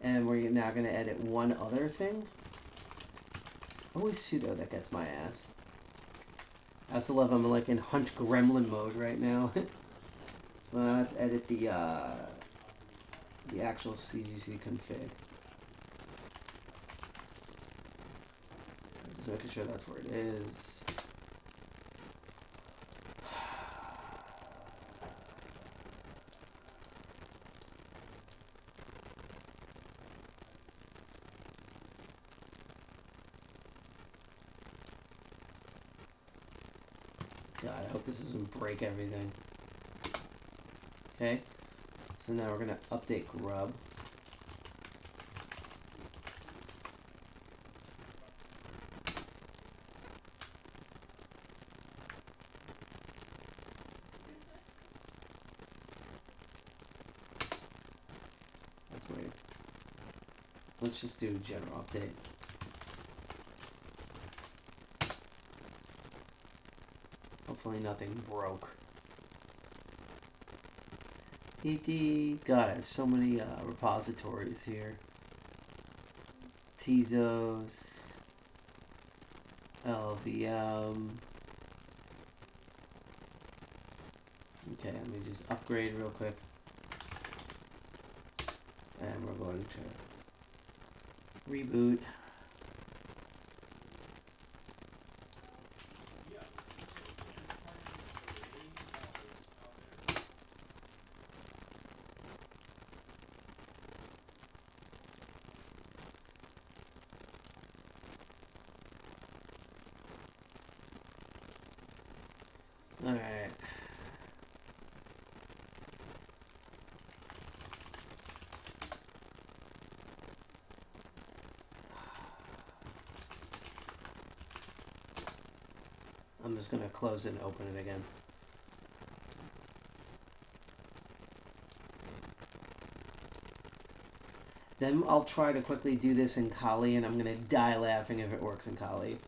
And we're now going to edit one other thing. Always sudo that gets my ass. I also love I'm like in hunt gremlin mode right now. So now let's edit the actual CGC config. Just making sure that's where it is. God, I hope this doesn't break everything. Okay, so now we're gonna update grub. That's weird. Let's just do general update. Hopefully nothing broke. God, I have so many repositories here. Tezos, LVM. Okay, let me just upgrade real quick. And we're going to reboot. All right. I'm just going to close it and open it again. Then I'll try to quickly do this in Kali, and I'm going to die laughing if it works in Kali.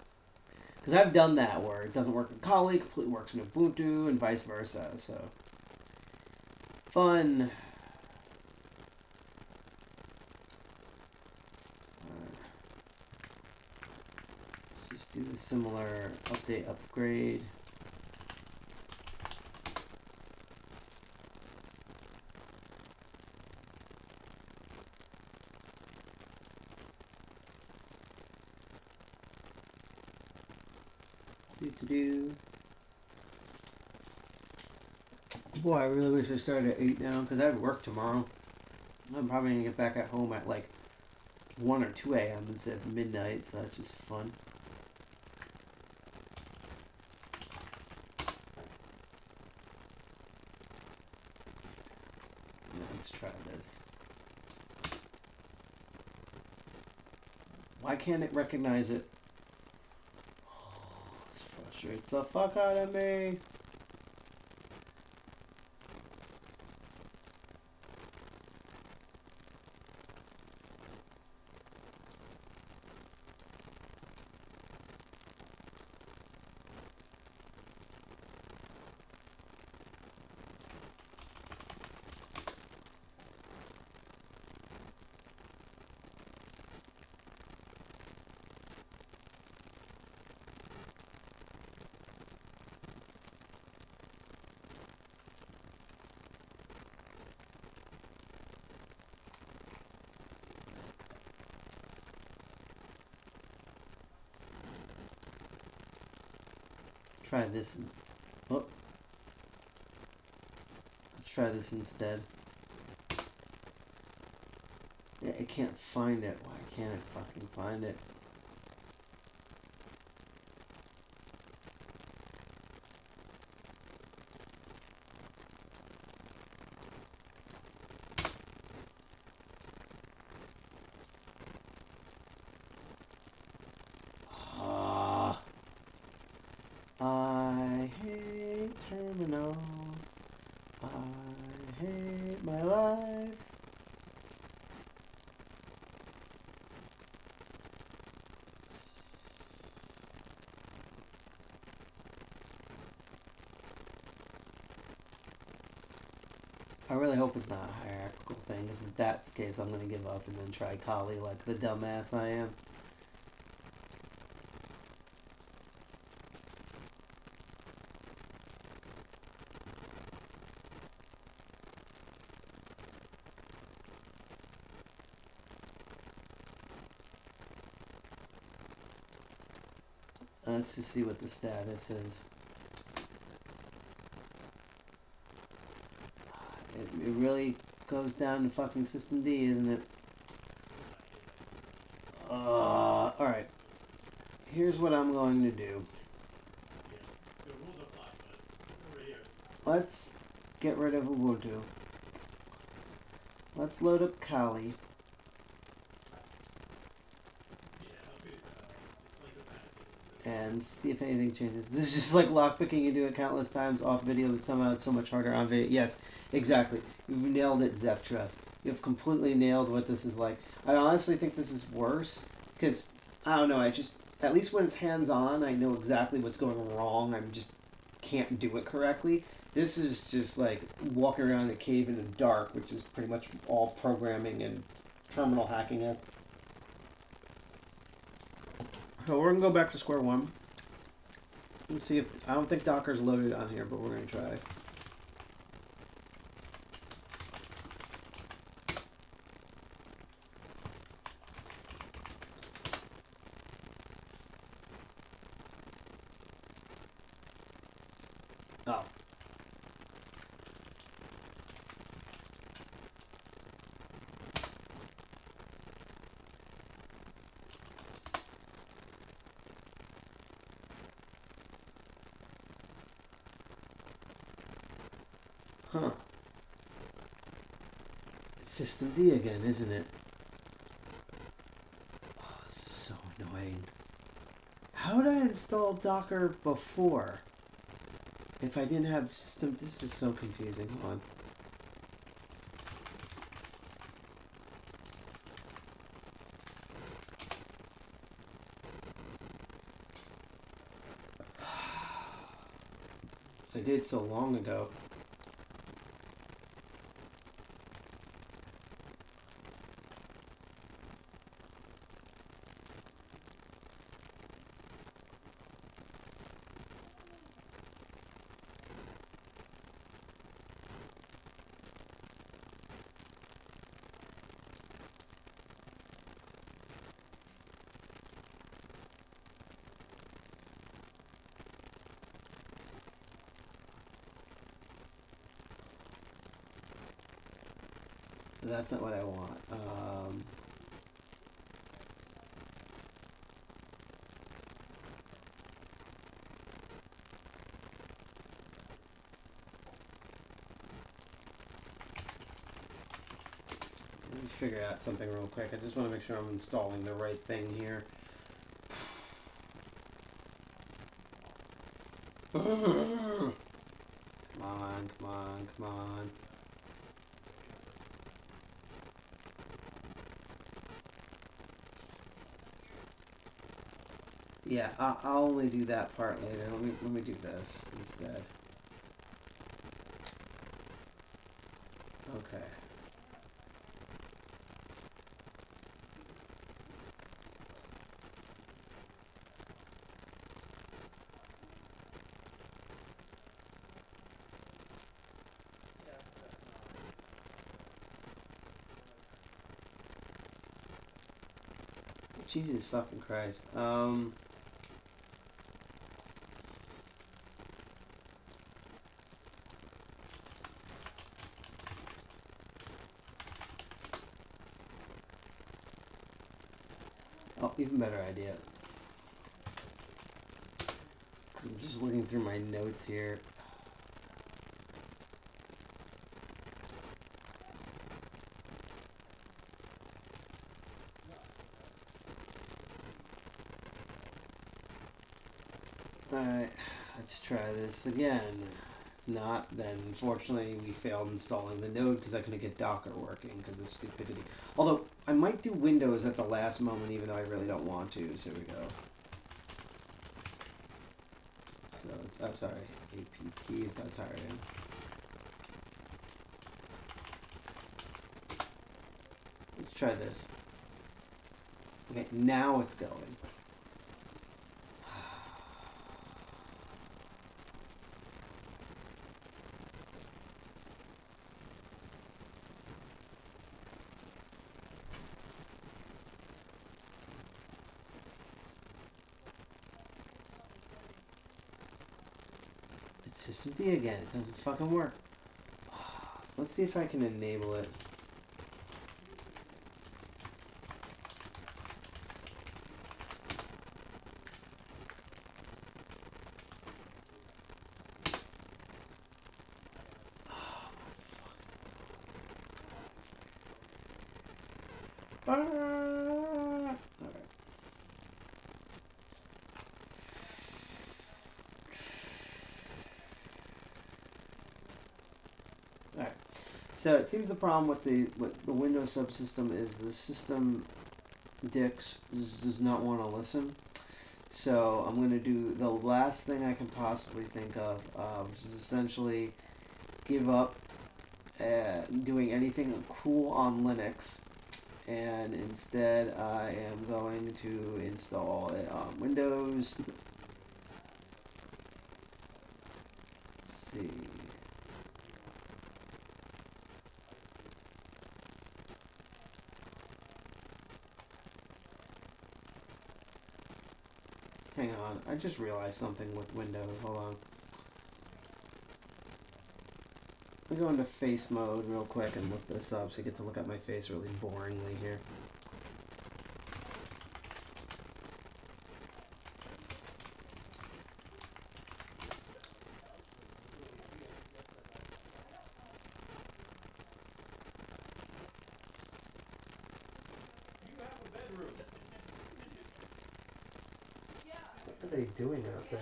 Because I've done that where it doesn't work in Kali, completely works in Ubuntu, and vice versa. So, fun. Let's just do the similar update upgrade. Boy, I really wish I started at 8 now, because I have work tomorrow. I'm probably going to get back at home at like 1 or 2 a.m. instead of midnight, so that's just fun. Let's try this. Why can't it recognize it? This frustrates the fuck out of me. Try this. Oh. Let's try this instead. Yeah, it can't find it. Why can't it fucking find it? I hate terminals. I hate my life. I really hope it's not a hierarchical thing, because if that's the case, I'm going to give up and then try Kali like the dumbass I am. Let's just see what the status is. It really goes down to fucking system D, isn't it? Alright. Here's what I'm going to do. Let's get rid of Ubuntu. Let's load up Kali. And see if anything changes. This is just like lockpicking. You do it countless times off video, but somehow it's so much harder on video. Yes, exactly. You've nailed it, Zeph Trust. You've completely nailed what this is like. I honestly think this is worse because, I don't know, at least when it's hands-on, I know exactly what's going wrong. I just can't do it correctly. This is just like walking around a cave in the dark, which is pretty much all programming and terminal hacking it. So we're going to go back to square one. Let's see if... I don't think Docker's loaded on here, but we're going to try. Oh. Huh. It's System D again, isn't it? Oh, this is so annoying. How did I install Docker before? If I didn't have system... This is so confusing. Hold on. I did so long ago. That's not what I want. Let me figure out something real quick. I just want to make sure I'm installing the right thing here. Come on, come on, come on. Yeah, I'll only do that part later. Let me do this instead. Okay. Jesus fucking Christ. Oh, even better idea. Because I'm just looking through my notes here. Alright, let's try this again. If not, then unfortunately we failed installing the node because I couldn't get Docker working because of stupidity. Although, I might do Windows at the last moment even though I really don't want to, so here we go. So it's, oh sorry, APT is not targeting. Let's try this. Okay, now it's going. System D again. It doesn't fucking work. Let's see if I can enable it. Alright. Alright. So it seems the problem with the Windows subsystem is the system Dix does not want to listen. So I'm going to do the last thing I can possibly think of, which is essentially give up doing anything cool on Linux, and instead I am going to install it on Windows. Let's see. Hang on, I just realized something with Windows. Hold on. Let me go into face mode real quick and look this up so you get to look at my face really boringly here. What are they doing out there?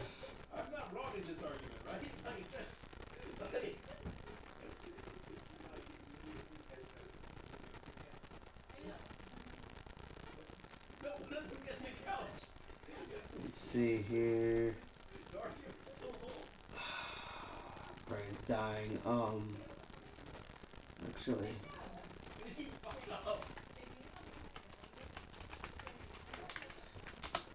I'm not wrong in this argument, right? Like, just, like, no, let them get the couch. Let's see here. Brain's dying. Actually.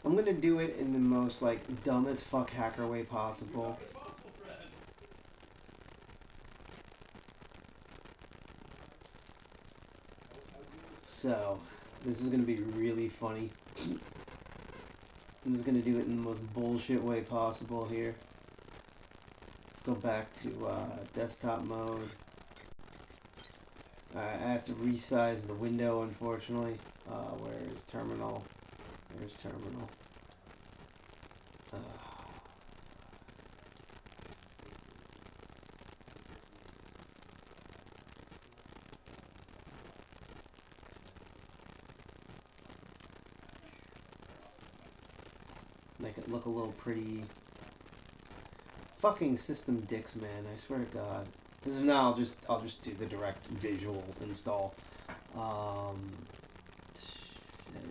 I'm gonna do it in the most like dumb as fuck hacker way possible. So, this is gonna be really funny. I'm just gonna do it in the most bullshit way possible here. Let's go back to desktop mode. Alright, I have to resize the window, unfortunately. Where's terminal? Where's terminal? Make it look a little pretty. Fucking system dicks, man! I swear to God. Because now I'll just do the direct visual install.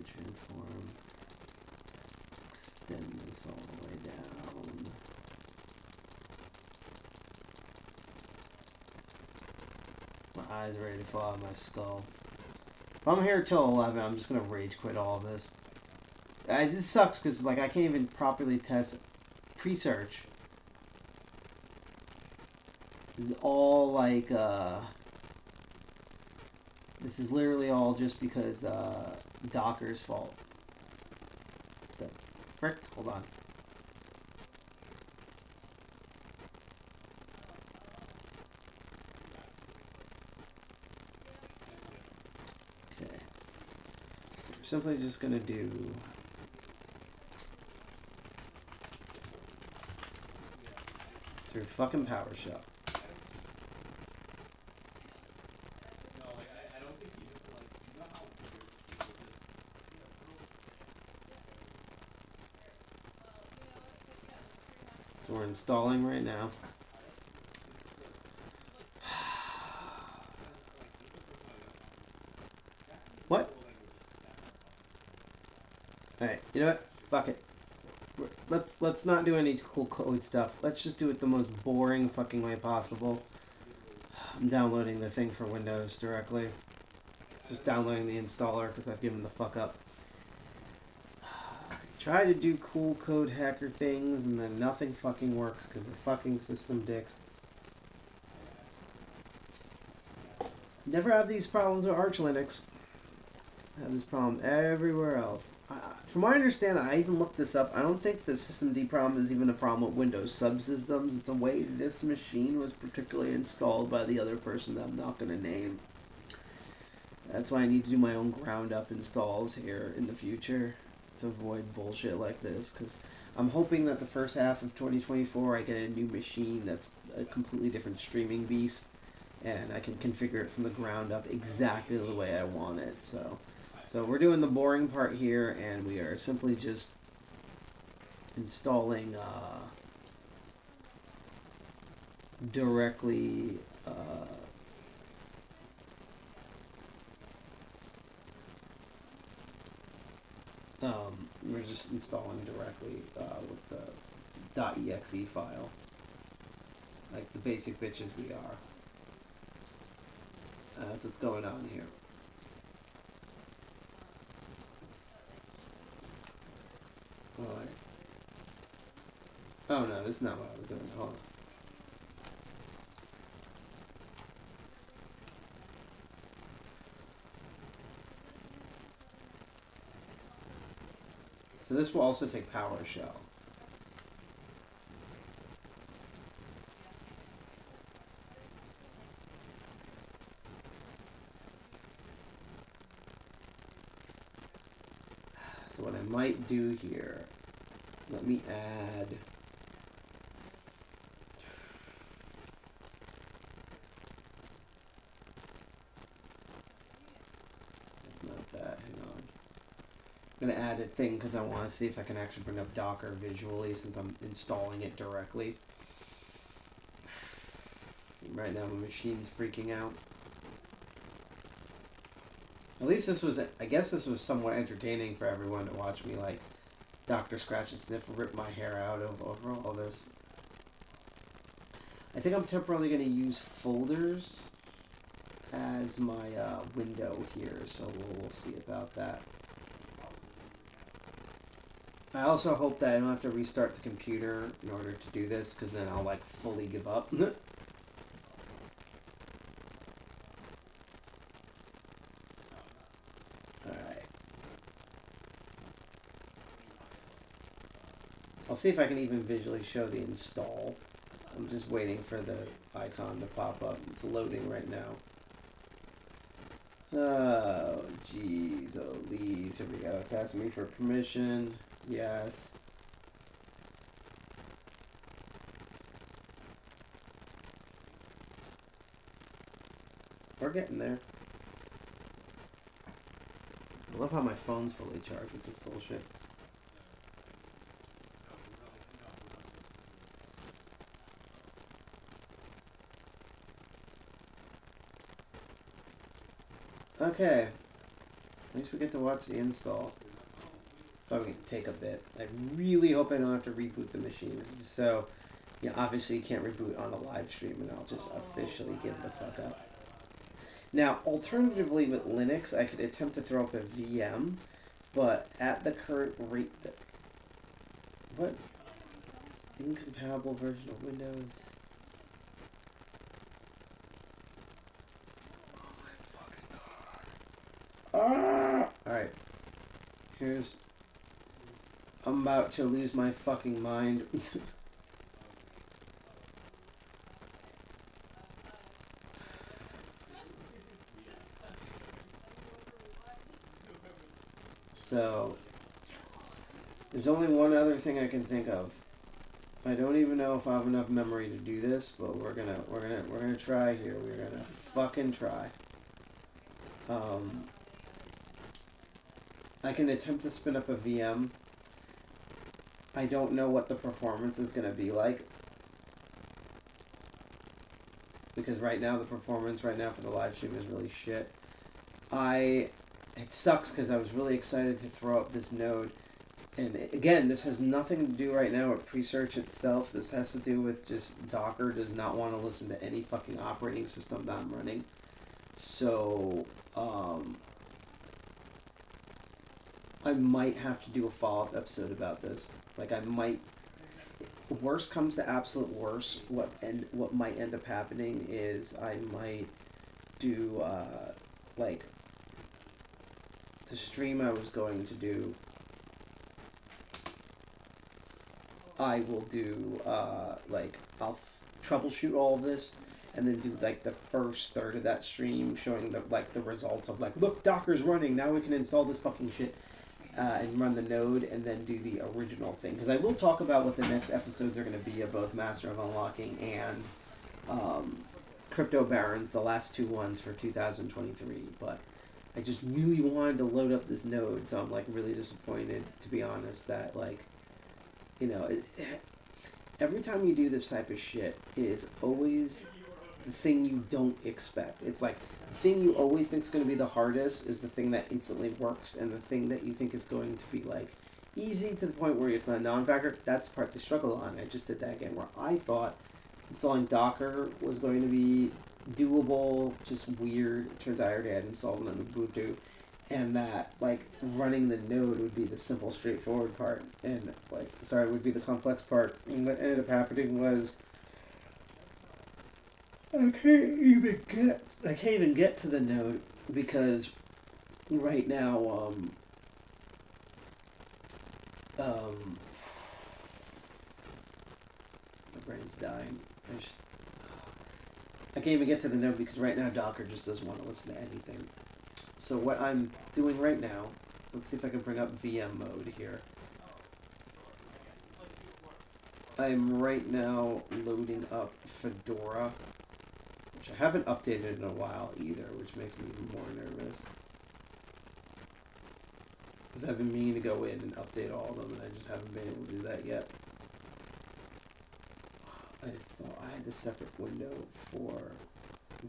Transform. Extend this all the way down. My eyes are ready to fall out of my skull. If I'm here till 11, I'm just gonna rage quit all of this. This sucks because like I can't even properly test Presearch. This is all like this is literally all just because Docker's fault. The frick? Hold on. Okay. We're simply just gonna do through fucking PowerShell. So we're installing right now. What? Alright, you know what? Fuck it. Let's not do any cool code stuff. Let's just do it the most boring fucking way possible. I'm downloading the thing for Windows directly. Just downloading the installer because I've given the fuck up. Try to do cool code hacker things and then nothing fucking works because the fucking system dicks. Never have these problems with Arch Linux. I have this problem everywhere else. from my understanding, I even looked this up. I don't think the systemd problem is even a problem with Windows subsystems. It's a way this machine was particularly installed by the other person that I'm not going to name. That's why I need to do my own ground up installs here in the future to avoid bullshit like this. Because I'm hoping that the first half of 2024 I get a new machine that's a completely different streaming beast. And I can configure it from the ground up exactly the way I want it. So we're doing the boring part here, and we are simply just installing directly we're just installing directly with the .exe file, like the basic bitches we are. That's what's going on here. Alright. Oh no, this is not what I was doing. Hold on. So this will also take PowerShell. So what I might do here, let me add it's not that, hang on. I'm gonna add a thing because I want to see if I can actually bring up Docker visually since I'm installing it directly. Right now my machine's freaking out. At least this was, I guess this was somewhat entertaining for everyone to watch me like Dr. Scratch and Sniff rip my hair out over all this. I think I'm temporarily going to use folders as my window here, so we'll see about that. I also hope that I don't have to restart the computer in order to do this, because then I'll like fully give up. I'll see if I can even visually show the install. I'm just waiting for the icon to pop up. It's loading right now. Oh, jeez. Oh, these. Here we go. It's asking me for permission. Yes. We're getting there. I love how my phone's fully charged with this bullshit. Okay, at least we get to watch the install. Probably gonna take a bit. I really hope I don't have to reboot the machine. So, yeah, obviously you can't reboot on a live stream, and I'll just officially give the fuck up. Now, alternatively with Linux, I could attempt to throw up a VM, but at the current rate that... What? Incompatible version of Windows... Alright. Here's... I'm about to lose my fucking mind. So... There's only one other thing I can think of. I don't even know if I have enough memory to do this, but we're gonna try here. We're gonna fucking try. I can attempt to spin up a VM. I don't know what the performance is going to be like. Because right now, the performance right now for the live stream is really shit. It sucks because I was really excited to throw up this node. And again, this has nothing to do right now with Presearch itself. This has to do with just Docker does not want to listen to any fucking operating system that I'm running. So, I might have to do a follow-up episode about this. Like, I might... Worst comes to absolute worst, what might end up happening is I might do, like, the stream I was going to do I will do like I'll troubleshoot all of this, and then do like the first third of that stream showing the results of like, look, Docker's running, now we can install this fucking shit, and run the node, and then do the original thing, because I will talk about what the next episodes are going to be of both Master of Unlocking and Crypto Barons, the last two ones for 2023. But I just really wanted to load up this node, so I'm like really disappointed, to be honest, that like, you know, every time you do this type of shit, it is always the thing you don't expect. It's like the thing you always think is going to be the hardest is the thing that instantly works, and the thing that you think is going to be like easy to the point where it's not a non-factor, that's the part they struggle on. I just did that again, where I thought installing Docker was going to be doable, just weird. It turns out I already had installed it on Ubuntu, and that like running the node would be the simple, straightforward part, and like would be the complex part. And what ended up happening was I can't even get to the node, because right now my brain's dying. I can't even get to the node because right now Docker just doesn't want to listen to anything. So what I'm doing right now, let's see if I can bring up VM mode here. I'm right now loading up Fedora, which I haven't updated in a while either, which makes me even more nervous. Because I've been meaning to go in and update all of them, and I just haven't been able to do that yet. I thought I had a separate window for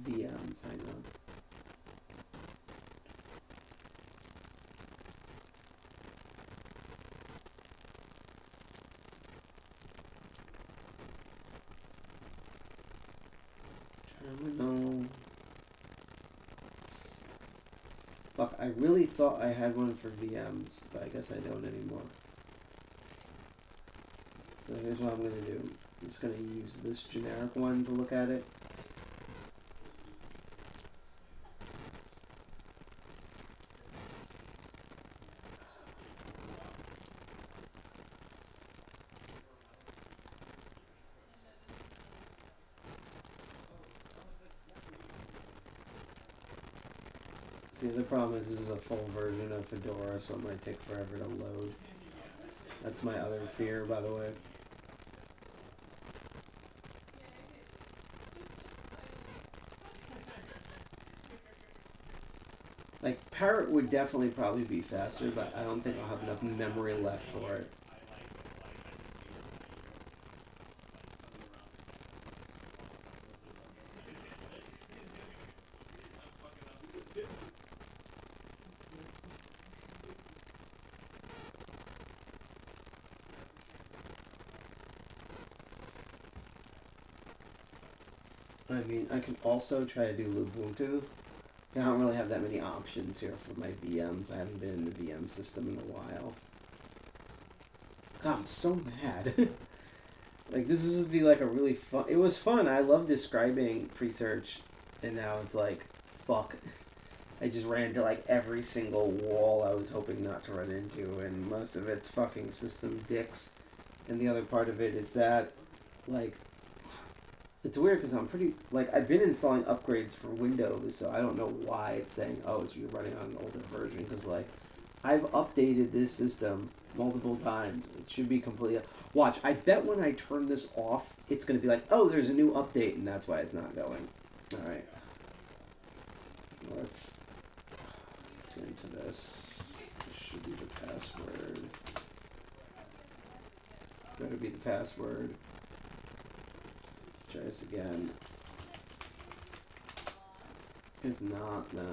VMs. Hang on. Terminal. Fuck, I really thought I had one for VMs, but I guess I don't anymore. So here's what I'm going to do. I'm just going to use this generic one to look at it. See, the problem is this is a full version of Fedora, so it might take forever to load. That's my other fear, by the way. Like, Parrot would definitely probably be faster, but I don't think I'll have enough memory left for it. I mean, I can also try to do Ubuntu. I don't really have that many options here for my VMs. I haven't been in the VM system in a while. God, I'm so mad. Like, this is supposed to be like a really fun... It was fun. I love describing Presearch, and now it's like, fuck. I just ran into like every single wall I was hoping not to run into, and most of it's fucking system dicks. And the other part of it is that, like... It's weird because I'm pretty, like, I've been installing upgrades for Windows, so I don't know why it's saying, oh, so you're running on an older version, because, like, I've updated this system multiple times. It should be completely, watch, I bet when I turn this off, it's going to be like, oh, there's a new update, and that's why it's not going. Alright. Let's get into this. This should be the password. Better be the password. Try this again. If not, no.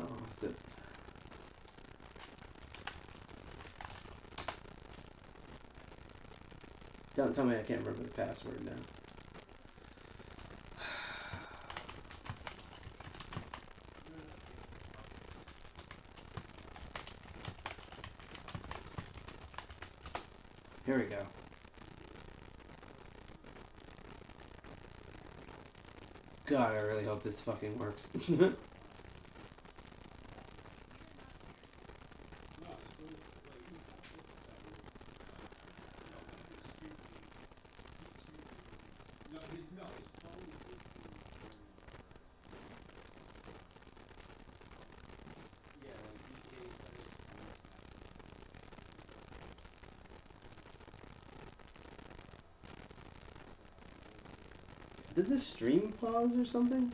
Don't tell me I can't remember the password now. Here we go. God, I really hope this fucking works. Did the stream pause or something?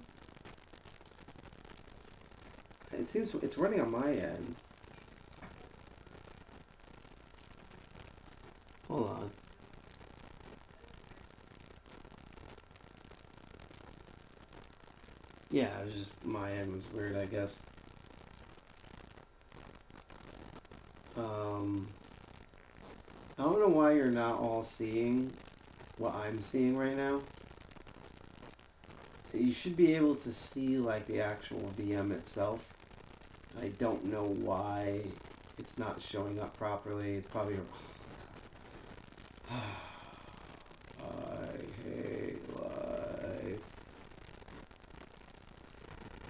It seems it's running on my end. Hold on. Yeah, it was just my end was weird, I guess. I don't know why you're not all seeing what I'm seeing right now. You should be able to see like the actual VM itself. I don't know why it's not showing up properly. It's probably I hate life.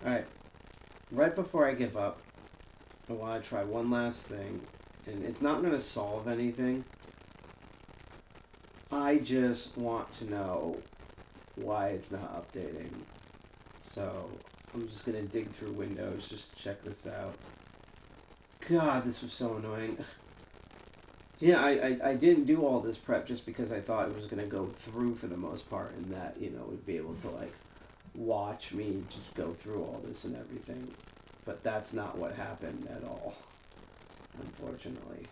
Alright. Right before I give up, I want to try one last thing. And it's not going to solve anything. I just want to know why it's not updating. So I'm just going to dig through Windows just to check this out. God, this was so annoying. Yeah, I didn't do all this prep just because I thought it was going to go through for the most part, and that, you know, we'd be able to like watch me just go through all this and everything. But that's not what happened at all, unfortunately.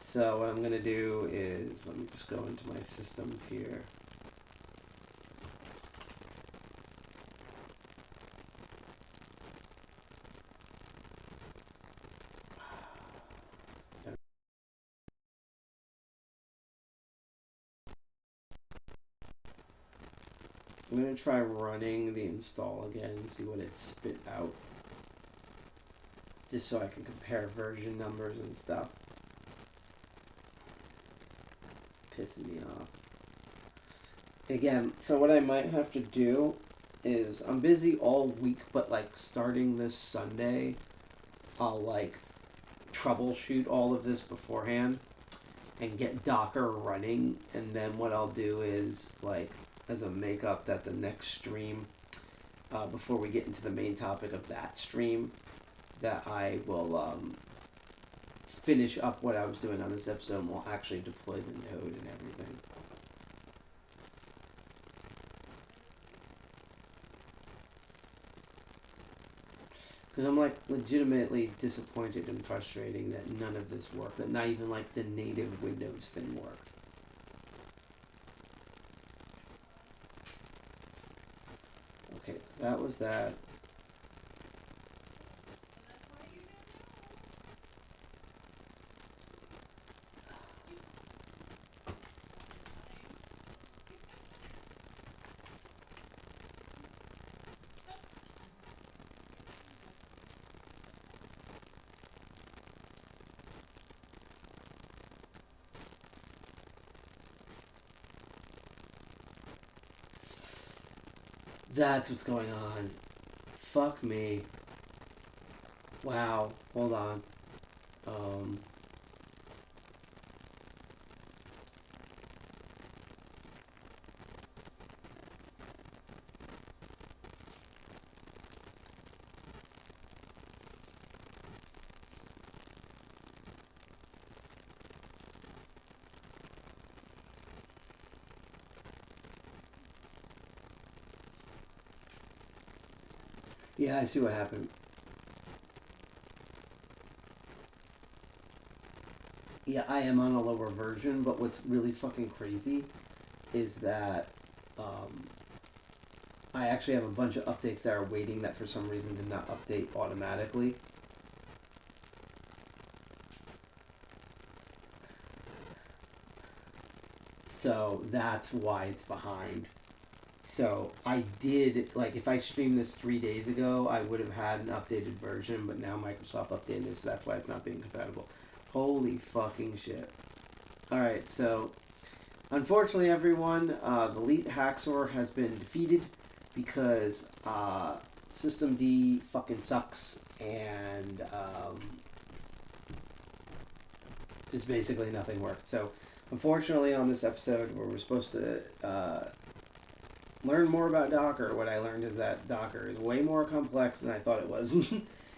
So what I'm going to do is, let me just go into my systems here. I'm going to try running the install again and see what it spit out. Just so I can compare version numbers and stuff. Pissing me off. Again, so what I might have to do is, I'm busy all week, but like starting this Sunday, I'll like troubleshoot all of this beforehand and get Docker running, and then what I'll do is like, as a makeup, that the next stream, before we get into the main topic of that stream, that I will finish up what I was doing on this episode, and we'll actually deploy the node and everything. Because I'm like legitimately disappointed and frustrating that none of this worked, that not even like the native Windows thing worked. Okay, so that was that. That's what's going on. Fuck me. Wow. Hold on. Yeah, I see what happened. Yeah, I am on a lower version, but what's really fucking crazy is that I actually have a bunch of updates that are waiting that for some reason did not update automatically. So that's why it's behind. So I did, like, if I streamed this 3 days ago, I would have had an updated version, but now Microsoft updated it, so that's why it's not being compatible. Holy fucking shit. Alright, so unfortunately, everyone, the Elite Haxor has been defeated because System D fucking sucks, and just basically nothing worked. So unfortunately, on this episode where we're supposed to learn more about Docker, what I learned is that Docker is way more complex than I thought it was.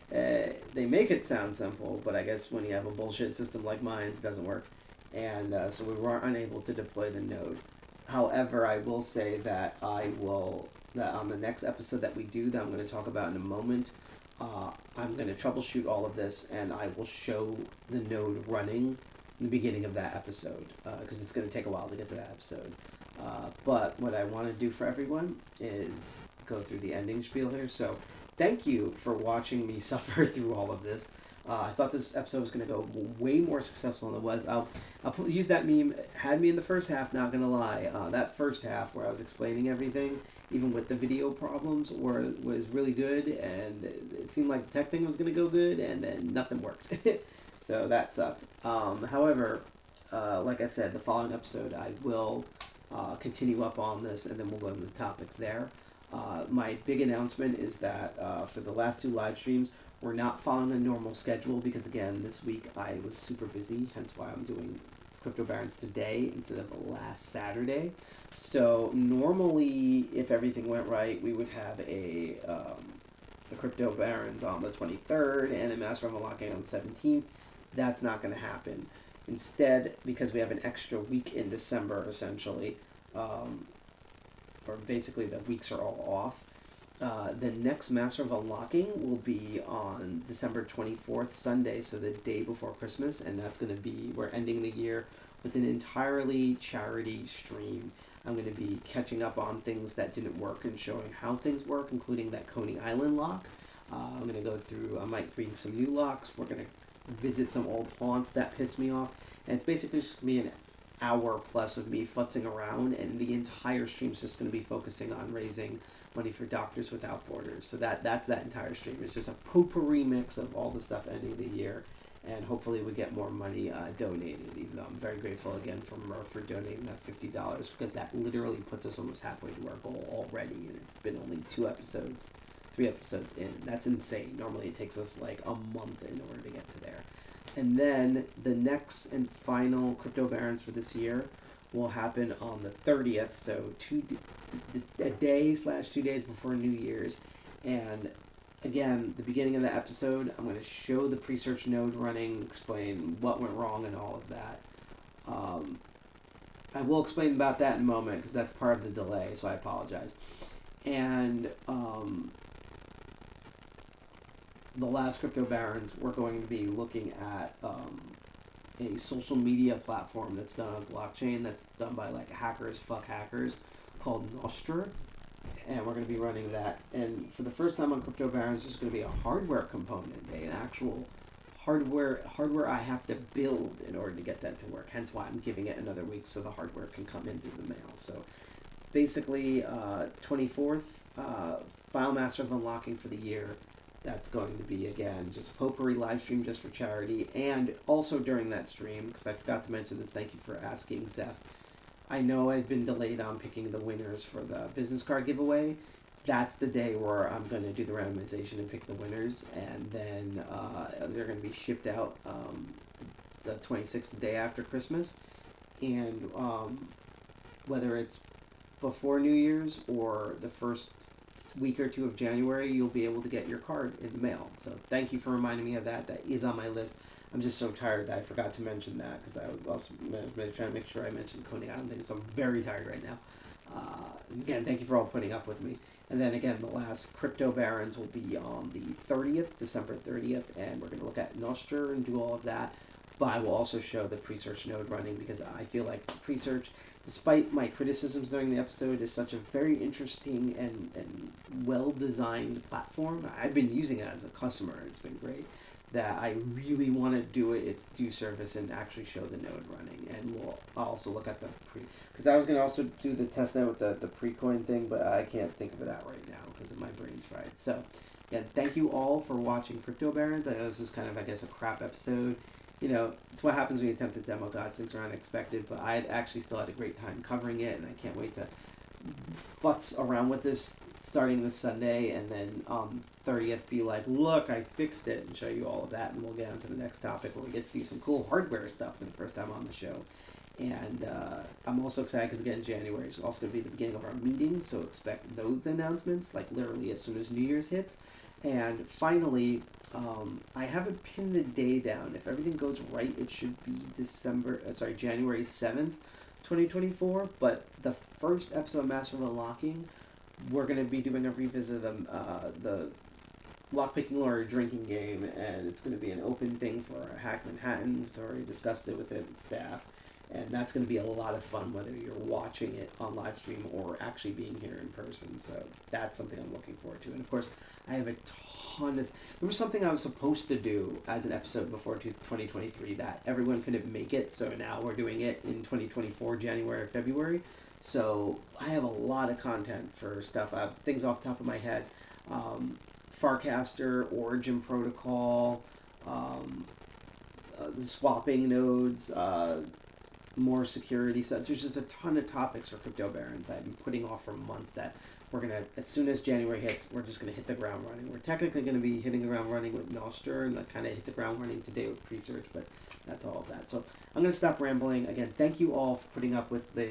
They make it sound simple, but I guess when you have a bullshit system like mine, it doesn't work. And so we were unable to deploy the node. However, I will say that that on the next episode that we do, that I'm going to talk about in a moment, I'm going to troubleshoot all of this, and I will show the node running in the beginning of that episode, because it's going to take a while to get to that episode. But what I want to do for everyone is go through the ending spiel here. So thank you for watching me suffer through all of this. I thought this episode was going to go way more successful than it was. I'll use that meme. Had me in the first half, not going to lie. That first half where I was explaining everything, even with the video problems, was really good, and it seemed like the tech thing was going to go good, and then nothing worked. So that sucked. However, like I said, the following episode I will continue up on this, and then we'll go to the topic there. My big announcement is that for the last 2 live streams, we're not following a normal schedule because, again, this week I was super busy, hence why I'm doing Crypto Barons today instead of last Saturday. So normally, if everything went right, we would have a Crypto Barons on the 23rd and a Master of Unlocking on the 17th. That's not going to happen. Instead, because we have an extra week in December, essentially, or basically the weeks are all off, the next Master of Unlocking will be on December 24th, Sunday, so the day before Christmas, and that's going to be, we're ending the year with an entirely charity stream. I'm going to be catching up on things that didn't work and showing how things work, including that Coney Island lock. I'm going to go through, I might bring some new locks. We're going to visit some old haunts that pissed me off, and it's basically just going to be an hour plus of me futzing around, and the entire stream is just going to be focusing on raising money for Doctors Without Borders. So that's that entire stream. It's just a potpourri mix of all the stuff ending the year, and hopefully we get more money donated, even though I'm very grateful again for Murph for donating that $50, because that literally puts us almost halfway to our goal already, and it's been only 3 episodes in. That's insane. Normally it takes us like a month in order to get to there. And then the next and final Crypto Barons for this year will happen on the 30th, so a day/2 days before New Year's. And again, the beginning of the episode, I'm going to show the Presearch Node running, explain what went wrong and all of that. I will explain about that in a moment because that's part of the delay, so I apologize. And the last Crypto Barons, we're going to be looking at a social media platform that's done on blockchain, that's done by like hackers, fuck hackers, called Nostra, and we're going to be running that. And for the first time on Crypto Barons, there's going to be a hardware component, an actual hardware I have to build in order to get that to work. Hence why I'm giving it another week so the hardware can come in through the mail. So basically, 24th, final Master of Unlocking for the year. That's going to be, again, just a potpourri live stream just for charity. And also during that stream, because I forgot to mention this, thank you for asking, Zeph. I know I've been delayed on picking the winners for the business card giveaway. That's the day where I'm going to do the randomization and pick the winners. And then they're going to be shipped out the 26th, the day after Christmas. And whether it's before New Year's or the first week or 2 of January, you'll be able to get your card in the mail. So thank you for reminding me of that. That is on my list. I'm just so tired that I forgot to mention that because I was also trying to make sure I mentioned Coney Island things. So I'm very tired right now. Again, thank you for all putting up with me. And then again, the last Crypto Barons will be on the 30th, December 30th, and we're going to look at Nostra and do all of that. But I will also show the Presearch Node running because I feel like Presearch, despite my criticisms during the episode, is such a very interesting and well-designed platform. I've been using it as a customer. It's been great. That I really want to do its due service and actually show the node running. And we'll also look at the because I was going to also do the test node with the pre-coin thing, but I can't think of that right now because my brain's fried. So, again, thank you all for watching Crypto Barons. I know this is kind of, I guess, a crap episode. You know, it's what happens when you attempt to demo gods. Things are unexpected, but I actually still had a great time covering it, and I can't wait to futz around with this starting this Sunday, and then 30th be like, look, I fixed it, and show you all of that, and we'll get on to the next topic where we get to see some cool hardware stuff for the first time on the show. And I'm also excited because, again, January is also going to be the beginning of our meetings, so expect those announcements, like literally as soon as New Year's hits. And finally, I haven't pinned the day down. If everything goes right, it should be January 7th 2024, but the first episode of Master of Unlocking, we're going to be doing a revisit of the Lockpicking Lawyer drinking game, and it's going to be an open thing for Hack Manhattan. So I already discussed it with it and staff, and that's going to be a lot of fun, whether you're watching it on live stream or actually being here in person. So that's something I'm looking forward to. And of course, I have a ton of... There was something I was supposed to do as an episode before 2023 that everyone couldn't make it, so now we're doing it in 2024, January or February. So I have a lot of content for stuff. I have things off the top of my head. Farcaster, Origin Protocol, the swapping nodes, more security sets. There's just a ton of topics for crypto barons that I've been putting off for months that we're going to, as soon as January hits, we're just going to hit the ground running. We're technically going to be hitting the ground running with Nostr and kind of hit the ground running today with Presearch, but that's all of that. So I'm going to stop rambling. Again, thank you all for putting up with the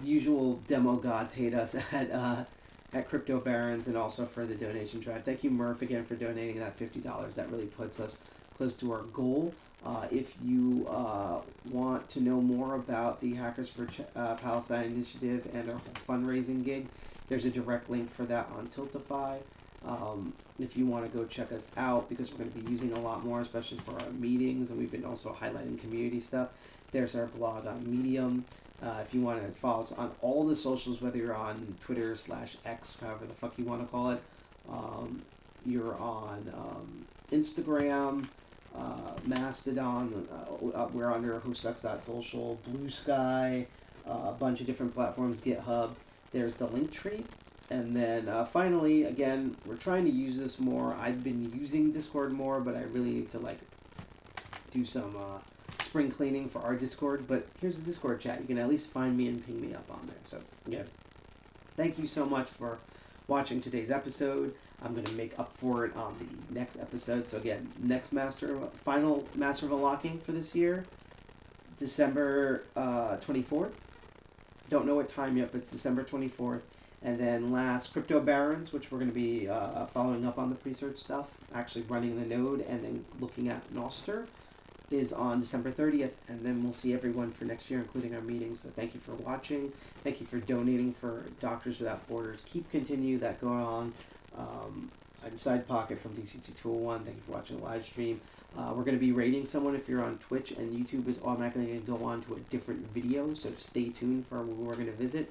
usual demo gods hate us at Crypto Barons, and also for the donation drive. Thank you, Murph, again for donating that $50. That really puts us close to our goal. If you want to know more about the Hackers for Palestine initiative and our fundraising gig, there's a direct link for that on Tiltify. If you want to go check us out, because we're going to be using a lot more, especially for our meetings, and we've been also highlighting community stuff, there's our blog on Medium. If you want to follow us on all the socials, whether you're on Twitter/X, however the fuck you want to call it, you're on Instagram, Mastodon, we're under whosucks.social, Blue Sky, a bunch of different platforms, GitHub. There's the link tree. And then finally, again, we're trying to use this more. I've been using Discord more, but I really need to do some spring cleaning for our Discord. But here's the Discord chat. You can at least find me and ping me up on there. So again, thank you so much for watching today's episode. I'm going to make up for it on the next episode. So again, next final Master of Unlocking for this year, December 24th. Don't know what time yet, but it's December 24th. And then last, Crypto Barons, which we're going to be following up on the Presearch stuff, actually running the node and then looking at Nostr, is on December 30th. And then we'll see everyone for next year, including our meetings. So thank you for watching. Thank you for donating for Doctors Without Borders. Continue that going on. I'm Sidepocket from DCT201. Thank you for watching the live stream. We're going to be rating someone if you're on Twitch, and YouTube is automatically going to go on to a different video, so stay tuned for who we're going to visit.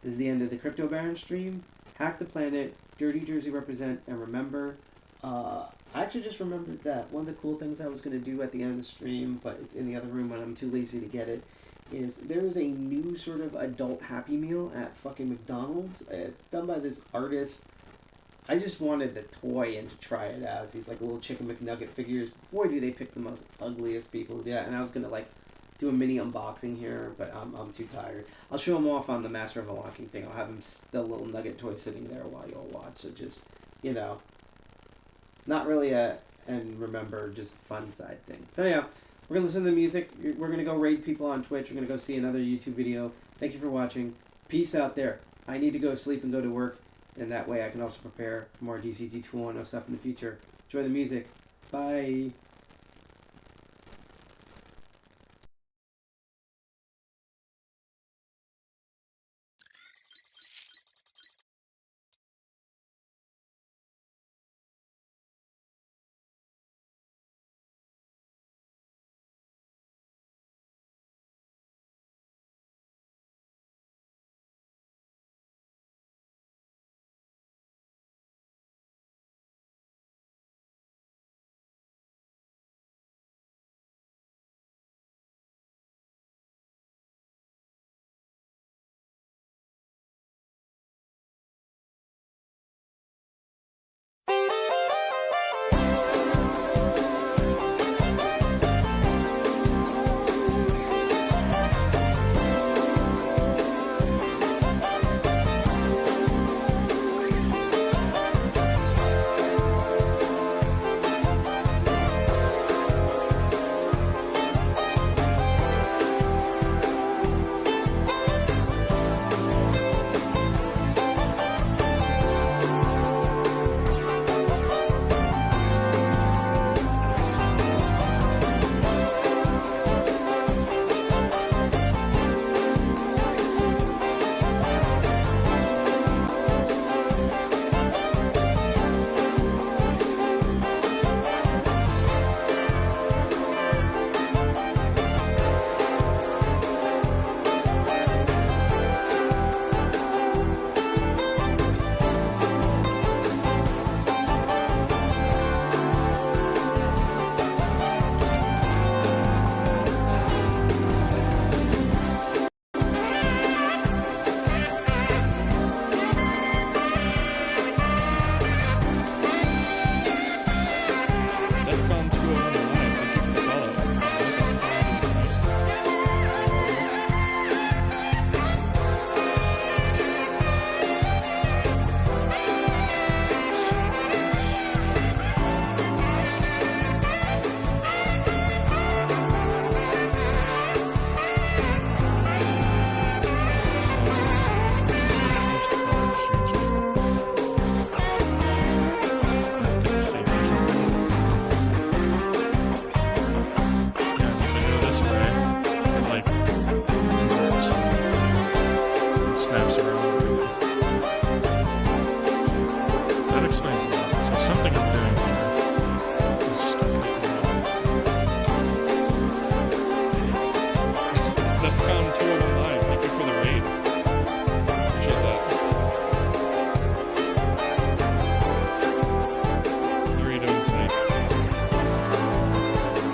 This is the end of the Crypto Baron stream. Hack the planet, Dirty Jersey represent, and remember, I actually just remembered that one of the cool things I was going to do at the end of the stream, but it's in the other room when I'm too lazy to get it, is there is a new sort of adult Happy Meal at fucking McDonald's. It's done by this artist. I just wanted the toy and to try it out. These like little Chicken McNugget figures. Boy, do they pick the most ugliest people. Yeah, and I was going to do a mini unboxing here, but I'm too tired. I'll show them off on the Master of Unlocking thing. I'll have them, the little nugget toy sitting there while you all watch. So just, not really and remember, just fun side thing. So yeah, we're going to listen to the music. We're going to go raid people on Twitch. We're going to go see another YouTube video. Thank you for watching. Peace out there. I need to go sleep and go to work, and that way I can also prepare for more DCT 210 stuff in the future. Enjoy the music. Bye.